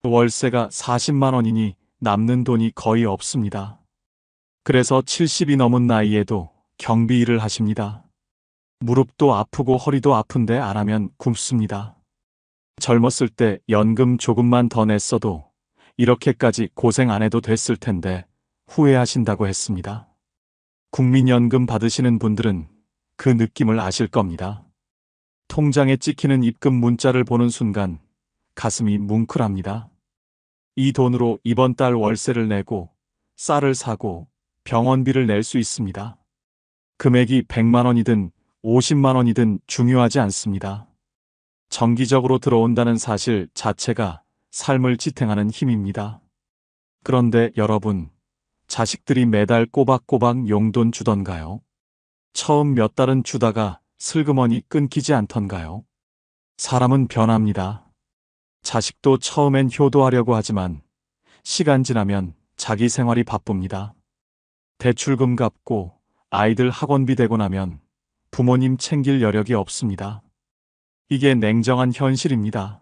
월세가 40만 원이니 남는 돈이 거의 없습니다. 그래서 70이 넘은 나이에도 경비 일을 하십니다. 무릎도 아프고 허리도 아픈데 안 하면 굶습니다. 젊었을 때 연금 조금만 더 냈어도 이렇게까지 고생 안 해도 됐을 텐데 후회하신다고 했습니다. 국민연금 받으시는 분들은 그 느낌을 아실 겁니다. 통장에 찍히는 입금 문자를 보는 순간 가슴이 뭉클합니다. 이 돈으로 이번 달 월세를 내고 쌀을 사고 병원비를 낼 수 있습니다. 금액이 100만 원이든 50만 원이든 중요하지 않습니다. 정기적으로 들어온다는 사실 자체가 삶을 지탱하는 힘입니다. 그런데 여러분, 자식들이 매달 꼬박꼬박 용돈 주던가요? 처음 몇 달은 주다가 슬그머니 끊기지 않던가요? 사람은 변합니다. 자식도 처음엔 효도하려고 하지만 시간 지나면 자기 생활이 바쁩니다. 대출금 갚고 아이들 학원비 대고 나면 부모님 챙길 여력이 없습니다. 이게 냉정한 현실입니다.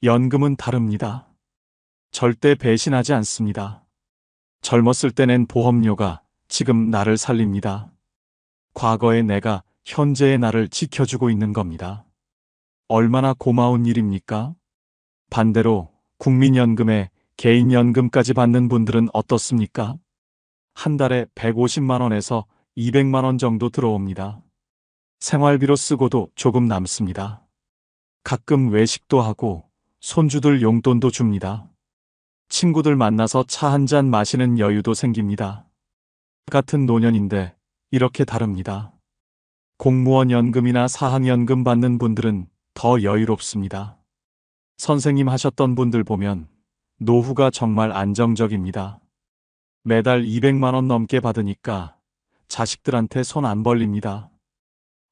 연금은 다릅니다. 절대 배신하지 않습니다. 젊었을 때 낸 보험료가 지금 나를 살립니다. 과거의 내가 현재의 나를 지켜주고 있는 겁니다. 얼마나 고마운 일입니까? 반대로 국민연금에 개인연금까지 받는 분들은 어떻습니까? 한 달에 150만 원에서 200만 원 정도 들어옵니다. 생활비로 쓰고도 조금 남습니다. 가끔 외식도 하고 손주들 용돈도 줍니다. 친구들 만나서 차 한 잔 마시는 여유도 생깁니다. 같은 노년인데 이렇게 다릅니다. 공무원 연금이나 사학연금 받는 분들은 더 여유롭습니다. 선생님 하셨던 분들 보면 노후가 정말 안정적입니다. 매달 200만 원 넘게 받으니까 자식들한테 손 안 벌립니다.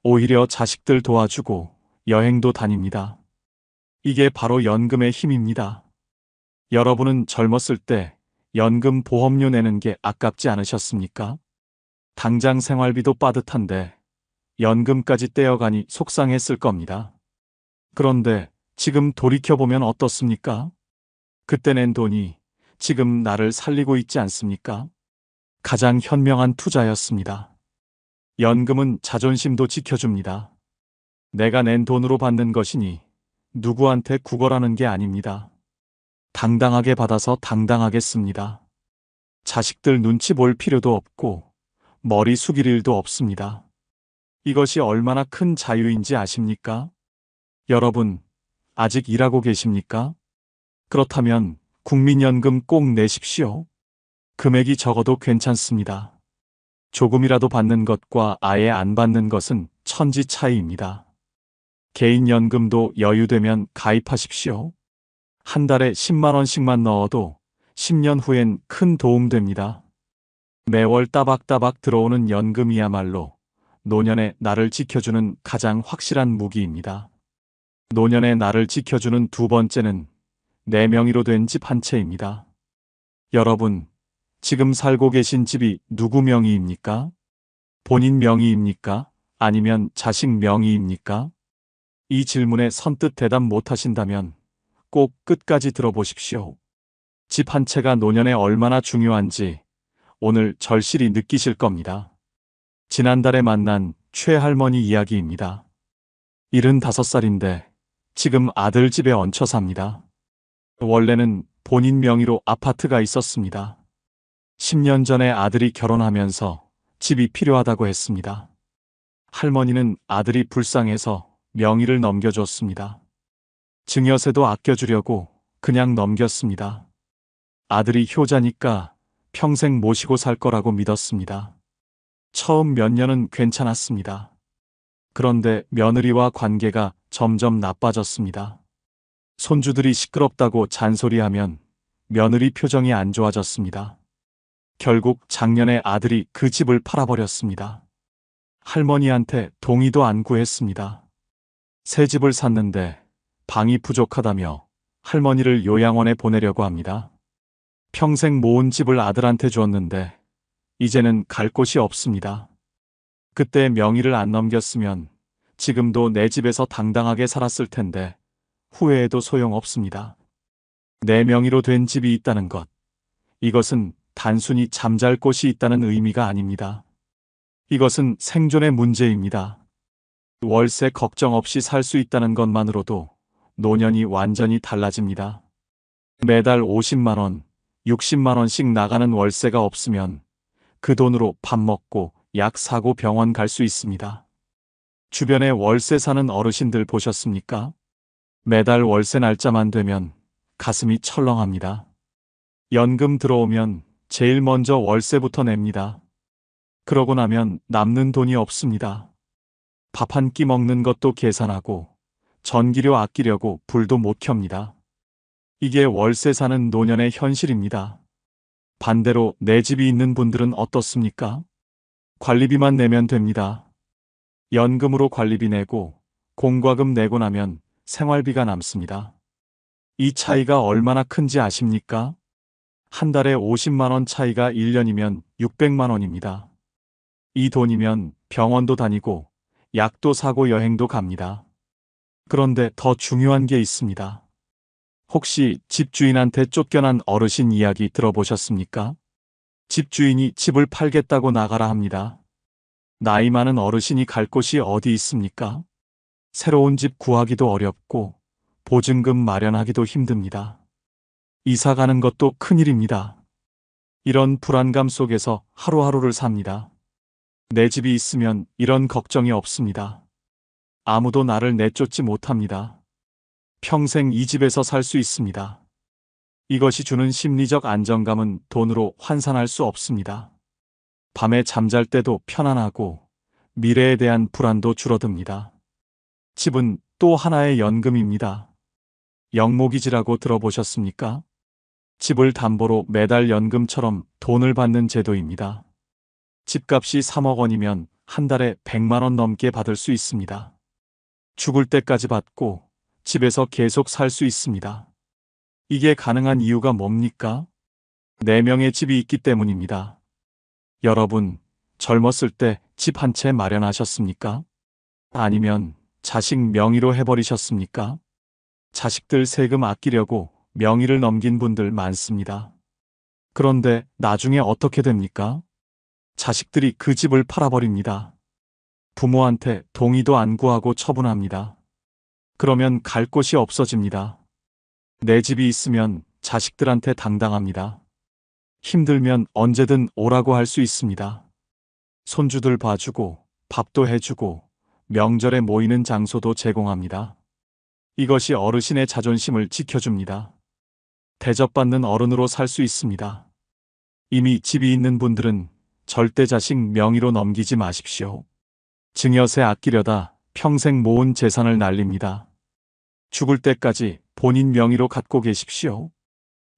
오히려 자식들 도와주고 여행도 다닙니다. 이게 바로 연금의 힘입니다. 여러분은 젊었을 때 연금 보험료 내는 게 아깝지 않으셨습니까? 당장 생활비도 빠듯한데 연금까지 떼어가니 속상했을 겁니다. 그런데 지금 돌이켜보면 어떻습니까? 그때 낸 돈이 지금 나를 살리고 있지 않습니까? 가장 현명한 투자였습니다. 연금은 자존심도 지켜줍니다. 내가 낸 돈으로 받는 것이니 누구한테 구걸하는 게 아닙니다. 당당하게 받아서 당당하게 씁니다. 자식들 눈치 볼 필요도 없고 머리 숙일 일도 없습니다. 이것이 얼마나 큰 자유인지 아십니까? 여러분, 아직 일하고 계십니까? 그렇다면 국민연금 꼭 내십시오. 금액이 적어도 괜찮습니다. 조금이라도 받는 것과 아예 안 받는 것은 천지 차이입니다. 개인연금도 여유되면 가입하십시오. 한 달에 10만 원씩만 넣어도 10년 후엔 큰 도움 됩니다. 매월 따박따박 들어오는 연금이야말로 노년의 나를 지켜주는 가장 확실한 무기입니다. 노년의 나를 지켜주는 두 번째는 내 명의로 된 집 한 채입니다. 여러분, 지금 살고 계신 집이 누구 명의입니까? 본인 명의입니까? 아니면 자식 명의입니까? 이 질문에 선뜻 대답 못 하신다면 꼭 끝까지 들어보십시오. 집 한 채가 노년에 얼마나 중요한지 오늘 절실히 느끼실 겁니다. 지난달에 만난 최할머니 이야기입니다. 75살인데 지금 아들 집에 얹혀 삽니다. 원래는 본인 명의로 아파트가 있었습니다. 10년 전에 아들이 결혼하면서 집이 필요하다고 했습니다. 할머니는 아들이 불쌍해서 명의를 넘겨줬습니다. 증여세도 아껴주려고 그냥 넘겼습니다. 아들이 효자니까 평생 모시고 살 거라고 믿었습니다. 처음 몇 년은 괜찮았습니다. 그런데 며느리와 관계가 점점 나빠졌습니다. 손주들이 시끄럽다고 잔소리하면 며느리 표정이 안 좋아졌습니다. 결국 작년에 아들이 그 집을 팔아버렸습니다. 할머니한테 동의도 안 구했습니다. 새 집을 샀는데 방이 부족하다며 할머니를 요양원에 보내려고 합니다. 평생 모은 집을 아들한테 줬는데 이제는 갈 곳이 없습니다. 그때 명의를 안 넘겼으면 지금도 내 집에서 당당하게 살았을 텐데 후회해도 소용없습니다. 내 명의로 된 집이 있다는 것. 이것은 단순히 잠잘 곳이 있다는 의미가 아닙니다. 이것은 생존의 문제입니다. 월세 걱정 없이 살 수 있다는 것만으로도 노년이 완전히 달라집니다. 매달 50만 원, 60만 원씩 나가는 월세가 없으면 그 돈으로 밥 먹고 약 사고 병원 갈 수 있습니다. 주변에 월세 사는 어르신들 보셨습니까? 매달 월세 날짜만 되면 가슴이 철렁합니다. 연금 들어오면 제일 먼저 월세부터 냅니다. 그러고 나면 남는 돈이 없습니다. 밥 한 끼 먹는 것도 계산하고 전기료 아끼려고 불도 못 켭니다. 이게 월세 사는 노년의 현실입니다. 반대로 내 집이 있는 분들은 어떻습니까? 관리비만 내면 됩니다. 연금으로 관리비 내고 공과금 내고 나면 생활비가 남습니다. 이 차이가 얼마나 큰지 아십니까? 한 달에 50만 원 차이가 1년이면 600만 원입니다. 이 돈이면 병원도 다니고 약도 사고 여행도 갑니다. 그런데 더 중요한 게 있습니다. 혹시 집주인한테 쫓겨난 어르신 이야기 들어보셨습니까? 집주인이 집을 팔겠다고 나가라 합니다. 나이 많은 어르신이 갈 곳이 어디 있습니까? 새로운 집 구하기도 어렵고 보증금 마련하기도 힘듭니다. 이사 가는 것도 큰일입니다. 이런 불안감 속에서 하루하루를 삽니다. 내 집이 있으면 이런 걱정이 없습니다. 아무도 나를 내쫓지 못합니다. 평생 이 집에서 살 수 있습니다. 이것이 주는 심리적 안정감은 돈으로 환산할 수 없습니다. 밤에 잠잘 때도 편안하고 미래에 대한 불안도 줄어듭니다. 집은 또 하나의 연금입니다. 영목이지라고 들어보셨습니까? 집을 담보로 매달 연금처럼 돈을 받는 제도입니다. 집값이 3억 원이면 한 달에 100만 원 넘게 받을 수 있습니다. 죽을 때까지 받고 집에서 계속 살 수 있습니다. 이게 가능한 이유가 뭡니까? 4명의 집이 있기 때문입니다. 여러분, 젊었을 때 집 한 채 마련하셨습니까? 아니면 자식 명의로 해버리셨습니까? 자식들 세금 아끼려고 명의를 넘긴 분들 많습니다. 그런데 나중에 어떻게 됩니까? 자식들이 그 집을 팔아버립니다. 부모한테 동의도 안 구하고 처분합니다. 그러면 갈 곳이 없어집니다. 내 집이 있으면 자식들한테 당당합니다. 힘들면 언제든 오라고 할 수 있습니다. 손주들 봐주고 밥도 해주고 명절에 모이는 장소도 제공합니다. 이것이 어르신의 자존심을 지켜줍니다. 대접받는 어른으로 살 수 있습니다. 이미 집이 있는 분들은 절대 자식 명의로 넘기지 마십시오. 증여세 아끼려다 평생 모은 재산을 날립니다. 죽을 때까지 본인 명의로 갖고 계십시오.